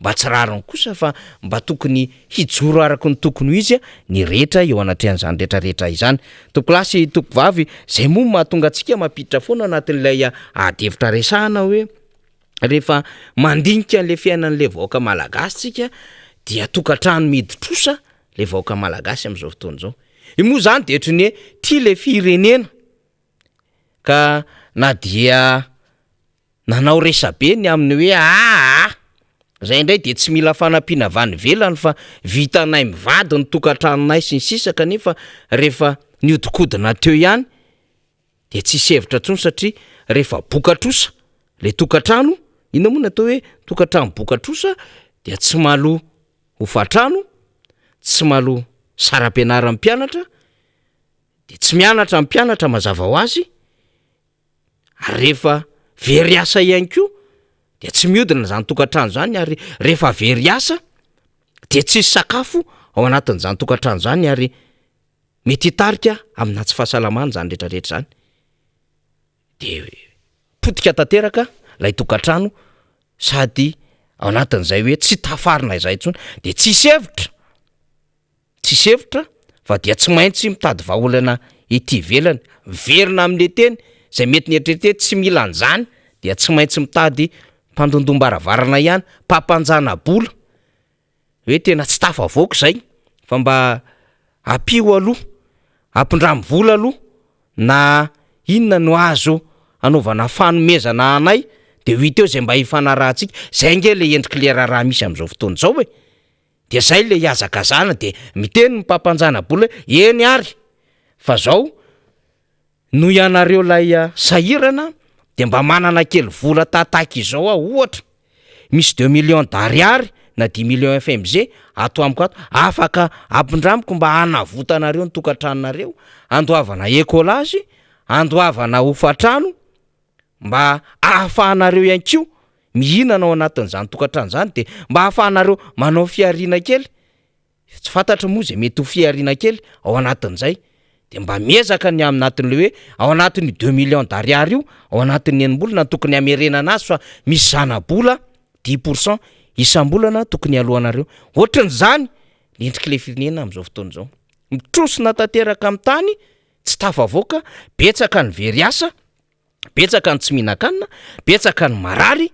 mba tsy rariny kosa fa mba tokony hijoro araka ny tokony ho izy ny rehetra eo anatrehan'izany rehetrarehetra izany tokolasy tokovavy zay moa mahatonga antsika mampiditra foana anatin'ilay adevitra resahana hoe rehefa mandinika an'le fiainan'le vahoaka malagasy tsika dia tokantrano miditrosa le vahoaka malagasy am'izao fotoana zao moa zany de ohatrany hoe tia le firenena ka na dia nanao resabe ny amin'ny hoe zay indray de tsy mila fanampiana vany velany fa vitanay mivady ny tokantranonay sy ny sisa kanefa rehefa niodikodina teo ihany de tsy hevitra tsony satria rehefa bokatrosa le tokantrano ina moa natao hoe tokantrano bokatrosa dia tsy malo hofatrano tsy malo saram-pianara mpianatra de tsy mianatra mpianatra mazava ho azy ary rehefa very asa ihany koa de tsy miodina zany tokantrano zany ary rehefa very asa de tsisy sakafo ao anatin'izany tokantrano zany ary mety hitarika amina tsy fahasalamana zany rehetrarehetra zany de potika tanteraka lay tokantrano sady ao anatin'izay hoe tsy tafarina izay intsony de tsisy hevitra fa dia tsy maintsy mitady vahaolana ety velany verina amin'le teny zay mety nieritreritety tsy mila an'izany dia tsy maintsy mitady mpandondom-baravarana ihany mpampanjana bola hoe tena tsy tafavoaka zay fa mba ampio aloha ampindramy vola aloha na inona no azo anaovana fanomezana anay de ho iteo zay mba hifanarahantsika zay nge le endriky le raharaha misy am'izao fotoana zao hoe de zay le hiazakazana de miteny ny mpampanjana bola eny ary fa zao no ianareo lay sahirana de mba manana kely vola tataka izao ohatra misy 2 millions d'ariary na 10 millions FMG ato amiko ato afaka ampindramiko mba hanavotanareo ny tokantranonareo andoavana ekolazy andoavana hofatrano mba ahafahanareo ihany koa mihinana ao anatin'izany tokantrano zany de mba ahafahanareo manao fiariana kely tsy fantatra moa zay mety ho fiariana kely ao anatin'izay de mba miezaka ny aminatin'le hoe ao anatin'ny 2 millions d'ariary io ao anatin'ny enim-bolana tokony amerenana azy fa misy zana-bola 10% isam-bolana tokony alohanareo ohatran'izany lendriky le firenena am'izao fotoana zao mitrosona tanteraka amin'ny tany tsy tafavoaka betsaka ny very asa betsaka ny tsy mihinan-kanina betsaka ny marary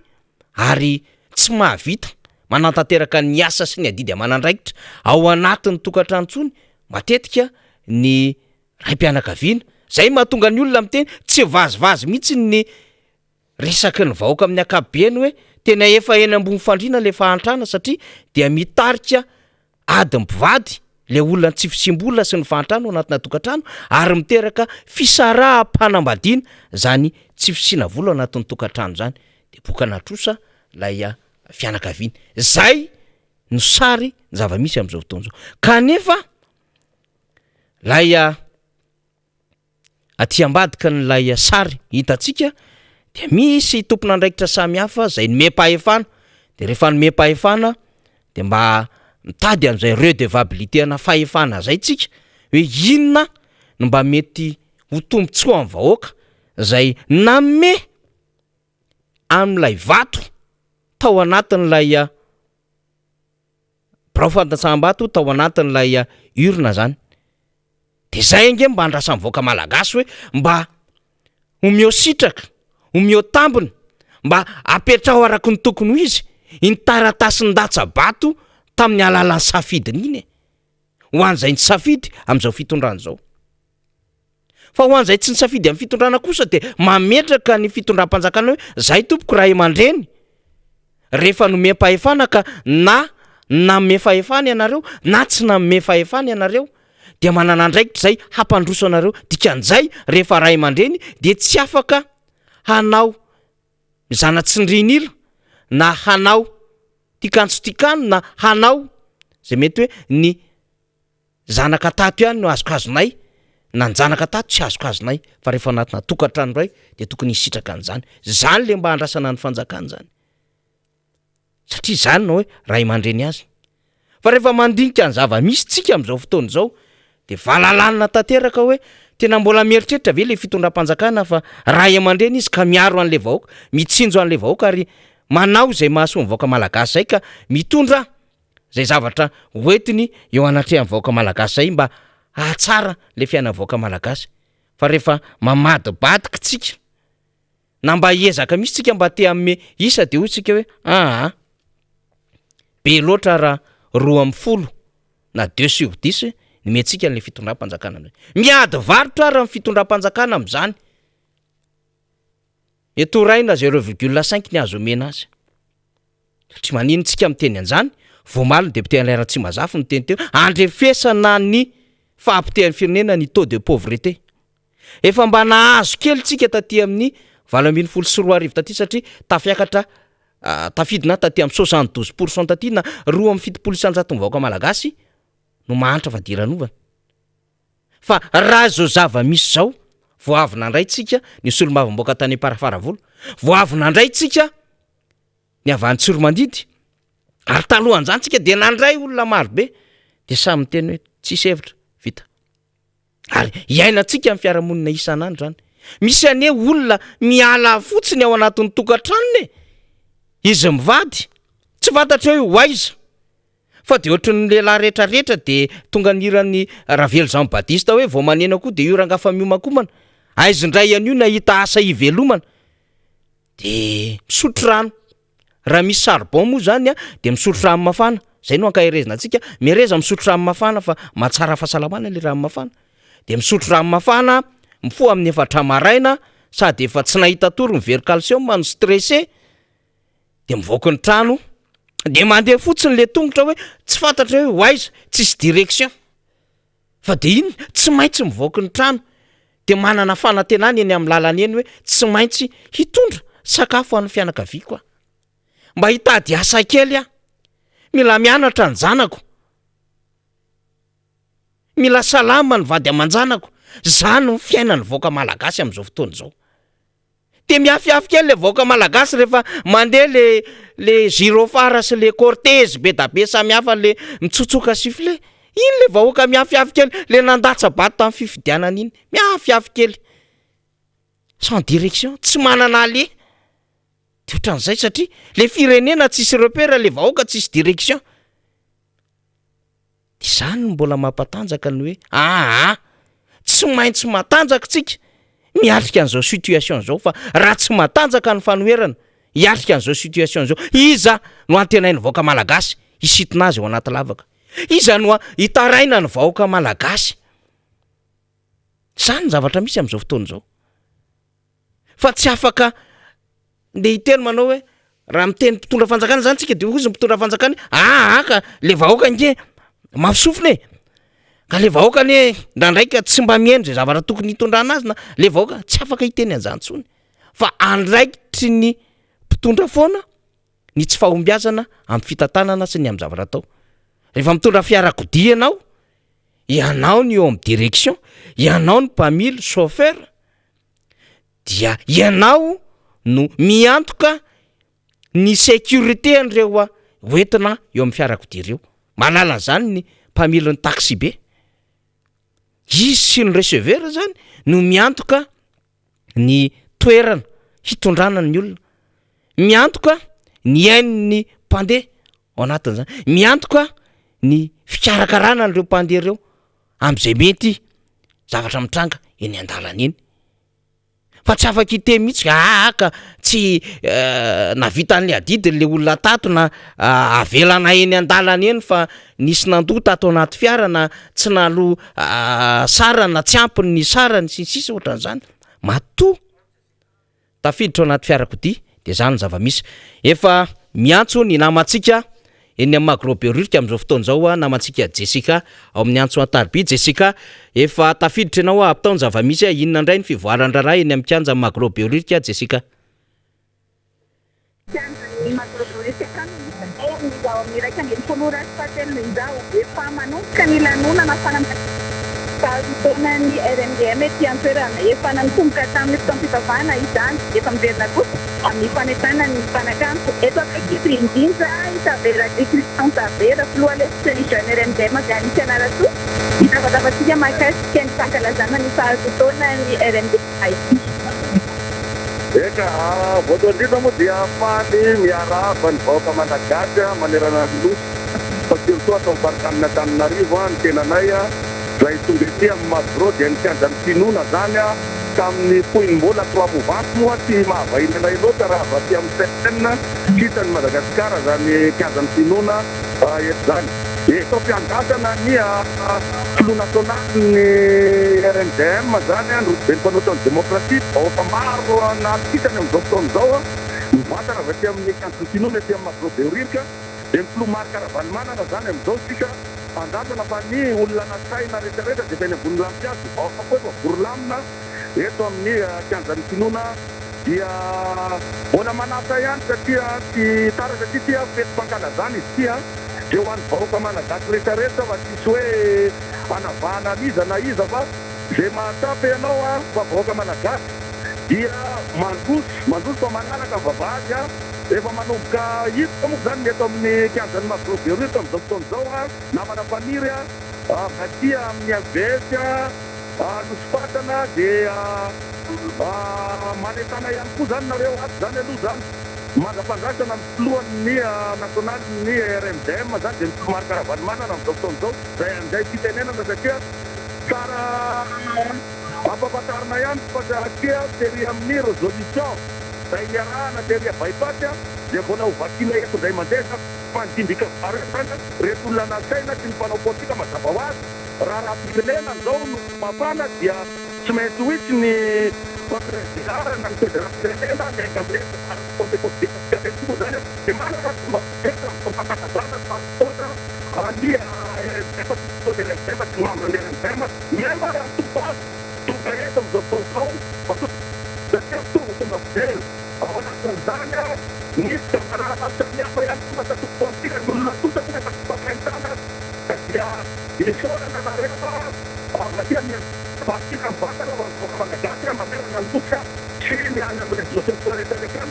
ary tsy mahavita manantanteraka ny asa sy ny adidy amanandraikitra ao anatin'ny tokantrano tsony matetika ny raim-pianakaviana zay mahatonga ny olona miteny tsy vazivazy mihitsy ny resaky ny vahoaka amin'ny akapobeny hoe tena efa eny ambony fandriana le fahantrana satria dia mitarika ady mpivady le olona tsy fisimbolona sy ny fahantrano anatina tokantrano ary miteraka fisaraha-panambadiana zany tsy fisiana vola anatin'ny tokantrano zany de boka natrosa lay fianakaviana zay no sary ny zava-misy am'izao fotoana zao kanefa lay aty ambadika n'lay sary hitatsika de misy tompon'andraikitra samy hafa zay nomem-pahefana de rehefa nomem-pahefana de mba mitady an'izay redevabilité ana fahefana zay tsika hoe inona no mba mety ho tombontsoa amin'ny vahoaka zay name amin'ilay vato tao anatin'ilay birao fantantsaham-bato tao anatin'ilay urna zany de zay nge mba andrasan'ny vahoaka malagasy hoe mba omeo sitraka omeo tambiny mba apetraho araky ny tokony ho izy iny taratasy ndatsabato tamin'ny alalan'ny safidiny iny ho an'izay ny safidy am'izao fitondrana zao fa ho an'izay tsy ny safidy amin'ny fitondrana kosa de mametraka ny fitondram-panjakana hoe zay tompoko raha aman-dreny rehefa nomem-pahefana ka na nomem-pahefana ianareo na tsy nomem-pahefana ianareo de manana andraikitra zay hampandroso anareo dikan'izay rehefa ray aman-dreny de tsy afaka hanao zana-tsindrinila na hanao tikantsotikano na hanao zay mety hoe ny zanaka tato ihany no azokazonay na ny zanaka tato tsy azokazonay fa rehefa anatina tokantrano ray de tokony hisitraka an'izany zany le mba handrasana ny fanjakana zany satria zany no hoe ray aman-dreny azy fa rehefa mandinika ny zava-misy tsika am'izao fotoana zao de valalanina tanteraka hoe tena mbola mieritreritra ve le fitondram-panjakana fa ray aman-dreny izy ka miaro an'le vahoaka mitsinjo an'le vahoaka ary manao zay mahasoa ny vahoaka malagasy zay ka mitondra zay zavatra hoentiny eo anatrehan'ny vahoaka malagasy zay mba ahatsara le fiainan'ny vahoaka malagasy fa rehefa mamadibadika tsika na mba hiezaka misy tsika mba te amme isa de hoy tsika hoe be loatra raha 20 na 2/10 ny mentsika n'le fitondram-panjakana am'zay miady varotra raha ny fitondram-panjakana am'zany eto raina 0,5 ny azo omena azy satria maninontsika miteny an'izany voamaliny deputé Alain Tsimazafy ny teny teo andrefesana ny fahampitehan'ny firenena ny taux de pauvreté efa mba nahazo kely tsika taty amin'ny 2024 taty satria tafiakatra tafidina taty amin'ny 72% taty na 2.7% ny vahoaka malagasy no mahantra fadiranova fa raha zao zava-misy zao voavy nandray tsika ny solomavamboaka tany Parafaravolo voavy nandray tsika ny avany Tsoromandidy ary talohan'izany tsika de nandray olona marobe de samy teny hoe tsisy hevitra vita ary iainantsika amin'ny fiarahamonina isan'andro zany misy ane olona miala fotsiny ao anatin'ny tokantranony izy mivady tsy fantatra hoe hoaiza fa de ohatran'ny lehilahy rehetrarehetra de tonga niran'ny Ravelo Jean Baptiste hoe vao manena koa de io rangafa miomankomana aizindray an'io nahita asa ivelomana de misotro rano raha misy charbon moa zany de misotro rano mafana zay no ankahirezina antsika mireza misotro rano mafana fa mahatsara fahasalamana le rano mafana de misotro rano mafana mifoha amin'ny 4 maraina sady efa tsy nahita tory mivery calcium no stressé de mivoaka ny trano de mandeha fotsiny le tongotra hoe tsy fantatra hoe hoaiza tsisy direction fa de iny tsy maintsy mivoaka ny trano de manana fanantenany eny amin'ny lalany eny hoe tsy maintsy hitondra sakafo an'ny fianakaviako mba hitady asa kely mila mianatra ny zanako mila salama ny vady aman-janako zany ny fiainany vahoaka malagasy am'izao fotoana zao de miafiafy kely le vahoaka malagasy rehefa mandeha le girofara sy le cortège be da be samy hafa le mitsotsoka sifle iny le vahoaka miafiafy kely le nandatsa bato tamin'ny fifidianana iny miafiafy kely sans direction tsy manana ale de ohatran'izay satria le firenena tsisy repère le vahoaka tsisy direction de zany mbola mampatanjaka ny hoe tsy maintsy matanjaka tsika miatrika an'izao situation zao fa raha tsy matanjaka ny fanoherana hiatrika an'izao situation zao iza no antenainy vahoaka malagasy hisitona azy ao anaty lavaka iza no hitaraina ny vahoaka malagasy zany ny zavatra misy am'izao fotoana zao fa tsy afaka de hiteny manao hoe raha miteny mpitondra fanjakana zany tsika de ozy mpitondra fanjakany ka le vahoaka nge mafisofina e ka le vahoaka ny ndraindraika tsy mba miendry zavatra tokony hitondrana azy na le vahoaka tsy afaka hiteny an'izany tsony fa andraikitry ny mpitondra foana ny tsy fahombiazana amin'ny fitantanana sy ny amin'ny zavatra atao rehefa mitondra fiarakodia ianao ny eo amin'ny direction ianao ny mpamily chauffeur dia ianao no miantoka ny sécurité an'ireo hoentina eo amin'ny fiarakodia ireo manala zany ny mpamily ny taxi be izy sy ny receveur zany no miantoka ny toerana hitondrana ny olona miantoka ny ain'ny mpandeha ao anatin'izany miantoka ny fikarakarana n'ireo mpandeha ireo am'izay mety zavatra mitranga eny an-dalana eny fa tsy afaka ite mihitsy ka tsy navita an'le adidy le olona tato na avelana eny an-dalana eny fa nisy nandota atao anaty fiara na tsy nalo sara na tsy ampiny ny sarany sisy ohatran'izany matoa tafiditra ao anaty fiarakodia de zany zava-misy efa miantso ny namantsika eny amin'ny Magroberurika amin'izao fotoan'izao namantsika Jessica ao amin'ny antso Antarby Jessica efa tafiditra ianao apitaony zava-misy inona indray ny fivoaran-draharaha eny amin'ny kianja amin'ny Magroberurika Jessica Tena ny RMDM ety an-toerana efa nantomboka tamin'ny fotoam-pivavahana izany efa miverina kosa amin'ny fanetana ny mpanakanto eto akaiky indrindra Tavera Christian Tavera filoha lesiteny jeune RMDM dia anisy anaratoa hitavatavantsika mahakasika ny fankalazana ny fahazotoana ny RMDM ity. Eka voalohany indrindra moa dia faly miarahaba ny vahoaka malagasy manerana ny nosy fa surtout atao mivarika Antananarivo ny tenanay zay tonga ety amin'ny Magro dia ny kianja ny finoana zany tamin'ny poinim-bola 3 movanty moa tsy mahavahiny anay loatra raha vaty amin'ny septembre kitany Madagasikara zany kianja ny finoana eto zany eto mpiangasana ny flou national ny RMDM zany ny robe ny mpanoatany démocratie vahoaka maro nalokitany amin'izao fotoan'izao mivantana avy aty amin'ny kianja ny finoana ety amin'ny Magroberurika dia ny flou maro karavanimanana zany amin'izao sika andasana fa ny olona nasaina rehetrarehetra dia teny ambony lamitra azy vahoaka koa efa vorolamina eto amin'ny kianja ny finoana dia mbola manasa ihany satria tsy tara satria tia fety-pankalazana izy tia dia ho an'ny vahoaka malagasy rehetrarehetra fa tsisy hoe anavahana aniza na iza fa zay mahatsapa ianao fa vahoaka malagasy dia mandroso fa mananaka vavahady efa manomboka hitoka moa zany eto amin'ny kianjany Magroberurika amin'izao fotoan'izao namana faniry vatia amin'ny AVS nosopatana dia manetana ihany koa zany nareo ato zany aloha zany mandrapandrasana amin'ny filohan'ny national ny RMDM zany dia maro karavanimanana amin'izao fotoan'izao zay an'izay fitenenana satria tsara ampahafantarina ihany fa satria tery amin'ny résolution zay niarahana tery avaipaty dia mbola ho vakina eto zay mandeha mandindika varetana reto olona nasaina sy ny mpanao politika mazava ho azy raha firenena zao no mafana dia tsy maintsy hoitsy ny fampirezidarana ny federasirenena ny aikamlekoa zany dia manana fampakazana faotona ania efa tsy mamranderantema miaima topazy toka eto amin'izao fotoan'izao satria tonga fidely ao anatin'izany nisy kamarana samihafa ihany koa matatokpolitika ny olona tosaka nefa tsy mpafaintana dia isorana narefa avatia ny partika mivantana vahoaka malagasy mamerana ny toka sy miany amin'ny résolution rehetrarehetra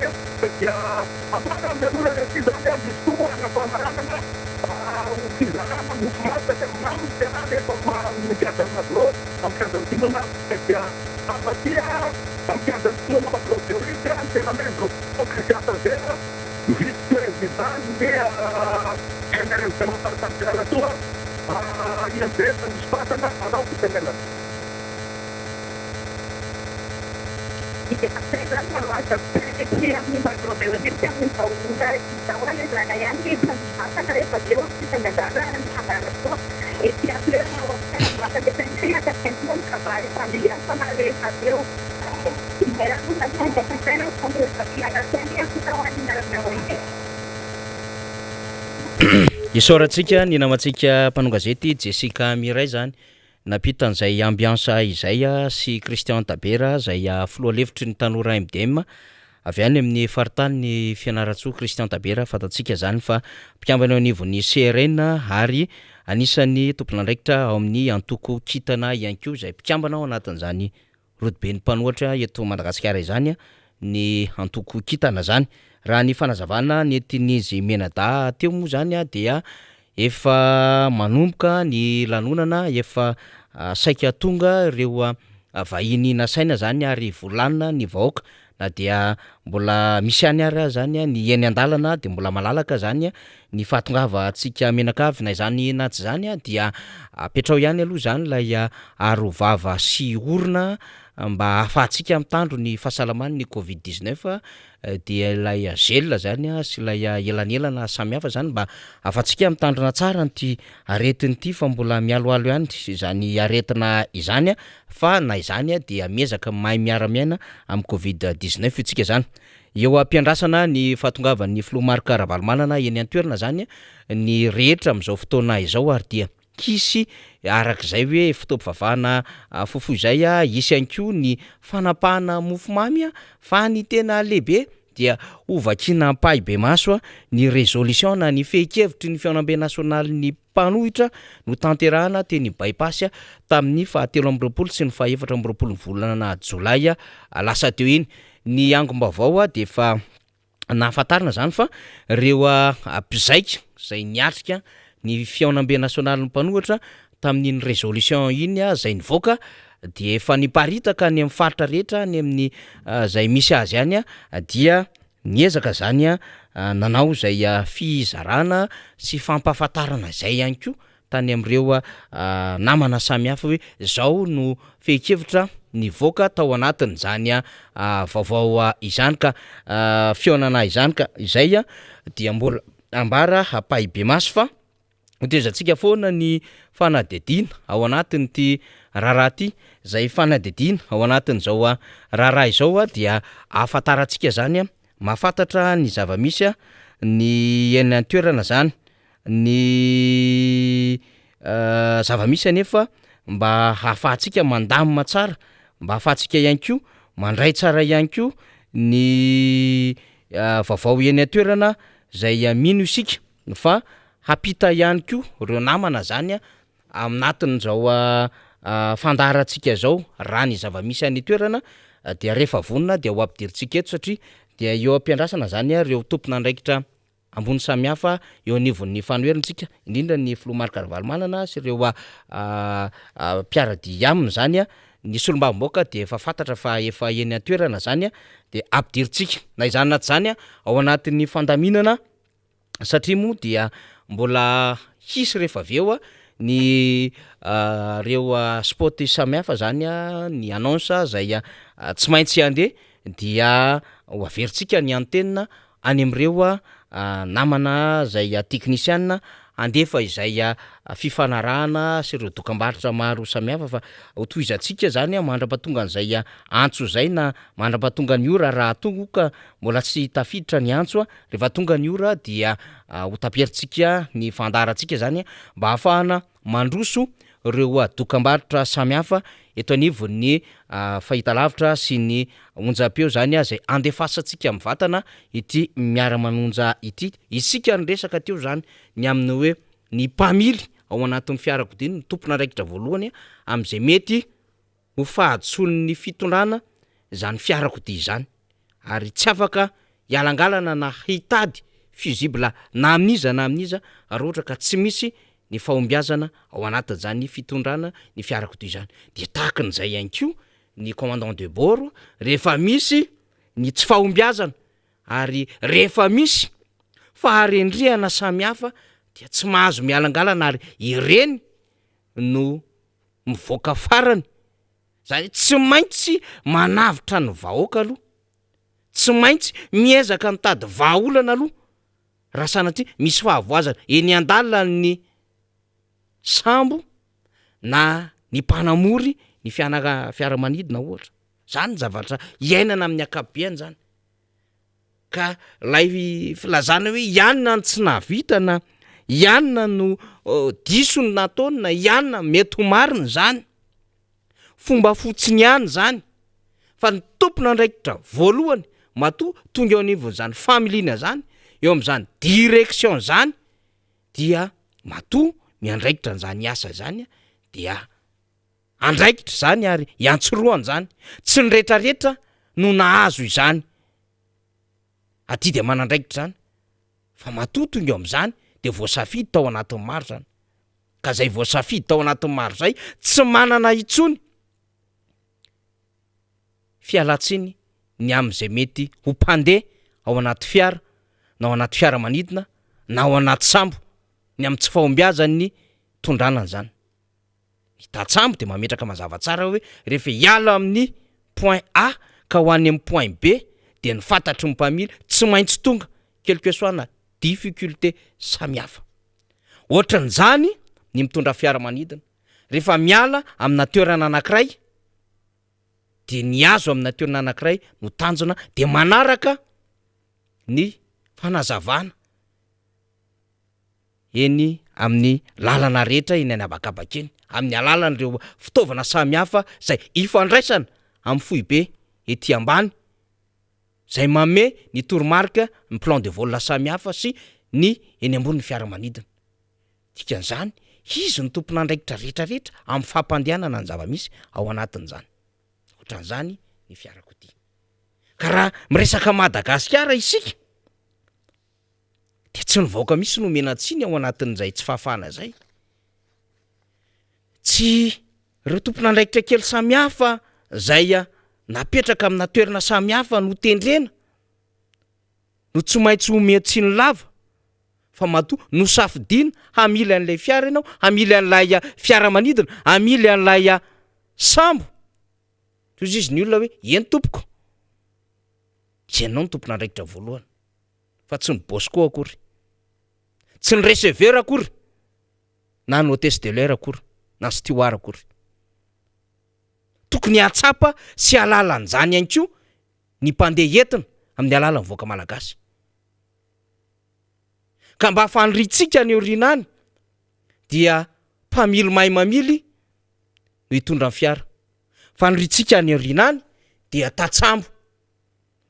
dia afaka amin'ny olona rety zany misy koa anafaharanana fizarana mofomary mamy tena efa mikianjany Magro amin'ny kianjany finoana dia avatia amin'ny kianjany finoana Magroberurika tena membro Christian Tavera vice-président ny RMDM faritampirana toa IMDS misy patana anao fitenenana. Era una Isaorantsika ny namatsika mpanongazety Jessica Miray zany napitan'izay ambiansa izay sy Christian Tabera zay filoha levitry ny tanora MDM avy any amin'ny faritany ny fianaratsoa Christian Tabera fatatsika zany fa mpikambana ao anivon'ny CRN ary anisan'ny tompon'andraikitra ao amin'ny antoko kitana ihany koa zay mpikambana ao anatin'izany rodoben'ny mpanohatra eto Madagasikara izany ny antoko kitana zany. Raha ny fanazavana nentin'izy Menada teo moa zany dia efa manomboka ny lanonana efa saika tonga ireo vahiny nasaina zany ary volanina ny vahoaka na dia mbola misy any ary zany ny eny andalana dia mbola malalaka zany ny fahatongava antsika menakavy na izany na tsy zany dia apetrao ihany aloha zany lay arovava sy orona mba ahafahantsika mitandro ny fahasalamany ny Covid-19 dia ilay gel zany sy ilay elanelana samihafa zany mba ahafahantsika mitandrona tsara nyty aretiny ity fa mbola mialoalo ihany izany aretina izany fa na izany dia miezaka mahay miara-miaina amin'ny Covid-19 itsika zany. Eo ampiandrasana ny fahatongavan'ny filomarika Ravalomanana eny an-toerana zany ny rehetra amin'izao fotoana izao ary dia kisy arak'izay hoe fitaovam-pivavahana fofo izay isy ihany koa ny fanapahana mofomamy fa ny tena lehibe dia ovakina pahibe maso ny résolution na ny fehi-kevitry ny fianambe nasionaly ny mpanohitra no tanterahana teny bypass tamin'ny 13 sy ny 14 volana Jolay lasa teo iny. Ny angom-baovao dia efa nahafantarina zany fa ireo mpizaika izay niatrika ny fianambe nasionaly ny mpanohatra tamin'iny résolution iny zay nivoaka dia efa niparitaka ny amin'ny faritra rehetra ny amin'ny zay misy azy ihany dia niezaka zany nanao zay fizarana sy fampahafantarana zay ihany koa tany amin'ireo namana samihafa hoe zao no fehi-kevitra nivoaka tao anatin' zany vaovao izany ka fionana izany ka izay dia mbola ambara hapahibe maso fa hotezantsika foana ny fanadidina ao anatin' ty raharaha ty zay fanadidina ao anatin'izao raharaha izao dia ahafantarantsika zany mahafantatra ny zavamisy ny eny an-toerana zany ny zavamisy anefa mba hahafahantsika mandamina tsara mba hahafahantsika ihany koa mandray tsara ihany koa ny vaovao eny an-toerana zay mino isika fa hapita ihany koa ireo namana zany aminatin'izao fandaharantsika zao raha ny zavamisy any toerana dia rehefa vonona dia ho ampidirintsika eto satria dia eo ampiandrasana zany ireo tompon'andraikitra ambony samihafa eo anivon'ny fanoherantsika indrindra ny filomarika Ravalomanana sy ireo mpiaradi aminy zany ny solombavamboaka dia efa fantatra fa efa eny an-toerana zany dia ampidirintsika na izany naty zany ao anatin'ny fandaminana satria moa dia mbola hisy rehefa aveo ny reo sport samihafa zany ny annonce zay tsy maintsy andeha dia ho averintsika ny antenne any amin'ireo namana zay technicien andefa izay fifanarahana sy ireo dokam-barotra maro samihafa fa hotoizantsika zany mandrapatonga an'izay antso zay na mandrapatonga ny ora raha tonga ka mbola tsy tafiditra ny antso rehefa tonga ny ora dia ho tapierintsika ny fandaharantsika zany mba hahafahana mandroso ireo dokam-barotra samihafa eto anivon'ny fahitalavitra sy ny onjam-peo zany zay andefasantsika amin'ny vatana ity miara-manonja ity isika nyresaka teo zany ny amin'ny hoe ny mpamily ao anatin'ny fiarakodiny ny tompon'andraikitra voalohany amin'izay mety ho fahadson'ny fitondrana zany fiarakodia zany ary tsy afaka hialangalana na hitady fusible na amin'iza raha ohatra ka tsy misy ny fahombiazana ao anatin' zany fitondrana ny fiarakodia zany dia tahakan'izay ihany koa ny commandant de bord rehefa misy ny tsy fahombiazana ary rehefa misy faharendrehana samihafa dia tsy mahazo mialangalana ary ireny no mivoaka farany zany tsy maintsy manavitra ny vahoaka aloha tsy maintsy miezaka mitady vahaolana aloha raha sanatria misy fahavoazana eny an-dalana ny sambo na ny mpanamory ny fiaramanidina ohatra zany zavatra iainana amin'ny akapobeany zany ka lay filazana hoe ianina ny tsy nahavitana ianona no disony nataony na ianona mety ho mariny zany fomba fotsiny ihany zany fa ny tompona andraikitra voalohany matoa tonga eo anivony zany familiana zany eo am'izany direction zany dia matoa miandraikitra n'zany asa zany dia andraikitra zany ary iantsoroany zany tsy ny rehetrarehetra no nahazo izany aty de manandraikitra zany fa matoa tonga eo am'izany de voasafidy tao anatin'ny maro zany ka zay voasafidy tao anatin'ny maro zay tsy manana itsony fialatsiny ny am'izay mety ho mpandeha ao anaty fiara na ao anaty fiara manidina na ao anaty sambo ny am' tsy fahombiazany tondranany zany hitatsambo de mametraka mazava tsara hoe rehefa hiala amin'ny point A ka ho any amin'ny point B de ny fantatry ny mpamily tsy maintsy tonga quelque soit na difficulté samihafa ohatran'izany ny mitondra fiara manidina rehefa miala amina toerana anankiray de ny azo amina toerana anankiray no tanjona de manaraka ny fanazavana eny amin'ny lalana rehetra eny any abakabaka eny amin'ny alalan'ireo fitaovana samihafa zay ifandraisana amin'ny foibe ety ambany zay mame ny toromarika ny plan de vol samihafa sy ny eny ambony ny fiaramanidina dikan'izany izy ny tompon'andraikitra rehetrarehetra amin'ny fampandehanana ny zava-misy ao anatin'izany ohatran'izany ny fiarakodia ka raha miresaka Madagasikara isika de tsy nivaoka misy no menatsiny ao anatin'izay tsy fahafahana zay tsy ireo tompon'andraikitra kely samihafa zay napetraka amina toerana samihafa no tendrena no tsy maintsy ometsiny lava fa matoa no safidina hamily an'ilay fiara ianao hamily an'ilay fiara manidina hamily an'ilay sambo toy izy ny olona hoe eny tompoko ianao ny tompon'andraikitra voalohany fa tsy ny bosco akory tsy ny receveur akory na ny hôtesse de l'air akory na steward akory tokony atsapa sy alalan'izany ihany koa ny mpandeha entina amin'ny alalan'ny voaka malagasy ka mba afaniritsika ny orinany dia mpamily mahay mamily no hitondra ny fiara faniritsika ny orinany dia tatsambo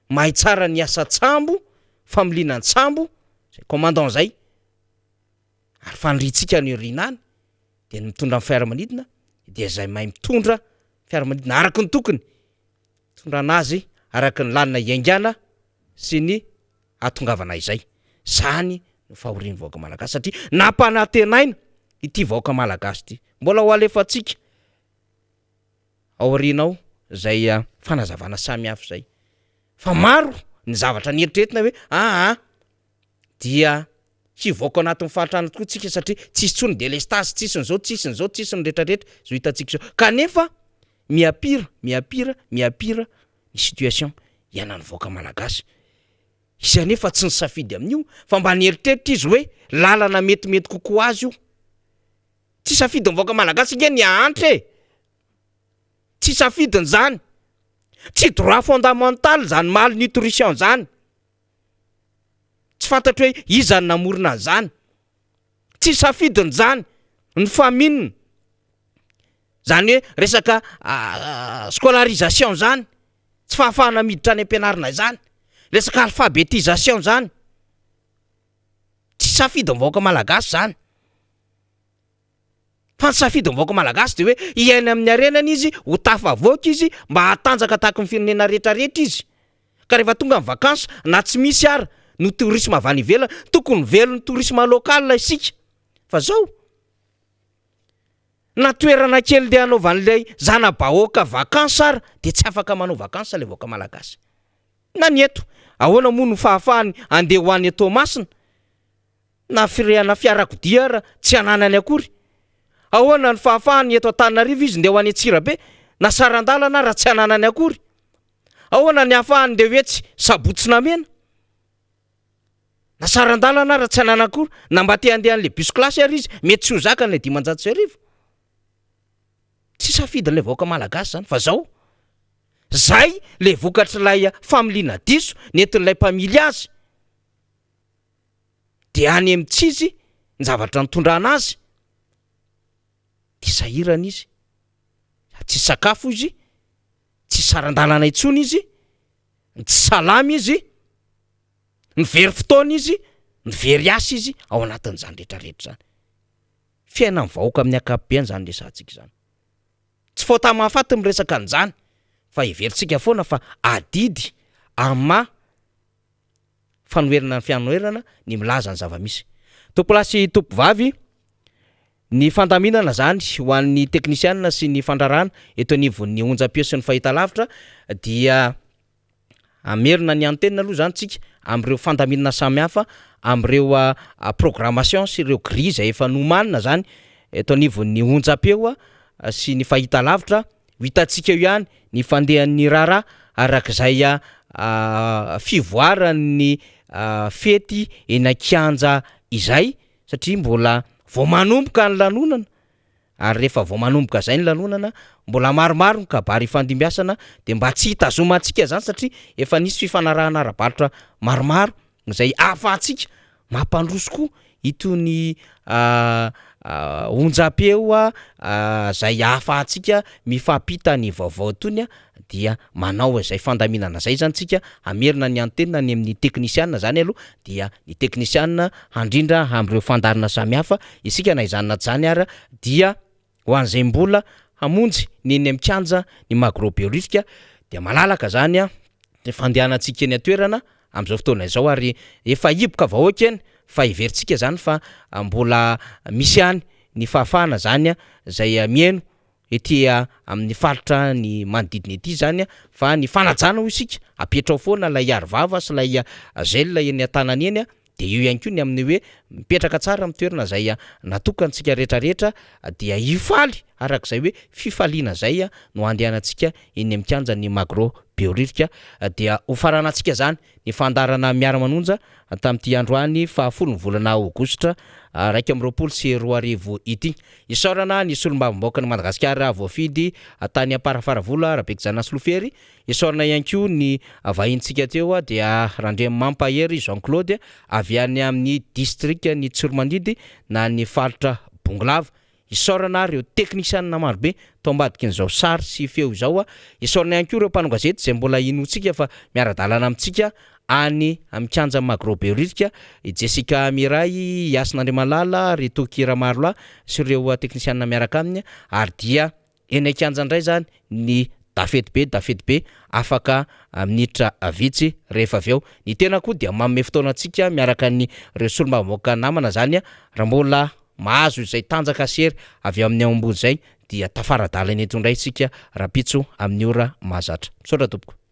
mahay tsara ny asa tsambo familiana ny tsambo zay commandant zay ary faniritsika ny orinany de mitondra ny fiaramanidina dia zay mahay mitondra fiaramanidina araky ny tokony mitondra anazy araky ny lanina iaingana sy ny atongavana izay zany no fahorian'ny vahoaka malagasy satria nampanantenaina ity vahoaka malagasy ity mbola ho alefatsika aorianao zay fanazavana samihafa zay fa maro ny zavatra nieritreretina hoe dia tsy vaoka anatin'ny fahatrana tokoa tsika satria tsisy tsony delestage tsisy nyzao tsisy nyzao tsisy ny rehetrarehetra zao hitatsika zao kanefa miapira ny situation ianany vaoaka malagasy izy anefa tsy ny safidy amin'io fa mba nieritreritra izy hoe lalana metimety kokoa azy io tsy safidy ny vaoaka malagasy nge ny ahantra tsy safidiny zany tsy droit fondamental zany malnutrition zany tsy fantatry hoe izany namorona zany tsy safidiny zany ny famine zany hoe resaka scolarisation zany tsy fahafahana miditra any ampianarina zany resaka alphabetisation zany tsy safidy ny vahoaka malagasy zany fa ny safidy ny vahoaka malagasy de hoe iaina amin'ny arenany izy ho tafavoaka izy mba hatanjaka tahaka ny firenena rehetrarehetra izy ka rehefa tonga ny vakansa na tsy misy ara no tourisme avy any ivelany tokony velon'ny tourisme local isika fa zao na toerana kely le anaovan'ilay zana-bahoaka vakansa ara de tsy afaka manao vakansa le vahoaka malagasy na ny eto ahoana moa no fahafahany andeha ho any Tomasina na firehana fiarakodia ara tsy ananany akory ahoana ny fahafahany eto Antananarivo izy ndeha ho any Antsirabe na sarandalana raha tsy ananany akory ahoana ny hafahany de hoe tsy Sabotsina mena na sarandalana raha tsy anana akory na mba te handeha an'le bus classe ary izy mety tsy ho zakany le 500 tsy safidin'le vahoaka malagasy zany fa zao zay le vokatr'ilay familiana diso nentin'ilay mpamily azy de any amin'ny tsizy ny zavatra nitondrana azy dia sahirana izy, tsy sakafo izy, tsy sarandalana intsony izy, tsy salamy izy, ny very fotoana izy, ny very asa izy ao anatin'izany rehetrarehetra zany. Fiainan'ny vahoaka amin'ny ankapobeny zany resantsika zany. Tsy fota mahafaty miresaka an'izany fa iverintsika foana fa adidy ama fanoherana ny fianoherana ny milaza ny zava-misy. Tompolasy tompovavy, ny fandaminana zany ho an'ny teknisianina sy ny fandrarana eto anivon'ny onjam-peo sy ny fahitalavitra dia amerina ny antenne aloha zany tsika am'ireo fandaminana samihafa am'ireo programmation sy ireo grille zay efa nomanina zany eto anivon'ny onjam-peo sy ny fahitalavitra. Hitantsika io ihany ny fandehan'ny rara arak'izay fivoaran'ny fety eny an-kianja izay satria mbola vao manomboka ny lanonana ary rehefa vao manomboka zay ny lanonana mbola maromaro ny kabary fandimbiasana dia mba tsy hitazomantsika zany satria efa nisy fifanarahana ara-balitra maromaro izay ahafahantsika mampandroso koa itony onjam-peo zay ahafahantsika mifampita ny vaovao tony dia manao izay fandaminana zay zany tsika amerina ny antenne ny amin'ny teknisianina zany aloha dia ny teknisianina handrindra am'ireo fandarina samihafa isika na izany zany ara dia ho an'izay mbola hamonjy ny eny amikanja ny magrobiolika dia malalaka zany fandehanantsika eny atoerana am'izao fotoana izao ary efa hiboka vahoaka eny fa iverintsika zany fa mbola misy ihany ny fahafahana zany zay mieno ety amin'ny faritra ny manodidina ety zany fa ny fanajana ho isika apetrao foana lay arivava sy lay gel eny an-tanany eny dia io ihany koa ny amin'ny hoe mipetraka tsara amin'ny toerana zay natokantsika rehetrarehetra dia hifaly arak'izay hoe fifaliana zay no andehanantsika eny amikanja ny magro bioririka dia ho faranantsika zany ny fandarana miara-manonja tamin'ity androany fa 10 ny volana aogositra 2024 ity. Isaorana ny solombavambaoaka ny Madagasikara voafidy tany Amparafaravola Rabekijana Solofery. Isaorana ihany koa ny vahintsika teo dia Randriamampahery Jean Claude avy any amin'ny district ny Tsormandidy na ny faritra Bongolava. Isaorana ireo teknisianina marobe tao ambadiky n'izao sary sy feo izao. Isaorana ihany koa ireo mpanao gazety izay mbola inotsika fa miara-dalana amintsika any amikanja magrobioririka Jessica Miray, Yasinandriamalala, Retokira Marloa sy ireo teknisianina miaraka aminy ary dia eny akanja ndray zany ny dafety be afaka minitra vitsy rehefa avy eo. Ny tena koa dia manome fotoanantsika miaraka ny ireo solombavambaoaka namana zany raha mbola mahazo izay tanjaka sery avy amin'ny ambony zay dia tafaradalany eto indray isika rapitso amin'ny ora mahazatra. Misaotra tompoko.